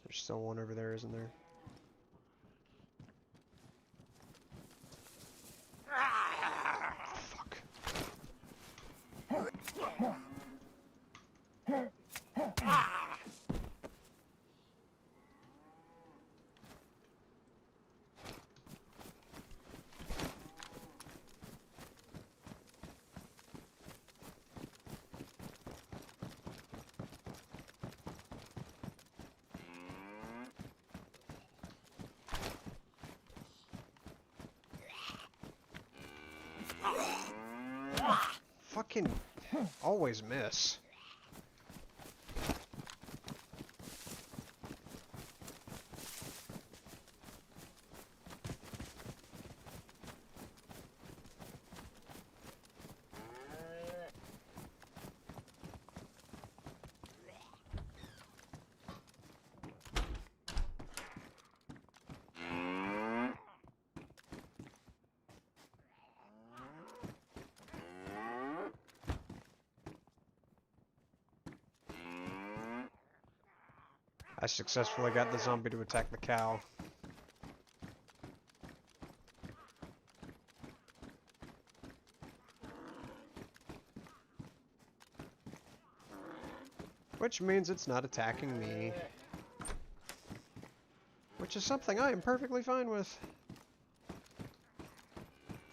There's still one over there, isn't there? Fuck. Fucking always miss. I successfully got the zombie to attack the cow. Which means it's not attacking me. Which is something I am perfectly fine with.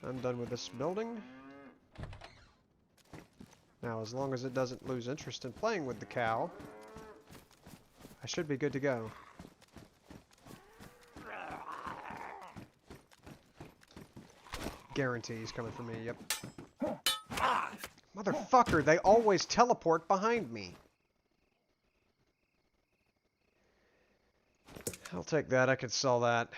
I'm done with this building. Now, as long as it doesn't lose interest in playing with the cow, I should be good to go. guarantee he's coming for me, yep. Motherfucker, they always teleport behind me. I'll take that, I could sell that.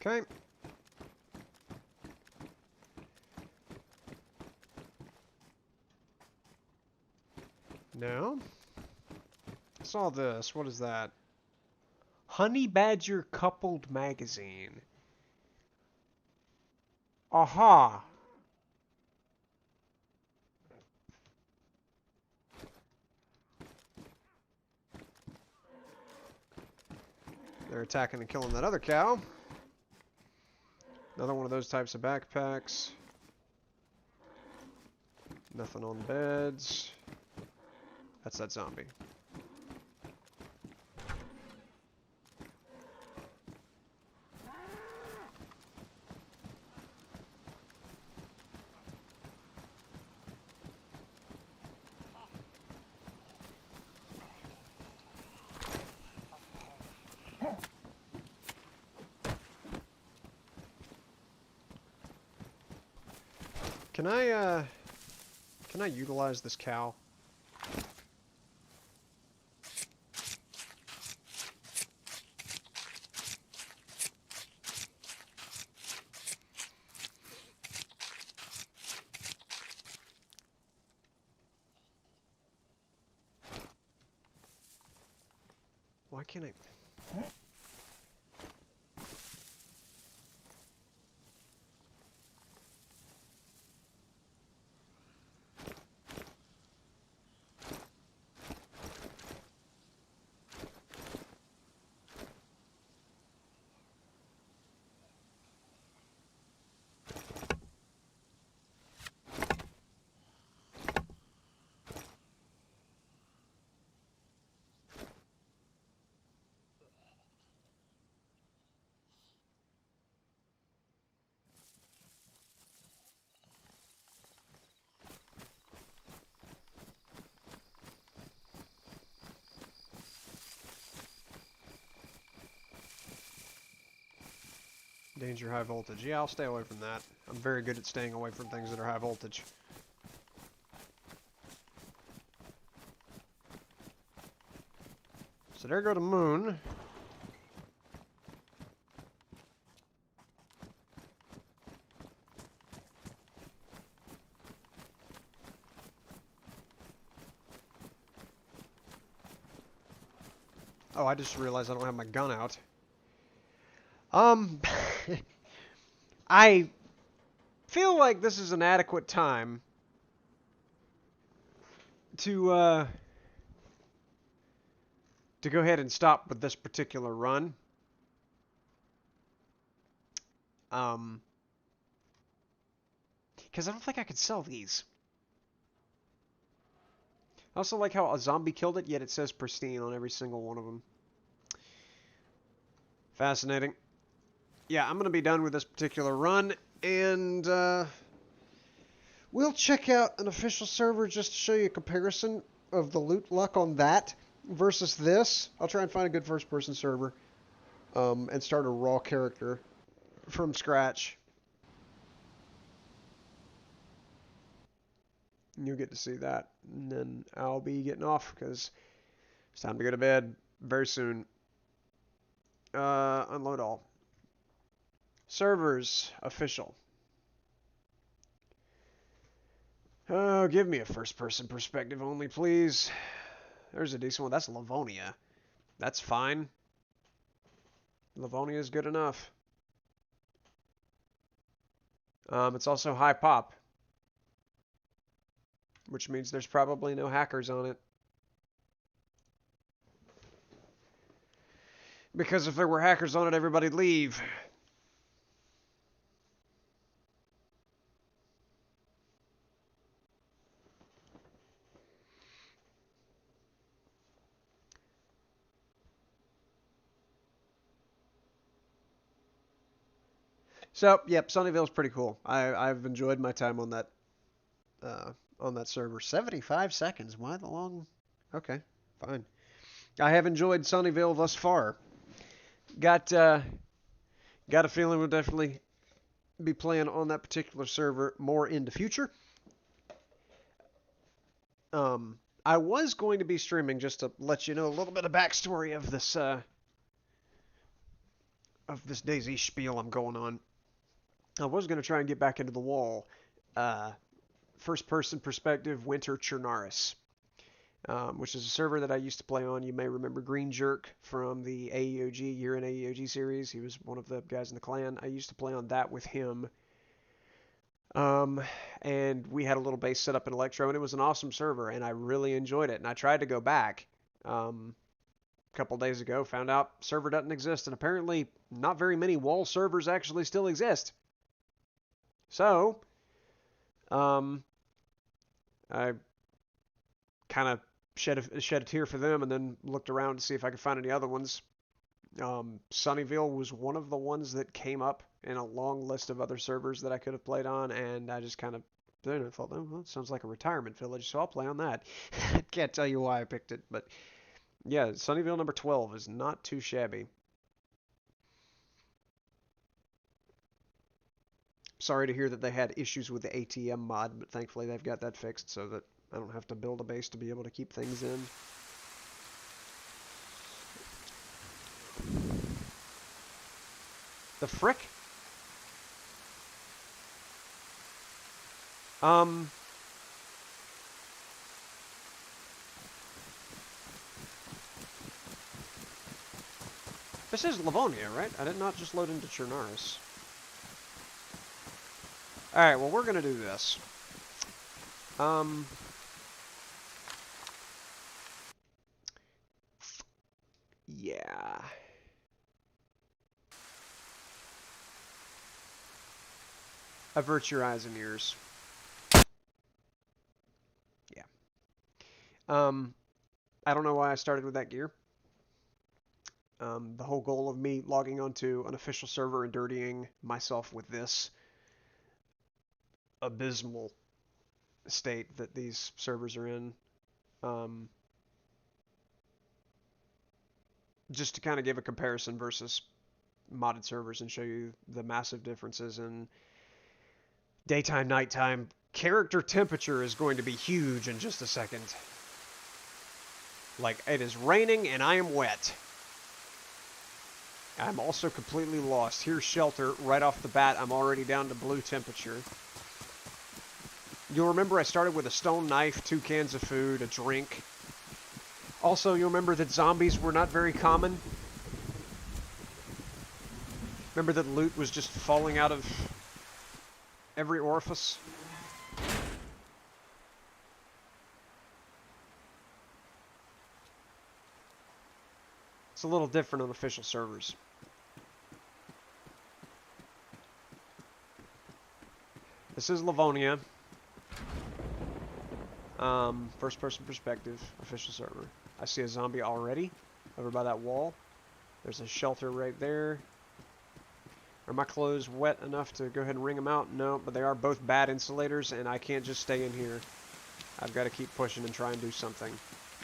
Okay. Now, I saw this. What is that? Honey Badger Coupled Magazine. Aha! They're attacking and killing that other cow. Another one of those types of backpacks. Nothing on beds. That's that zombie. Can I utilize this cow? Why can't I? Danger high voltage. Yeah, I'll stay away from that. I'm very good at staying away from things that are high voltage. So there go the moon. Oh, I just realized I don't have my gun out. I feel like this is an adequate time to go ahead and stop with this particular run. Because I don't think I could sell these. I also like how a zombie killed it, yet it says pristine on every single one of them. Fascinating. Yeah, I'm going to be done with this particular run, and we'll check out an official server just to show you a comparison of the loot luck on that versus this. I'll try and find a good first-person server and start a raw character from scratch. You'll get to see that, and then I'll be getting off because it's time to go to bed very soon. Unload all. Servers, official. Oh, give me a first-person perspective only, please. There's a decent one. That's Livonia. That's fine. Livonia is good enough. It's also high pop, which means there's probably no hackers on it. Because if there were hackers on it, everybody'd leave. So, yep, Sunnyvale's pretty cool. I've enjoyed my time on that server. 75 seconds. Why the long? Okay, fine. I have enjoyed Sunnyvale thus far. Got a feeling we'll definitely be playing on that particular server more in the future. I was going to be streaming just to let you know a little bit of backstory of this DayZ spiel I'm going on. I was going to try and get back into the wall. First-person perspective, Winter Chernarus, which is a server that I used to play on. You may remember Green Jerk from the AEOG Year in AEOG series. He was one of the guys in the clan. I used to play on that with him. And we had a little base set up in Electro, and it was an awesome server, and I really enjoyed it. And I tried to go back a couple days ago, found out server doesn't exist, and apparently not very many wall servers actually still exist. So, I kind of shed a tear for them, and then looked around to see if I could find any other ones. Sunnyvale was one of the ones that came up in a long list of other servers that I could have played on, and I just kind of thought, oh, well, it sounds like a retirement village, so I'll play on that. I can't tell you why I picked it, but yeah, Sunnyvale number 12 is not too shabby. Sorry to hear that they had issues with the ATM mod, but thankfully they've got that fixed so that I don't have to build a base to be able to keep things in. The frick? This is Livonia, right? I did not just load into Chernarus. Alright, well, we're gonna do this. Yeah. Avert your eyes and ears. Yeah. I don't know why I started with that gear. The whole goal of me logging onto an official server and dirtying myself with this abysmal state that these servers are in, just to kind of give a comparison versus modded servers and show you the massive differences in daytime, nighttime. Character temperature is going to be huge in just a second. Like, it is raining and I am wet. I'm also completely lost. Here's shelter. Right off the bat, I'm already down to blue temperature. You'll remember I started with a stone knife, 2 cans of food, a drink. Also, you'll remember that zombies were not very common. Remember that loot was just falling out of every orifice? It's a little different on official servers. This is Livonia. First person perspective, official server. I see a zombie already over by that wall. There's a shelter right there. Are my clothes wet enough to go ahead and wring them out? No, but they are both bad insulators, and I can't just stay in here. I've got to keep pushing and try and do something.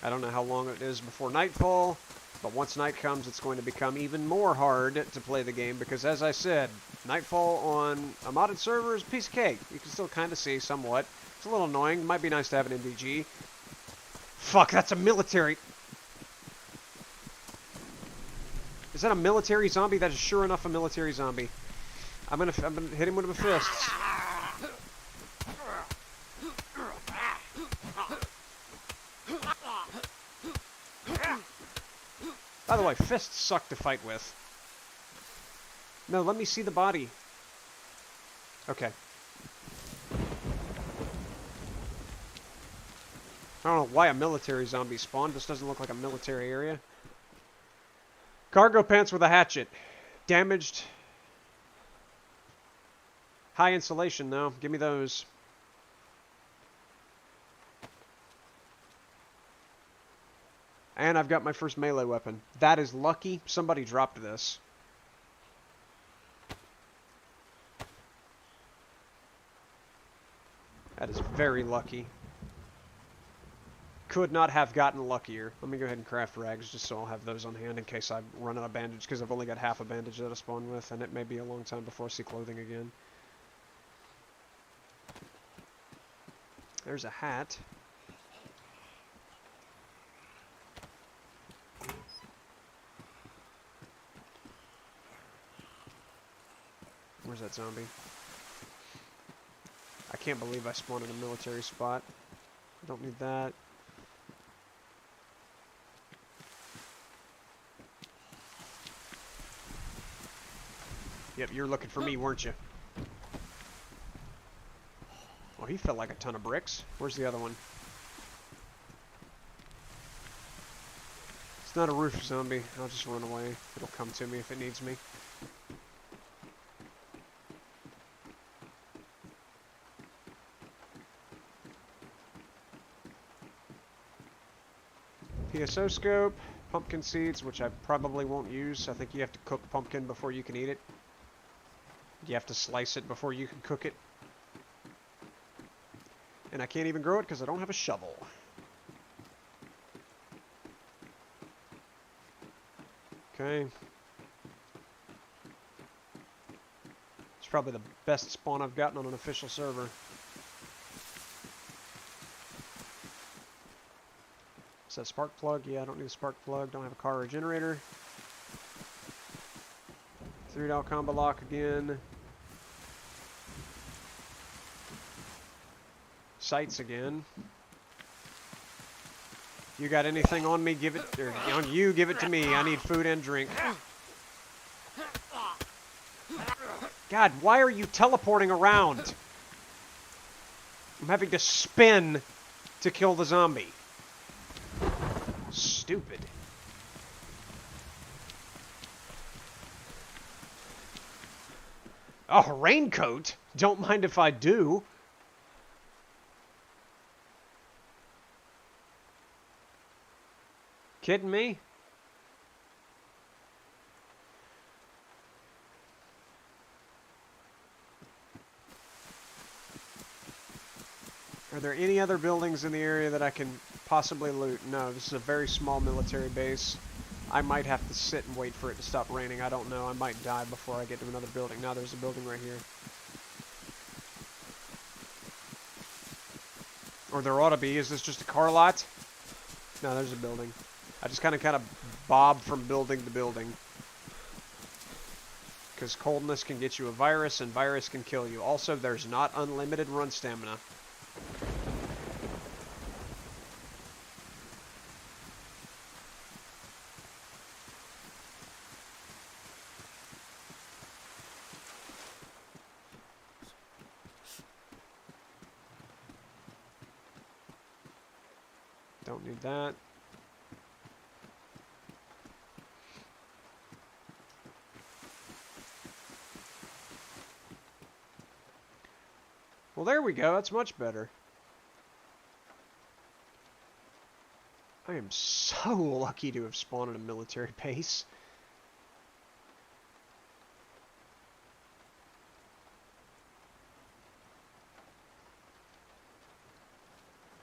I don't know how long it is before nightfall, but once night comes, it's going to become even more hard to play the game, because as I said, nightfall on a modded server is a piece of cake. You can still kind of see somewhat. It's a little annoying. Might be nice to have an MDG. Fuck, that's a military. Is that a military zombie? That is sure enough a military zombie. I'm gonna hit him with my fists. By the way, fists suck to fight with. No, let me see the body. Okay. I don't know why a military zombie spawned. This doesn't look like a military area. Cargo pants with a hatchet. Damaged. High insulation, though. Give me those. And I've got my first melee weapon. That is lucky. Somebody dropped this. That is very lucky. Could not have gotten luckier. Let me go ahead and craft rags just so I'll have those on hand in case I run out of bandage, because I've only got half a bandage that I spawn with, and it may be a long time before I see clothing again. There's a hat. Where's that zombie? I can't believe I spawned in a military spot. I don't need that. Yep, you're looking for me, weren't you? Well, he felt like a ton of bricks. Where's the other one? It's not a roof zombie. I'll just run away. It'll come to me if it needs me. PSO scope, pumpkin seeds, which I probably won't use. I think you have to cook pumpkin before you can eat it. You have to slice it before you can cook it. And I can't even grow it because I don't have a shovel. Okay. It's probably the best spawn I've gotten on an official server. Is that spark plug? Yeah, I don't need a spark plug. Don't have a car or a generator. $3 combo lock again. Sights again. You got anything on me? Give it, or on you, give it to me. I need food and drink. God, why are you teleporting around? I'm having to spin to kill the zombie. Stupid. Oh, raincoat? Don't mind if I do. Kidding me? Are there any other buildings in the area that I can possibly loot? No, this is a very small military base. I might have to sit and wait for it to stop raining. I don't know. I might die before I get to another building. Now there's a building right here. Or there ought to be. Is this just a car lot? No, there's a building. I just kind of bob from building to building. Because coldness can get you a virus, and virus can kill you. Also, there's not unlimited run stamina. Don't need that. Well, there we go. That's much better. I am so lucky to have spawned in a military base.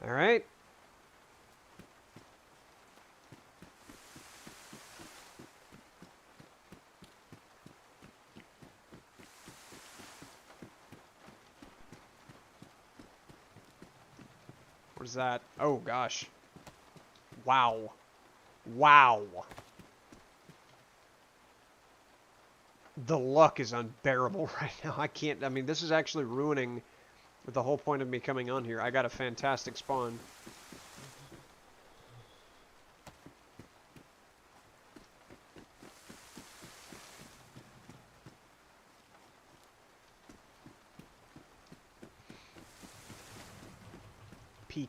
All right. What is that? Oh, gosh. Wow. Wow. The luck is unbearable right now. I can't... I mean, this is actually ruining the whole point of me coming on here. I got a fantastic spawn.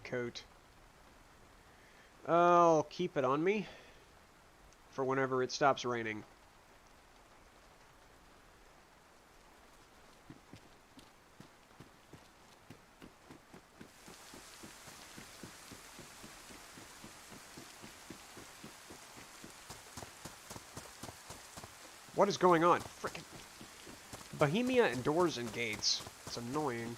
Coat. I'll keep it on me for whenever it stops raining. What is going on? Frickin' Bohemia and doors and gates. It's annoying.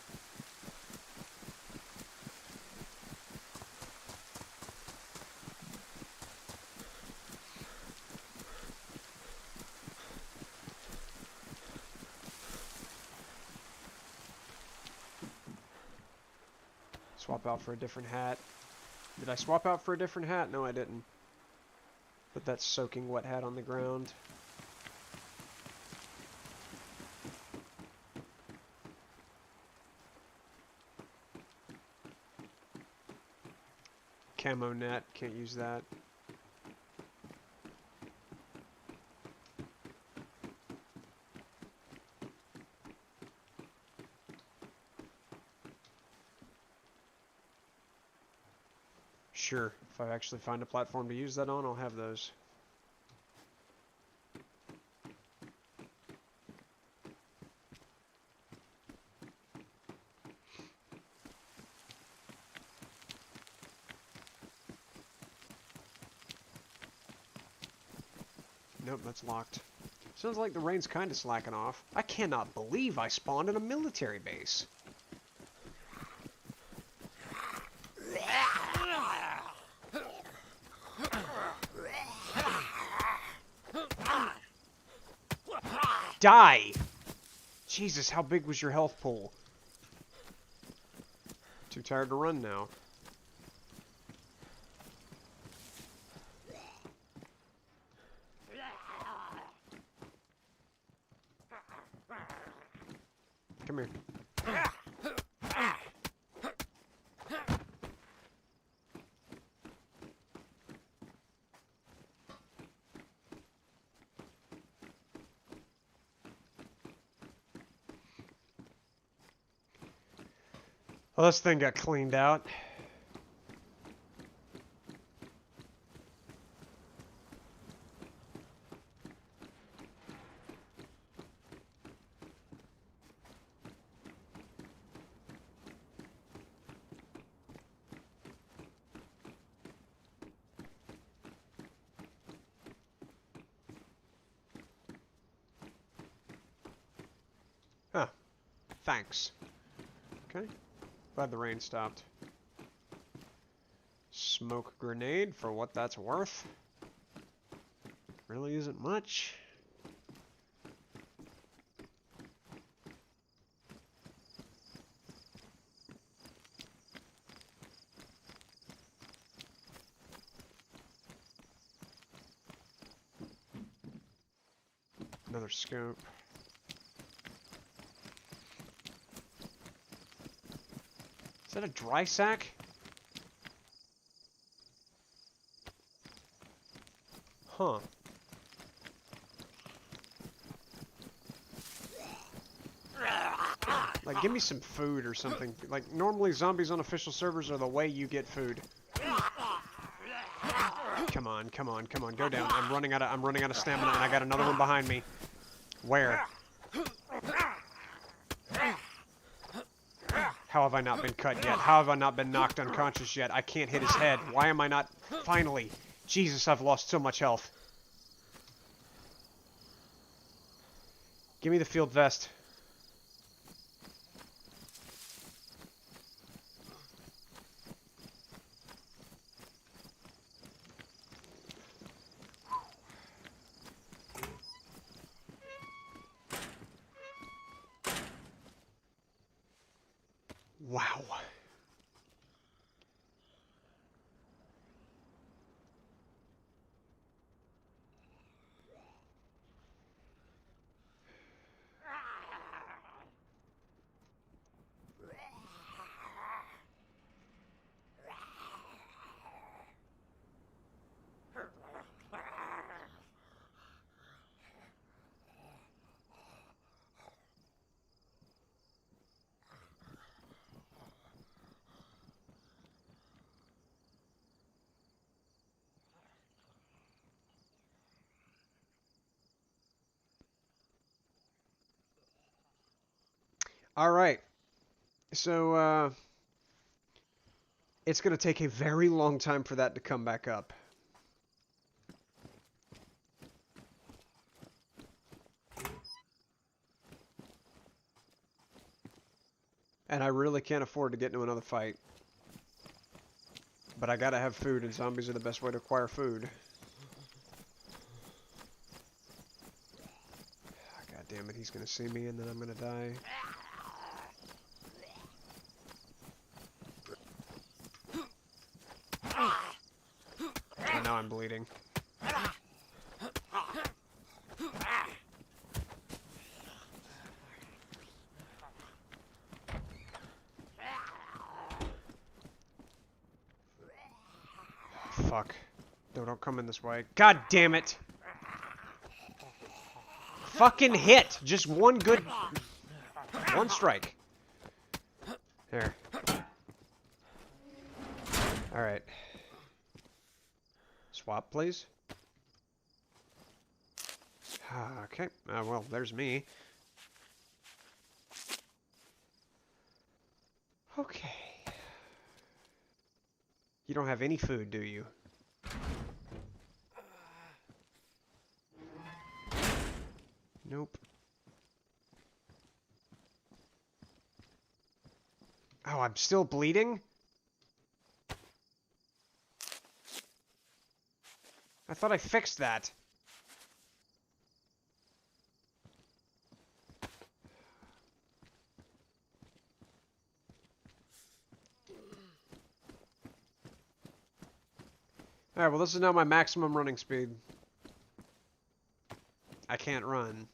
Swap out for a different hat. Did I swap out for a different hat? No, I didn't. Put that soaking wet hat on the ground. Camo net, can't use that. Sure, if I actually find a platform to use that on, I'll have those. Nope, that's locked. Sounds like the rain's kind of slacking off. I cannot believe I spawned in a military base. Die! Jesus, how big was your health pool? Too tired to run now. Come here. Well, this thing got cleaned out. Huh. Thanks. Okay. Glad the rain stopped. Smoke grenade for what that's worth. Really isn't much. Another scope. Is that a dry sack? Huh. Like, give me some food or something. Like, normally zombies on official servers are the way you get food. Come on, come on, come on, go down. I'm running out of stamina and I got another one behind me. Where? How have I not been cut yet? How have I not been knocked unconscious yet? I can't hit his head. Why am I not... Finally! Jesus, I've lost so much health. Give me the field vest. Wow. Alright. So, it's going to take a very long time for that to come back up. And I really can't afford to get into another fight. But I gotta have food, and zombies are the best way to acquire food. God damn it, he's gonna see me and then I'm gonna die. fuck. No, don't come in this way. God damn it! Fucking hit! Just one good... One strike. There. Alright. Swap, please. Okay. Well, there's me. Okay. You don't have any food, do you? Nope. Oh, I'm still bleeding? I thought I fixed that. Alright, well this is now my maximum running speed. I can't run.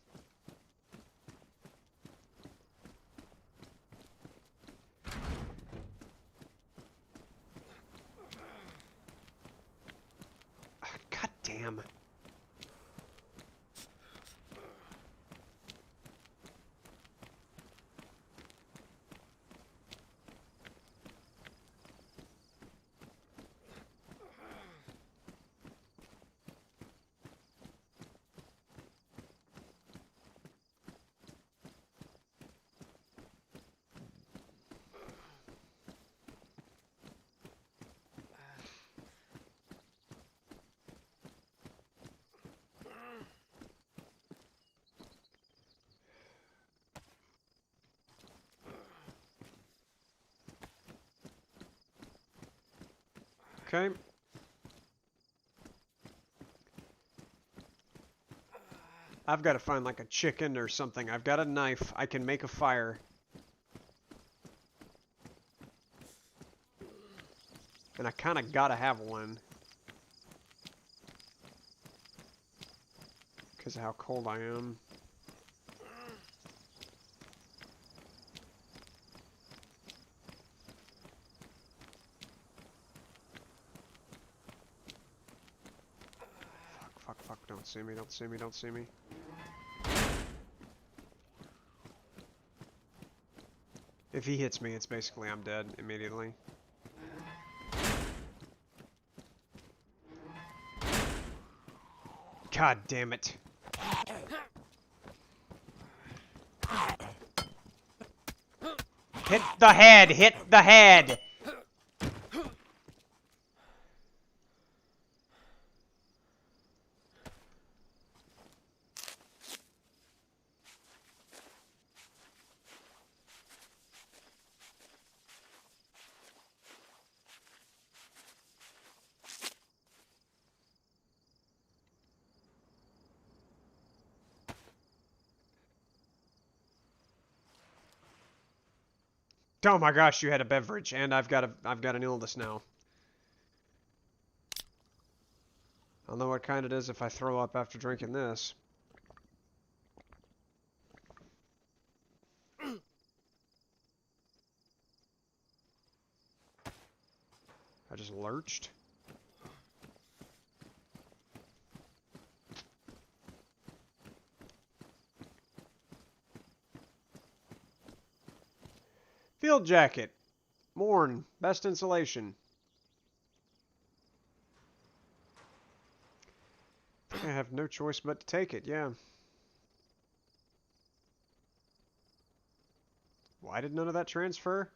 God damn. Okay. I've got to find like a chicken or something. I've got a knife. I can make a fire. And I kind of got to have one. Because of how cold I am. Fuck, fuck, don't see me, don't see me, don't see me. If he hits me, it's basically I'm dead immediately. God damn it. Hit the head! Hit the head! Oh my gosh, you had a beverage, and I've got an illness now. I'll know what kind it is if I throw up after drinking this. I just lurched. Field jacket. Morn. Best insulation. I have no choice but to take it, yeah. Why did none of that transfer?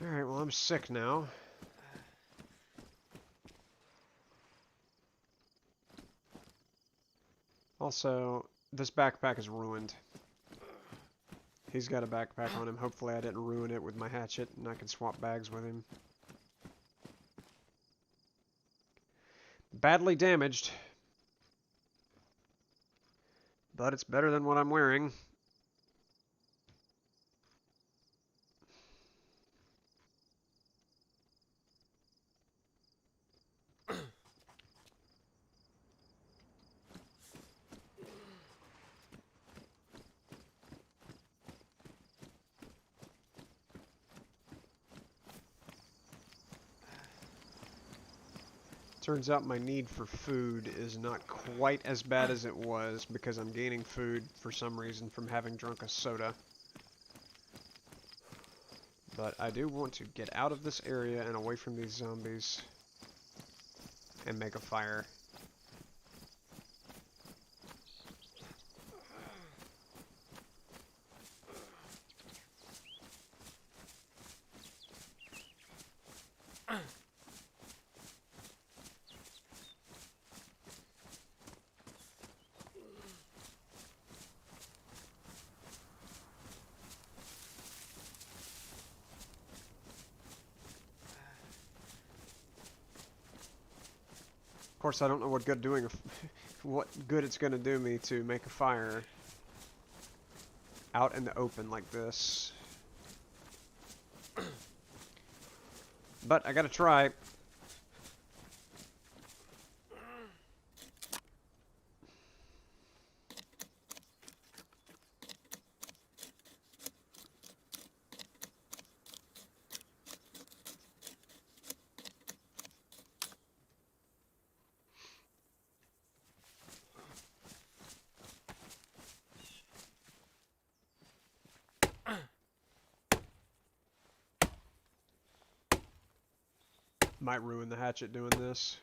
Alright, well I'm sick now. Also, this backpack is ruined. He's got a backpack on him. Hopefully I didn't ruin it with my hatchet and I can swap bags with him. Badly damaged. But it's better than what I'm wearing. Turns out my need for food is not quite as bad as it was because I'm gaining food for some reason from having drunk a soda. But I do want to get out of this area and away from these zombies and make a fire. Of course, I don't know what what good it's gonna do me to make a fire out in the open like this. But I gotta try. Might ruin the hatchet doing this.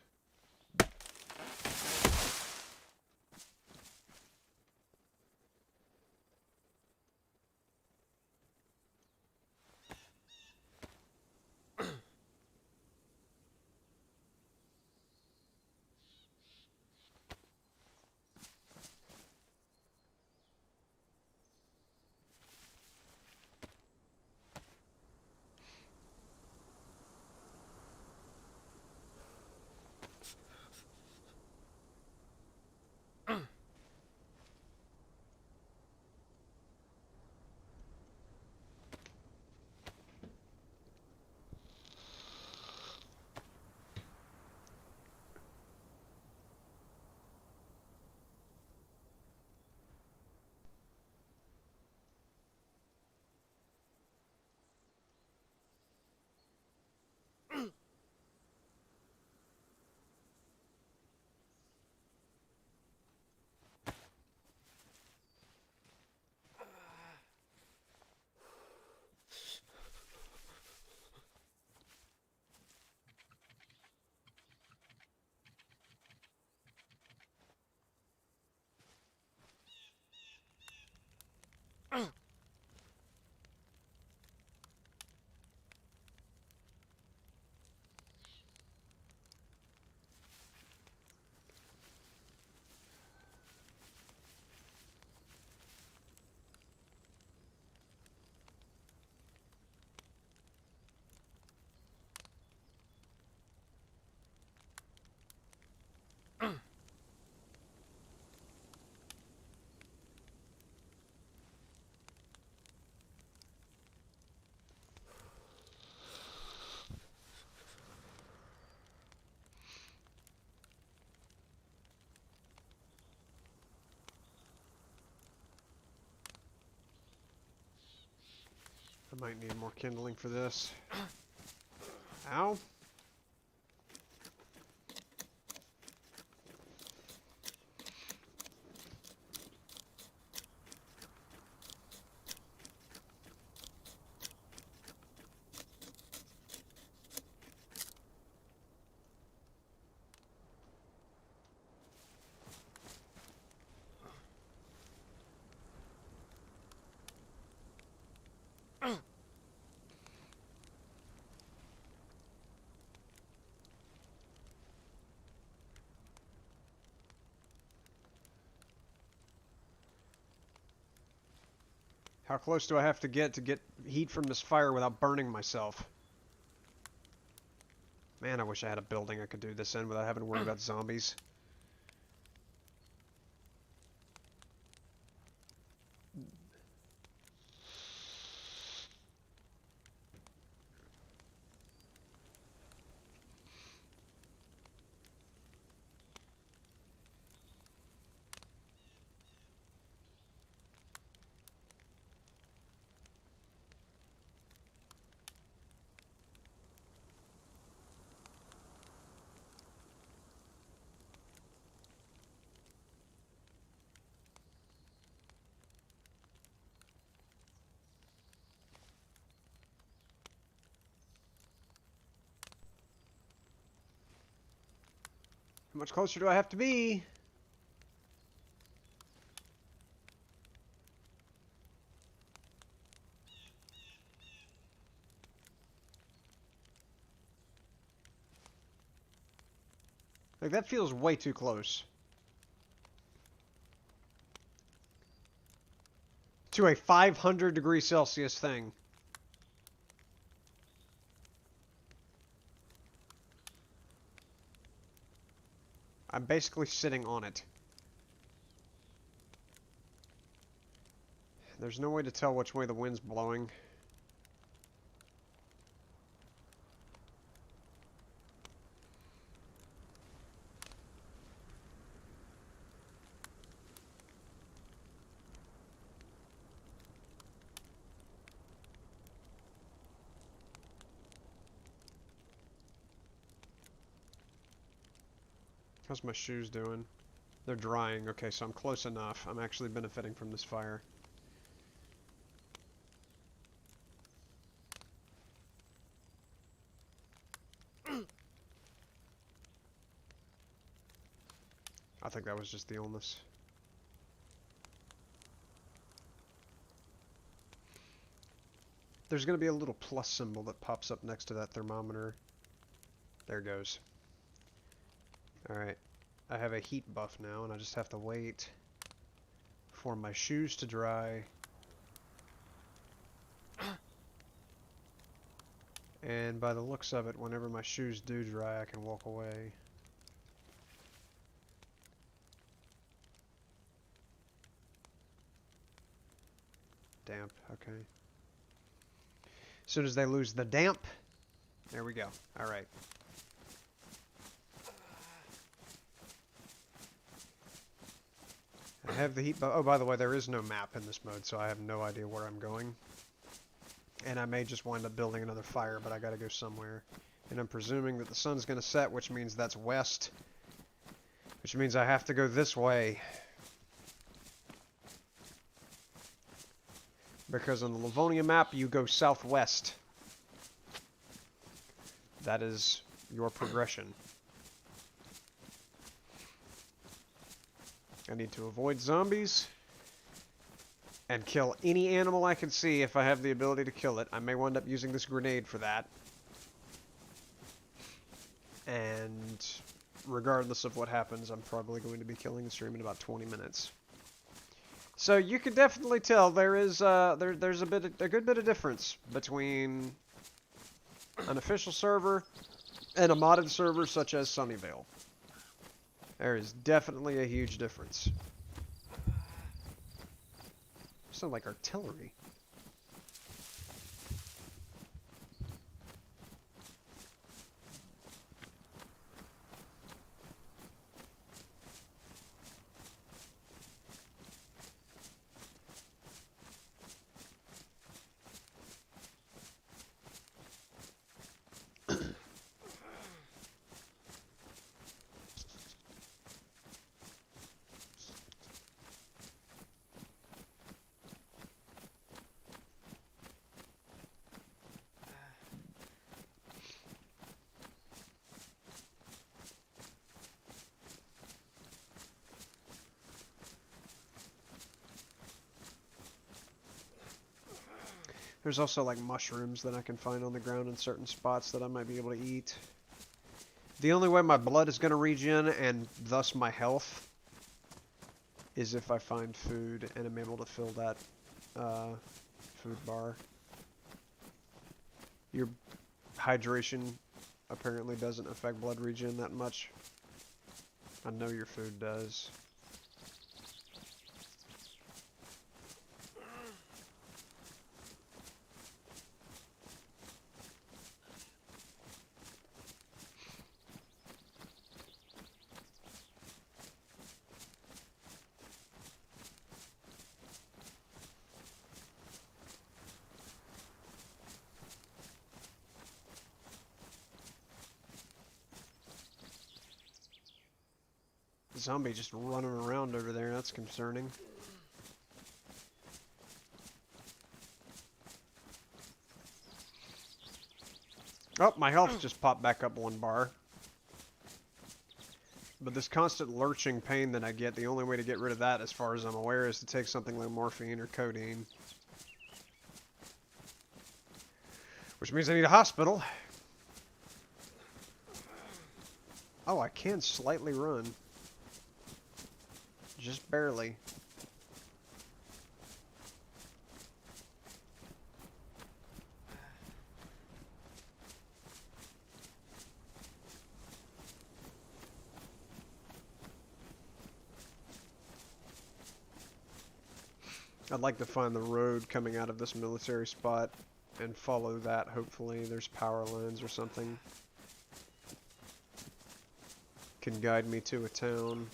I might need more kindling for this. Ow. How close do I have to get heat from this fire without burning myself? Man, I wish I had a building I could do this in without having to worry about zombies. How much closer do I have to be? Like, that feels way too close. To a 500 degrees Celsius thing. I'm basically sitting on it. There's no way to tell which way the wind's blowing. How's my shoes doing? They're drying. Okay, so I'm close enough. I'm actually benefiting from this fire. I think that was just the illness. There's going to be a little plus symbol that pops up next to that thermometer. There it goes. Alright. I have a heat buff now, and I just have to wait for my shoes to dry. And by the looks of it, whenever my shoes do dry, I can walk away. Damp, okay. As soon as they lose the damp, there we go. Alright. I have the heat buff. Oh, by the way, there is no map in this mode, so I have no idea where I'm going. And I may just wind up building another fire, but I gotta go somewhere. And I'm presuming that the sun's gonna set, which means that's west. Which means I have to go this way. Because on the Livonia map, you go southwest. That is your progression. I need to avoid zombies and kill any animal I can see if I have the ability to kill it. I may wind up using this grenade for that. And regardless of what happens, I'm probably going to be killing the stream in about 20 minutes. So you can definitely tell there is there's a good bit of difference between an official server and a modded server such as Sunnyvale. There is definitely a huge difference. Sound like artillery. There's also like mushrooms that I can find on the ground in certain spots that I might be able to eat. The only way my blood is going to regen, and thus my health, is if I find food and am able to fill that food bar. Your hydration apparently doesn't affect blood regen that much. I know your food does. Zombie just running around over there, that's concerning. Oh, my health just popped back up 1 bar. But this constant lurching pain that I get, the only way to get rid of that, as far as I'm aware, is to take something like morphine or codeine. Which means I need a hospital. Oh, I can slightly run. Just barely. I'd like to find the road coming out of this military spot and follow that. Hopefully there's power lines or something. Can guide me to a town.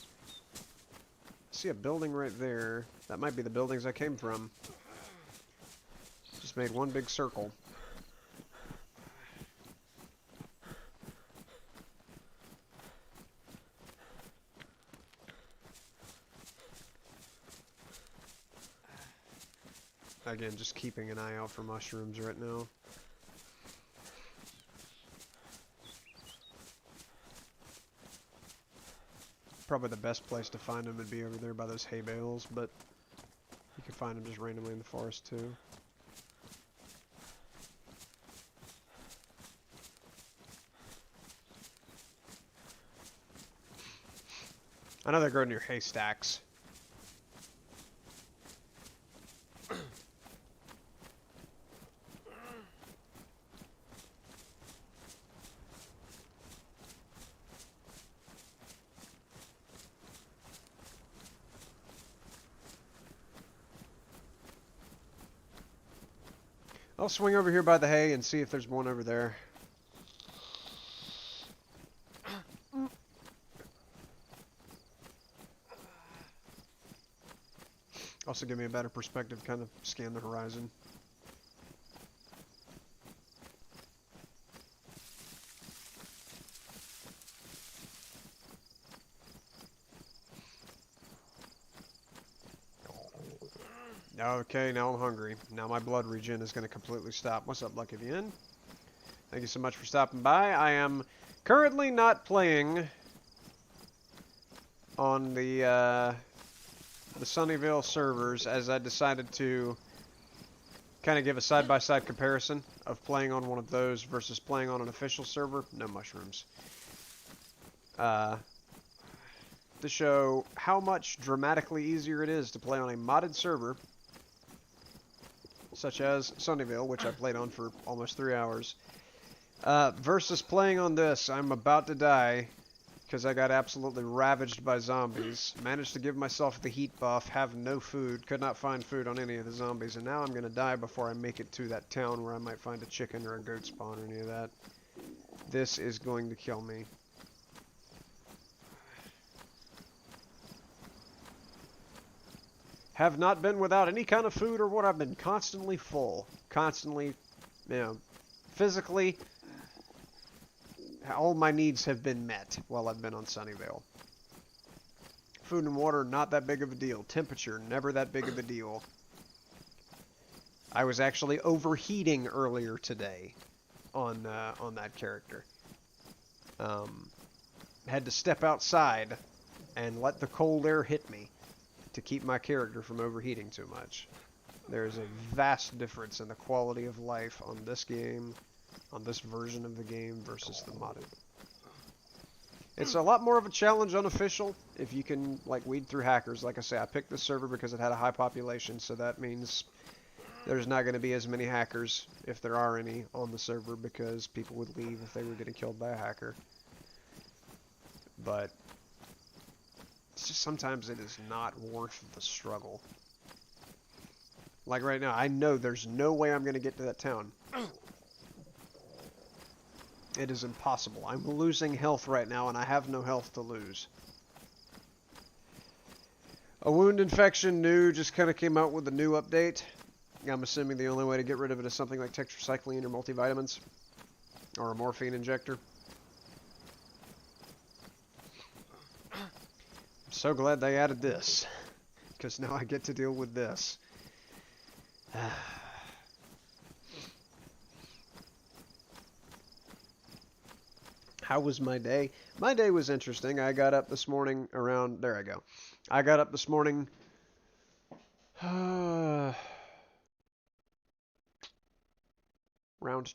See a building right there. That might be the buildings I came from. Just made one big circle. Again, just keeping an eye out for mushrooms right now. Probably the best place to find them would be over there by those hay bales, but you can find them just randomly in the forest too. I know they grow near haystacks. I'll swing over here by the hay and see if there's one over there. Also give me a better perspective, kind of scan the horizon. Okay, now I'm hungry. Now my blood regen is going to completely stop. What's up, Lucky Vien? Thank you so much for stopping by. I am currently not playing on the Sunnyvale servers, as I decided to kind of give a side-by-side comparison of playing on one of those versus playing on an official server. No mushrooms. To show how much dramatically easier it is to play on a modded server such as Sunnyvale, which I played on for almost 3 hours, versus playing on this. I'm about to die because I got absolutely ravaged by zombies. Managed to give myself the heat buff, have no food, could not find food on any of the zombies, and now I'm going to die before I make it to that town where I might find a chicken or a goat spawn or any of that. This is going to kill me. Have not been without any kind of food or what. I've been constantly full. Constantly, physically, all my needs have been met while I've been on Sunnyvale. Food and water, not that big of a deal. Temperature, never that big of a deal. I was actually overheating earlier today on that character. Had to step outside and let the cold air hit me to keep my character from overheating too much. There is a vast difference in the quality of life on this game, on this version of the game, versus the modded. It's a lot more of a challenge unofficial if you can like weed through hackers. Like I say, I picked this server because it had a high population, so that means there's not going to be as many hackers, if there are any, on the server, because people would leave if they were getting killed by a hacker. But it's just sometimes it is not worth the struggle. Like right now, I know there's no way I'm going to get to that town. It is impossible. I'm losing health right now, and I have no health to lose. A wound infection new just kind of came out with a new update. I'm assuming the only way to get rid of it is something like tetracycline or multivitamins. Or a morphine injector. So glad they added this, because now I get to deal with this. How was my day? My day was interesting. I got up this morning around, there I go. I got up this morning around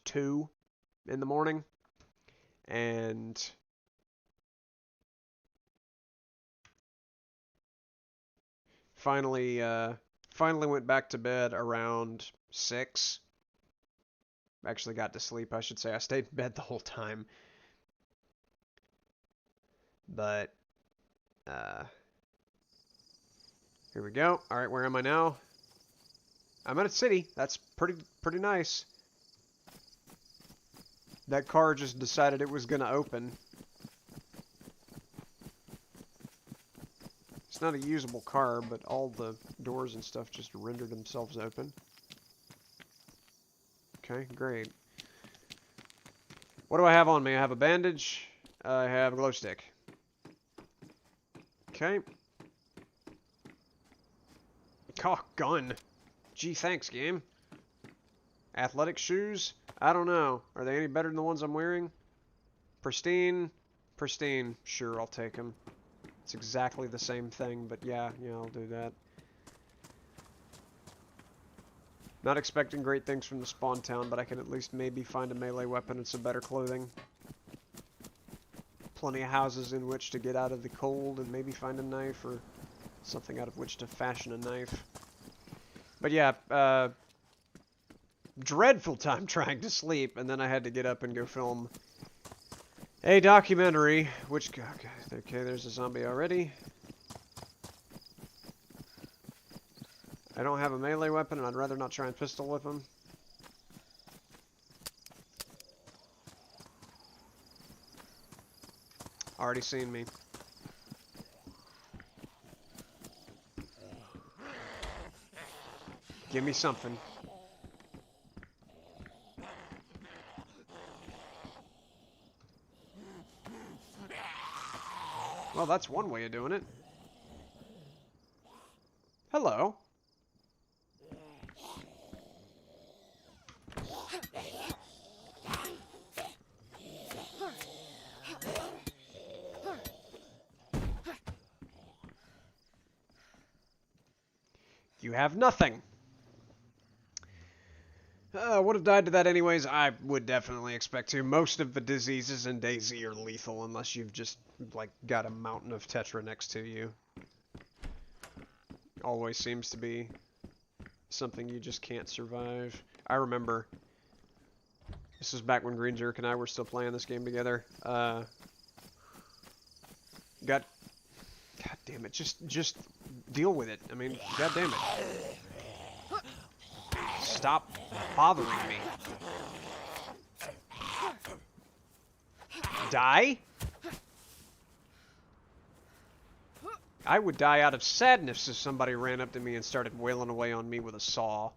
2 in the morning, and finally went back to bed around 6. Actually got to sleep, I should say. I stayed in bed the whole time. But here we go. All right, where am I now? I'm at a city. That's pretty nice. That car just decided it was gonna open. It's not a usable car, but all the doors and stuff just rendered themselves open. Okay, great. What do I have on me? I have a bandage. I have a glow stick. Okay. Oh, gun. Gee, thanks, game. Athletic shoes? I don't know. Are they any better than the ones I'm wearing? Pristine? Pristine. Sure, I'll take them. It's exactly the same thing, but yeah, I'll do that. Not expecting great things from the spawn town, but I can at least maybe find a melee weapon and some better clothing. Plenty of houses in which to get out of the cold and maybe find a knife or something out of which to fashion a knife. But yeah, dreadful time trying to sleep, and then I had to get up and go film a documentary, which, okay, there's a zombie already. I don't have a melee weapon, and I'd rather not try and pistol whip him. Already seen me. Give me something. Well, that's one way of doing it. Hello. You have nothing. Would have died to that anyways. I would definitely expect to. Most of the diseases in DayZ are lethal unless you've just, like, got a mountain of Tetra next to you. Always seems to be something you just can't survive. I remember, this was back when Green Jerk and I were still playing this game together. God damn it, just deal with it. I mean, god damn it. Stop bothering me. Die? I would die out of sadness if somebody ran up to me and started wailing away on me with a saw.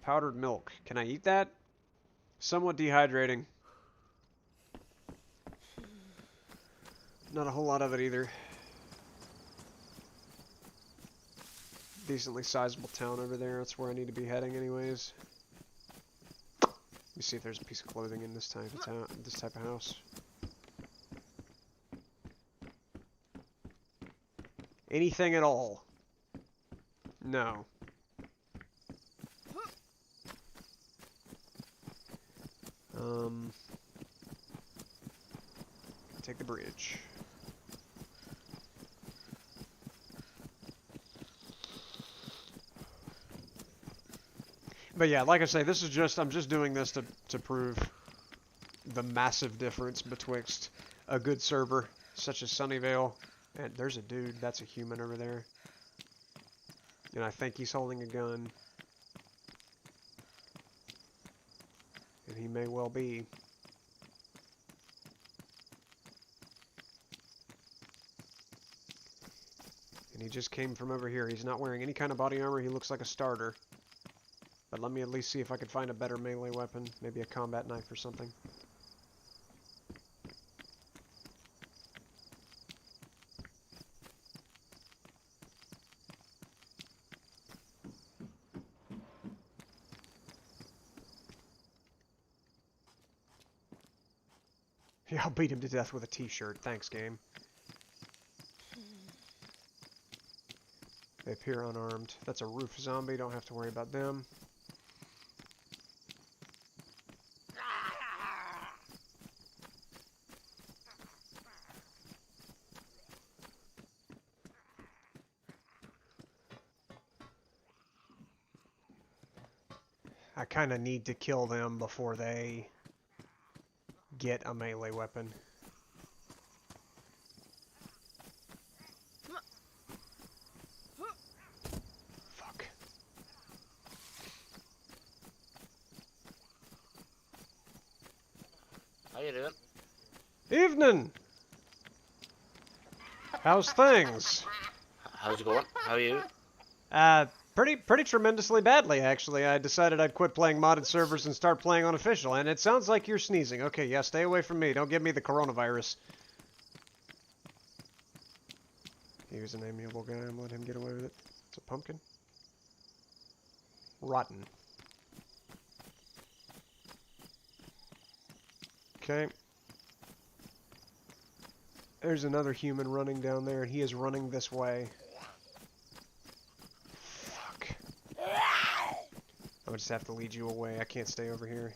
Powdered milk. Can I eat that? Somewhat dehydrating. Not a whole lot of it either. Decently sizable town over there. That's where I need to be heading anyways. Let me see if there's a piece of clothing in this type of town, this type of house. Anything at all? No. Take the bridge. But yeah, like I say, this is just, I'm just doing this to prove the massive difference betwixt a good server, such as Sunnyvale, and there's a dude, that's a human over there. And I think he's holding a gun. And he may well be. And he just came from over here. He's not wearing any kind of body armor. He looks like a starter. But let me at least see if I can find a better melee weapon. Maybe a combat knife or something. Yeah, I'll beat him to death with a t-shirt. Thanks, game. They appear unarmed. That's a roof zombie. Don't have to worry about them. I kind of need to kill them before they get a melee weapon. Fuck. How you doing? Evening! How's things? How's it going? How are you? Pretty tremendously badly, actually. I decided I'd quit playing modded servers and start playing unofficial, and it sounds like you're sneezing. Okay, yeah, stay away from me. Don't give me the coronavirus. He was an amiable guy. I'm letting him get away with it. It's a pumpkin. Rotten. Okay. There's another human running down there, and he is running this way. Fuck. I'm gonna just have to lead you away. I can't stay over here.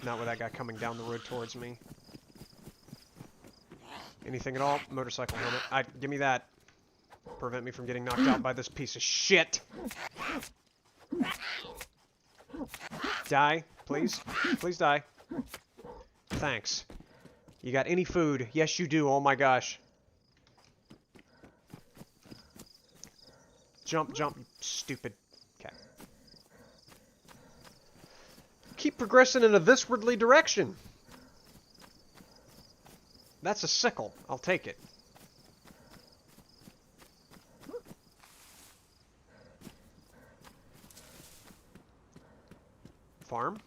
Not with that guy coming down the road towards me. Anything at all? Motorcycle helmet. Give me that. Prevent me from getting knocked out by this piece of shit. Die, please. Please die. Thanks. You got any food? Yes, you do. Oh my gosh. Jump, jump, you stupid cat. Keep progressing in a thiswardly direction. That's a sickle. I'll take it. Farm?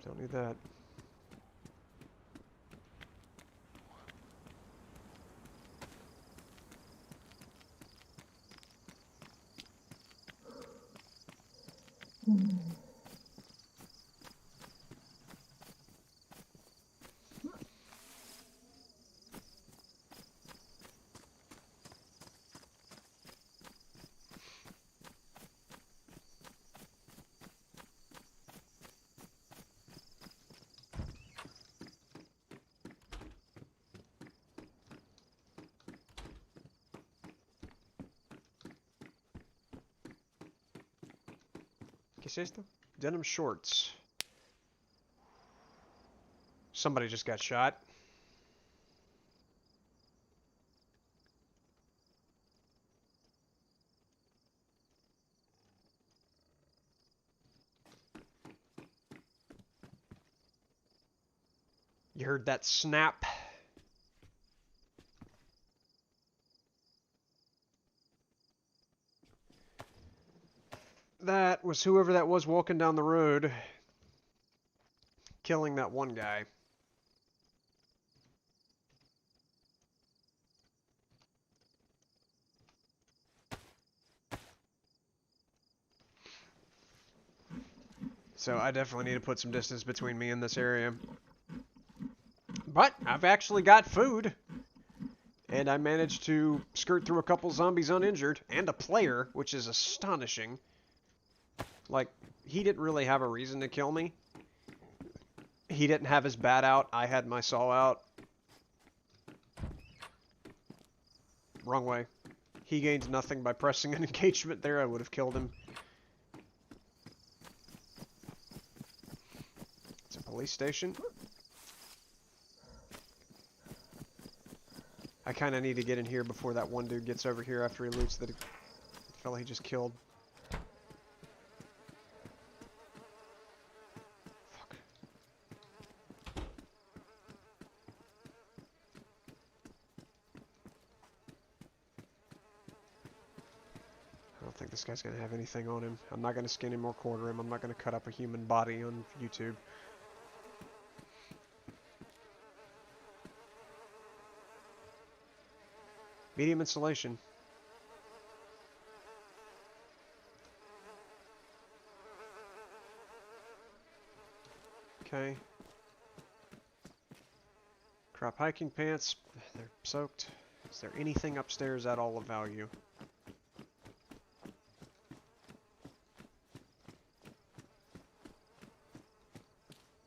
Don't need that. ¿Qué es esto? Denim shorts. Somebody just got shot. You heard that snap? That was whoever that was walking down the road, killing that one guy. So I definitely need to put some distance between me and this area. But I've actually got food. And I managed to skirt through a couple zombies uninjured, and a player, which is astonishing. Like, he didn't really have a reason to kill me. He didn't have his bat out. I had my saw out. Wrong way. He gained nothing by pressing an engagement there. I would have killed him. It's a police station. I kind of need to get in here before that one dude gets over here after he loots the fella he just killed. Fuck. I don't think this guy's going to have anything on him. I'm not going to skin him or quarter him. I'm not going to cut up a human body on YouTube. Medium insulation. Okay. Crop hiking pants. They're soaked. Is there anything upstairs at all of value?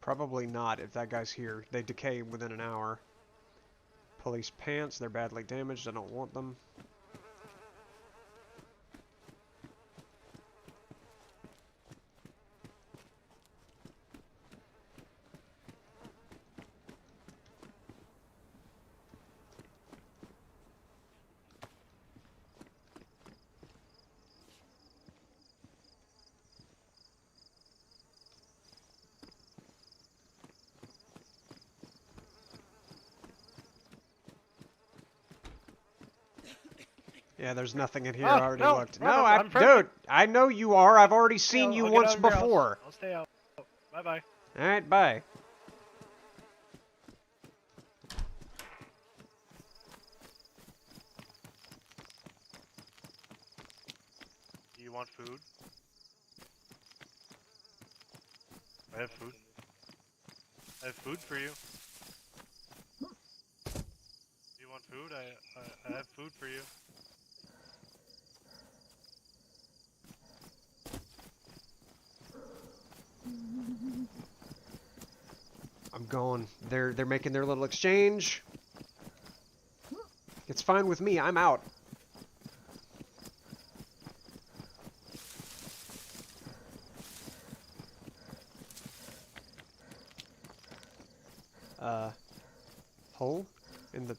Probably not if that guy's here. They decay within an hour. Police pants. They're badly damaged. I don't want them. Yeah, there's nothing in here. I already looked. No, I'm dude, I know you are. I've already seen you I'll once get out of your house. before. I'll stay out. Bye-bye. Alright, bye. Do you want food? I have food. I have food for you. Do you want food? I have food for you. I'm going. They're making their little exchange. It's fine with me. I'm out. Hole in the...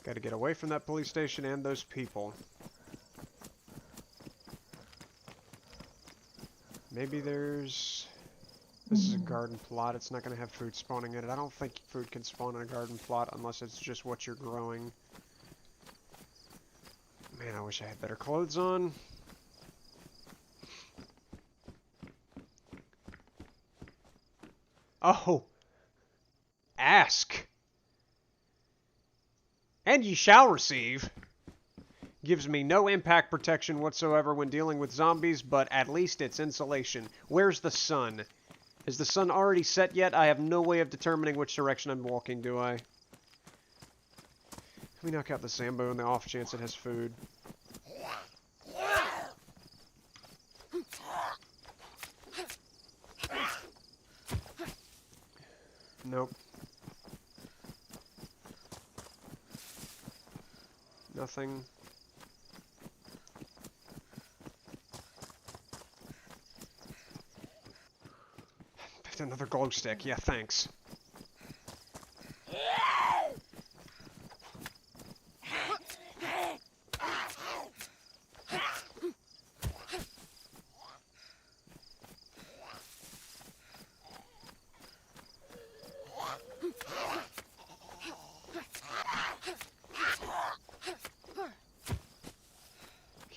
Gotta get away from that police station and those people. Maybe there's... This is a garden plot. It's not going to have food spawning in it. I don't think food can spawn in a garden plot unless it's just what you're growing. Man, I wish I had better clothes on. Oh! Ask! And ye shall receive. Gives me no impact protection whatsoever when dealing with zombies, but at least it's insulation. Where's the sun? Is the sun already set yet? I have no way of determining which direction I'm walking, do I? Let me knock out the Sambo on the off chance it has food. Nope. Nothing. Picked another glow stick. Yeah, thanks.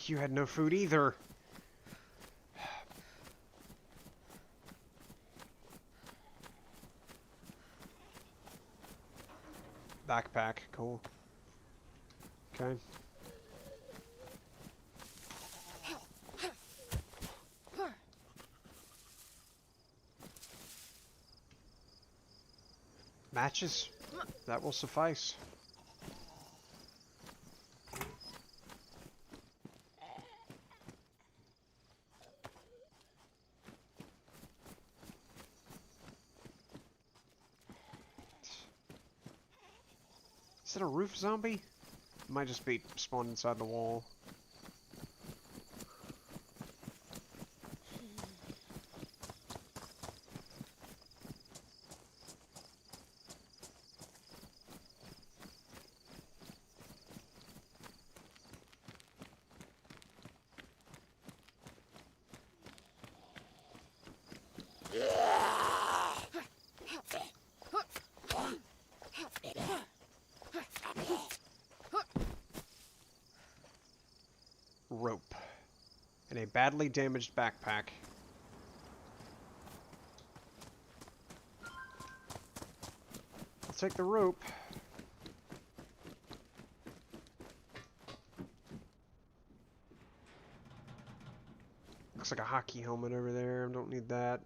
You had no food either. Backpack, cool. Okay. Matches? That will suffice. Is it a roof zombie? It might just be spawned inside the wall. Rope. And a badly damaged backpack. take the rope. Looks like a hockey helmet over there. I don't need that.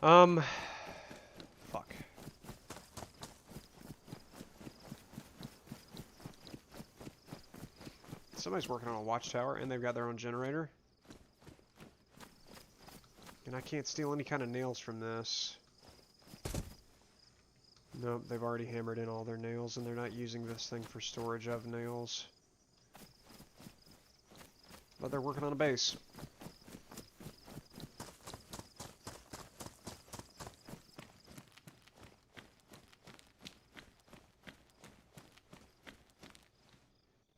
Fuck. Somebody's working on a watchtower, and they've got their own generator. And I can't steal any kind of nails from this. Nope, they've already hammered in all their nails, and they're not using this thing for storage of nails. But they're working on a base.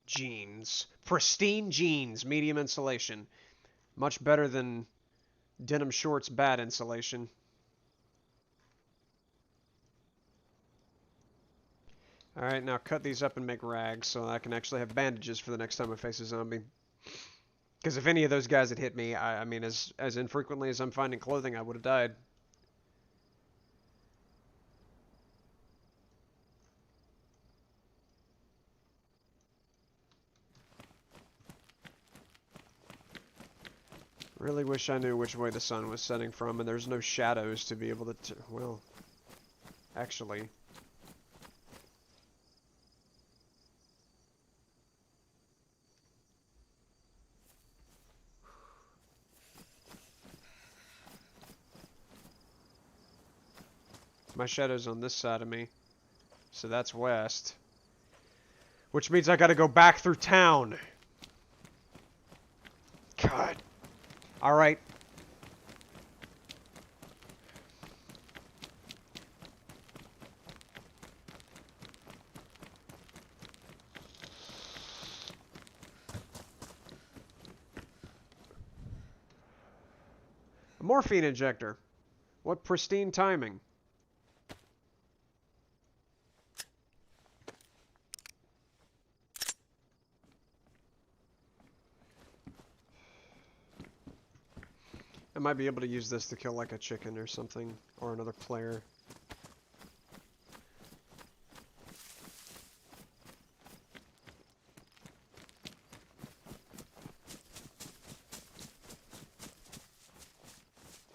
Jeans. Pristine jeans, medium insulation. Much better than denim shorts, bad insulation. Alright, now cut these up and make rags so I can actually have bandages for the next time I face a zombie. Because if any of those guys had hit me, I mean, as infrequently as I'm finding clothing, I would have died. Really wish I knew which way the sun was setting from, and there's no shadows to be able to well, actually. My shadow's on this side of me, so that's west. Which means I gotta go back through town. God. Alright. A morphine injector. What pristine timing. I might be able to use this to kill like a chicken or something, or another player.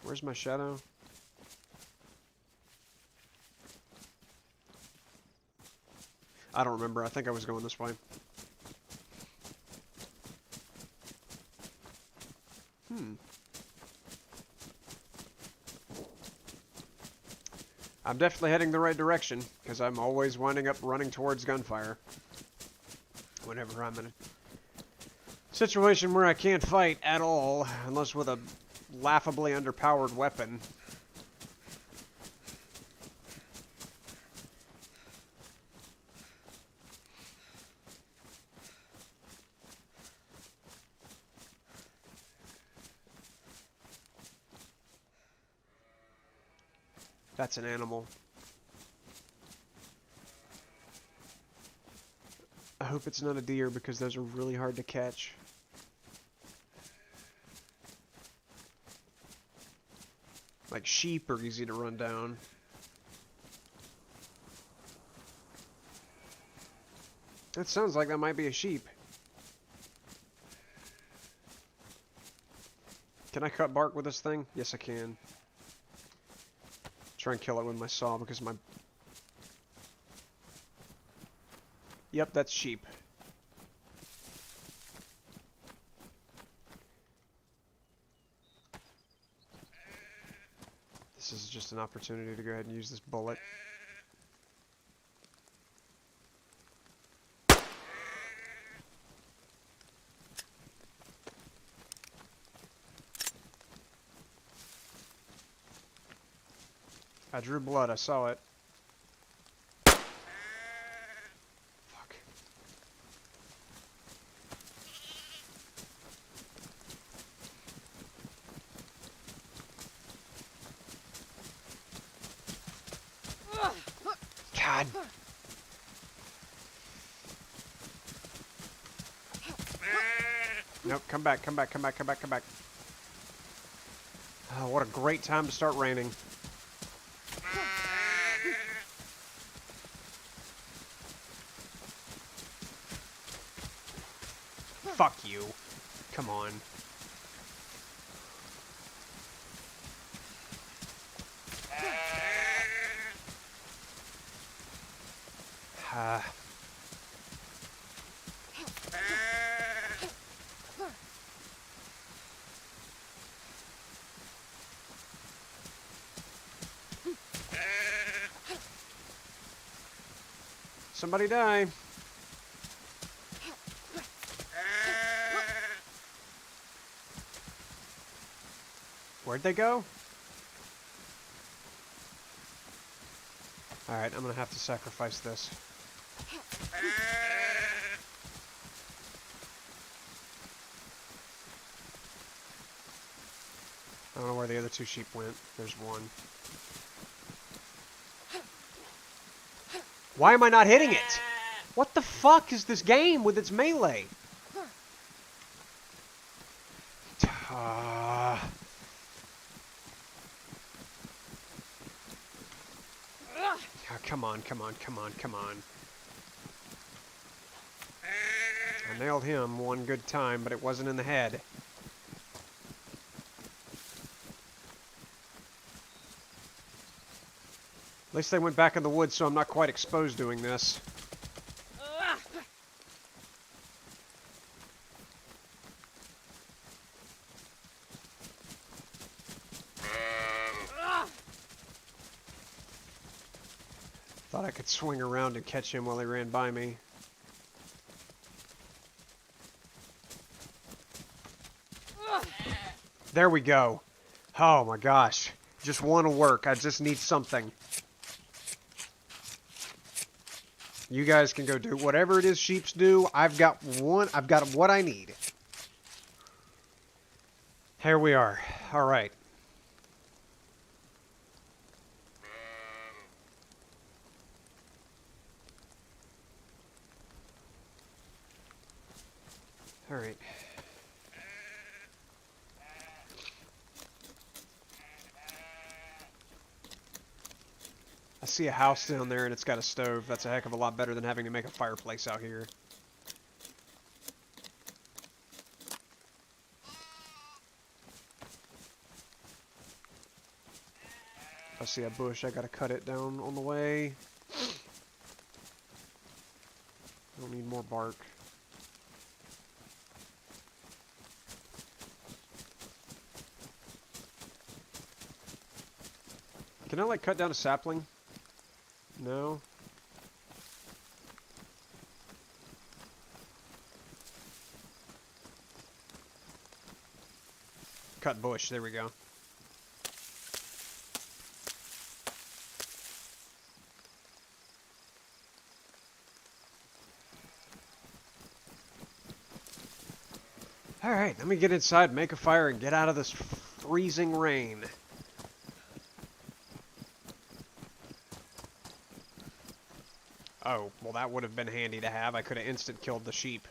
Where's my shadow? I don't remember. I think I was going this way. I'm definitely heading the right direction, because I'm always winding up running towards gunfire. Whenever I'm in a situation where I can't fight at all, unless with a laughably underpowered weapon. That's an animal. I hope it's not a deer because those are really hard to catch. Like sheep are easy to run down. That sounds like that might be a sheep. Can I cut bark with this thing? Yes, I can. Try and kill it with my saw because my... Yep, that's sheep. This is just an opportunity to go ahead and use this bullet. I drew blood, I saw it. Fuck. God. Nope, come back, come back, come back, come back, come back. Oh, what a great time to start raining. fuck you. Come on. Somebody die. Where'd they go? Alright, I'm gonna have to sacrifice this. I don't know where the other two sheep went. There's one. Why am I not hitting it? What the fuck is this game with its melee? Oh, come on, come on, come on, come on. I nailed him one good time, but it wasn't in the head. At least they went back in the woods, so I'm not quite exposed doing this. Thought I could swing around and catch him while he ran by me. There we go. Oh my gosh. Just one will work. I just need something. You guys can go do whatever it is sheeps do. I've got one. I've got what I need. Here we are. All right. All right. I see a house down there and it's got a stove. That's a heck of a lot better than having to make a fireplace out here. I see a bush. I gotta cut it down on the way. Don't need more bark. Can I, like, cut down a sapling? No? Cut bush. There we go. Alright, let me get inside, make a fire, and get out of this freezing rain. Oh, well that would have been handy to have. I could have instant killed the sheep.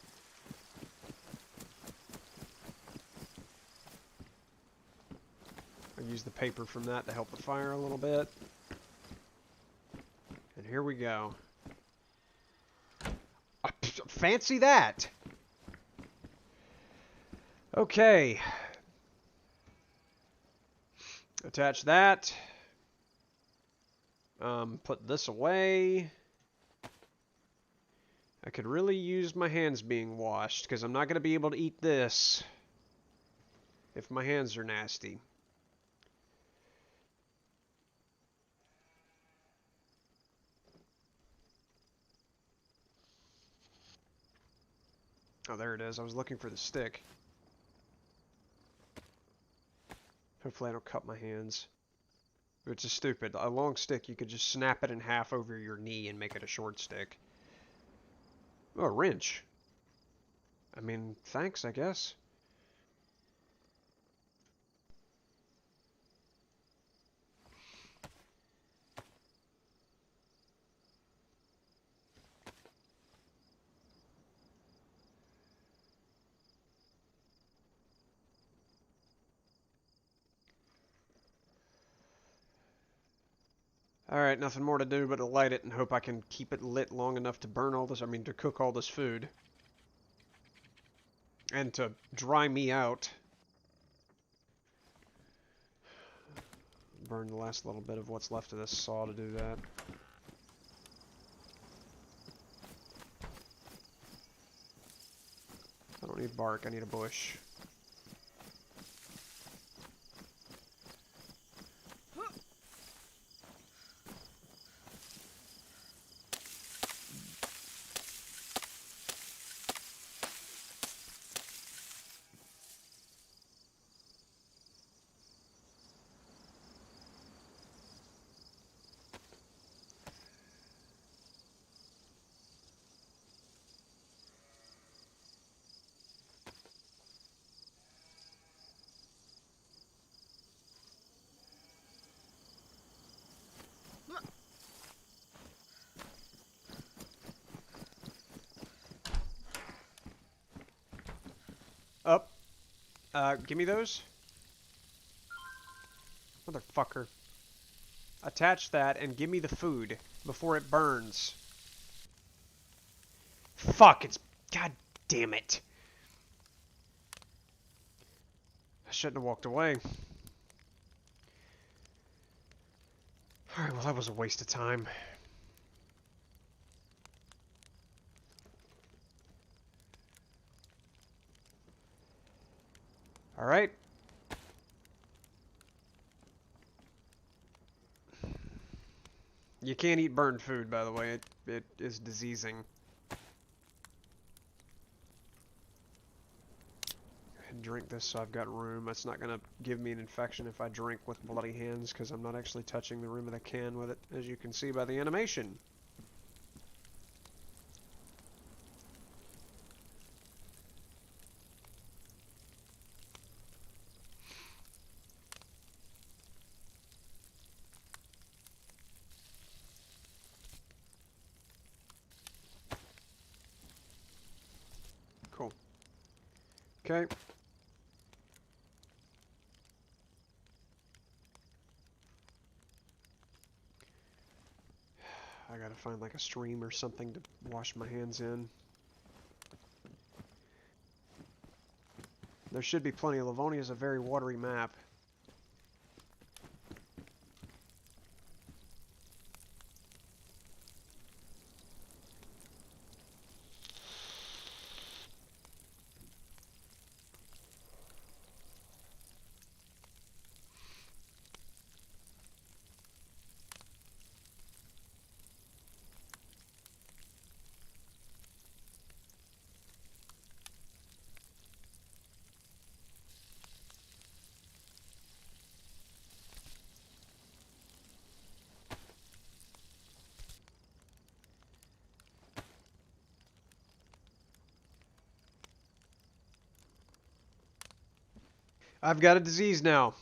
I'll use the paper from that to help the fire a little bit. And here we go. Fancy that! Okay. Attach that. Put this away. I could really use my hands being washed, because I'm not going to be able to eat this if my hands are nasty. Oh, there it is. I was looking for the stick. Hopefully I don't cut my hands. Which is stupid. A long stick, you could just snap it in half over your knee and make it a short stick. Oh, a wrench. I mean, thanks, I guess. Alright, nothing more to do but to light it and hope I can keep it lit long enough to burn all this, to cook all this food. And to dry me out, burn the last little bit of what's left of this saw to do that. I don't need bark, I need a bush. Up. Give me those. Motherfucker. Attach that and give me the food before it burns. Fuck, it's... God damn it. I shouldn't have walked away. Alright, well that was a waste of time. Alright. You can't eat burned food, by the way. It is diseasing. And drink this so I've got room. That's not going to give me an infection if I drink with bloody hands, because I'm not actually touching the rim of the can with it, as you can see by the animation. Cool. Okay. I gotta find like a stream or something to wash my hands in. There should be plenty. Livonia is a very watery map. I've got a disease now.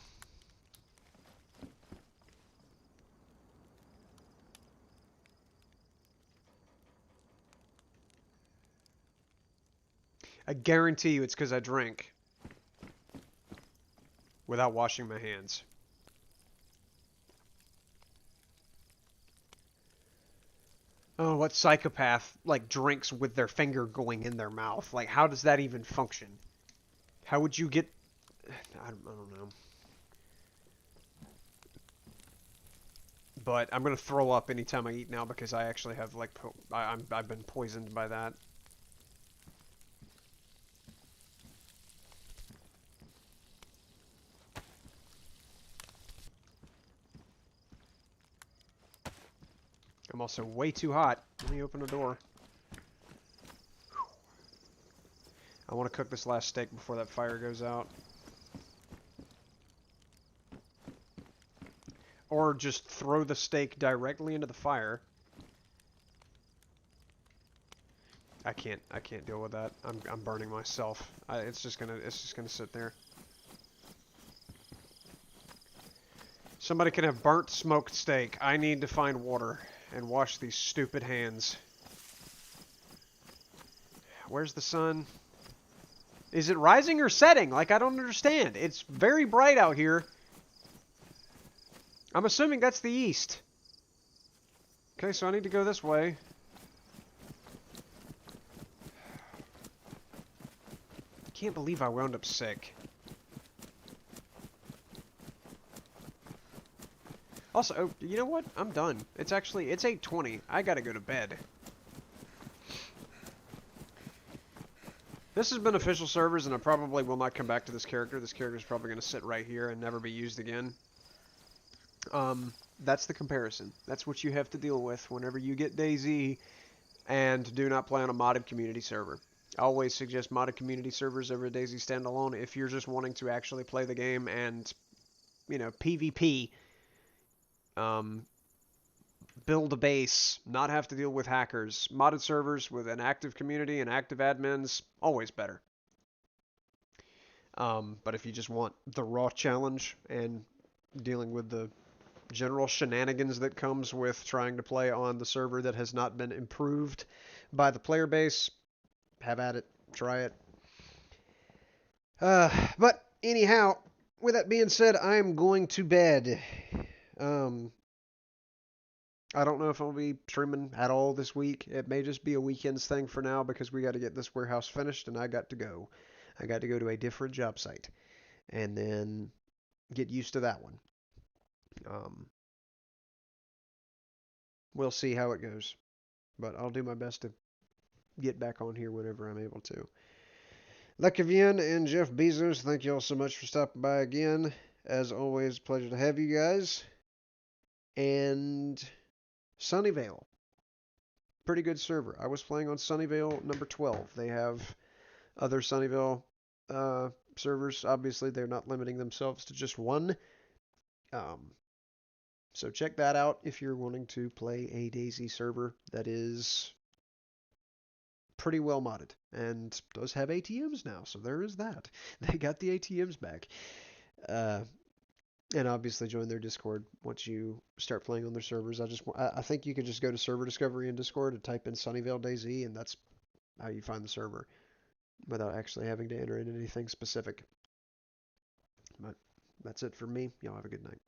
I guarantee you it's because I drink without washing my hands. Oh, what psychopath, like, drinks with their finger going in their mouth? Like, how does that even function? How would you get... I don't know. But I'm going to throw up anytime I eat now because I actually have, like, I've been poisoned by that. I'm also way too hot. Let me open the door. I want to cook this last steak before that fire goes out. Or just throw the steak directly into the fire. I can't deal with that. I'm burning myself. It's just gonna sit there. Somebody can have burnt smoked steak. I need to find water and wash these stupid hands. Where's the sun? Is it rising or setting? Like, I don't understand. It's very bright out here. I'm assuming that's the east. Okay, so I need to go this way. can't believe I wound up sick. Also, oh, you know what? I'm done. It's 8:20. I gotta go to bed. This has been official servers, and I probably will not come back to this character. This character is probably going to sit right here and never be used again. That's the comparison. That's what you have to deal with whenever you get DayZ and do not play on a modded community server. I always suggest modded community servers over DayZ standalone if you're just wanting to actually play the game and, you know, PvP. Build a base, not have to deal with hackers. Modded servers with an active community and active admins, always better. But if you just want the raw challenge and dealing with the general shenanigans that comes with trying to play on the server that has not been improved by the player base, have at it, try it. But anyhow, with that being said, I'm going to bed. I don't know if I'll be streaming at all this week. It may just be a weekends thing for now because we got to get this warehouse finished and I got to go. I got to go to a different job site and then get used to that one. We'll see how it goes, but I'll do my best to get back on here whenever I'm able to. Lekevian and Jeff Bezos, thank you all so much for stopping by again. As always, pleasure to have you guys. And Sunnyvale. Pretty good server. I was playing on Sunnyvale number 12. They have other Sunnyvale servers. Obviously, they're not limiting themselves to just one. So check that out if you're wanting to play a DayZ server that is pretty well modded and does have ATMs now. So there is that. They got the ATMs back. And obviously join their Discord once you start playing on their servers. I think you can just go to server discovery in Discord and type in Sunnyvale DayZ, and that's how you find the server without actually having to enter in anything specific. But that's it for me. Y'all have a good night.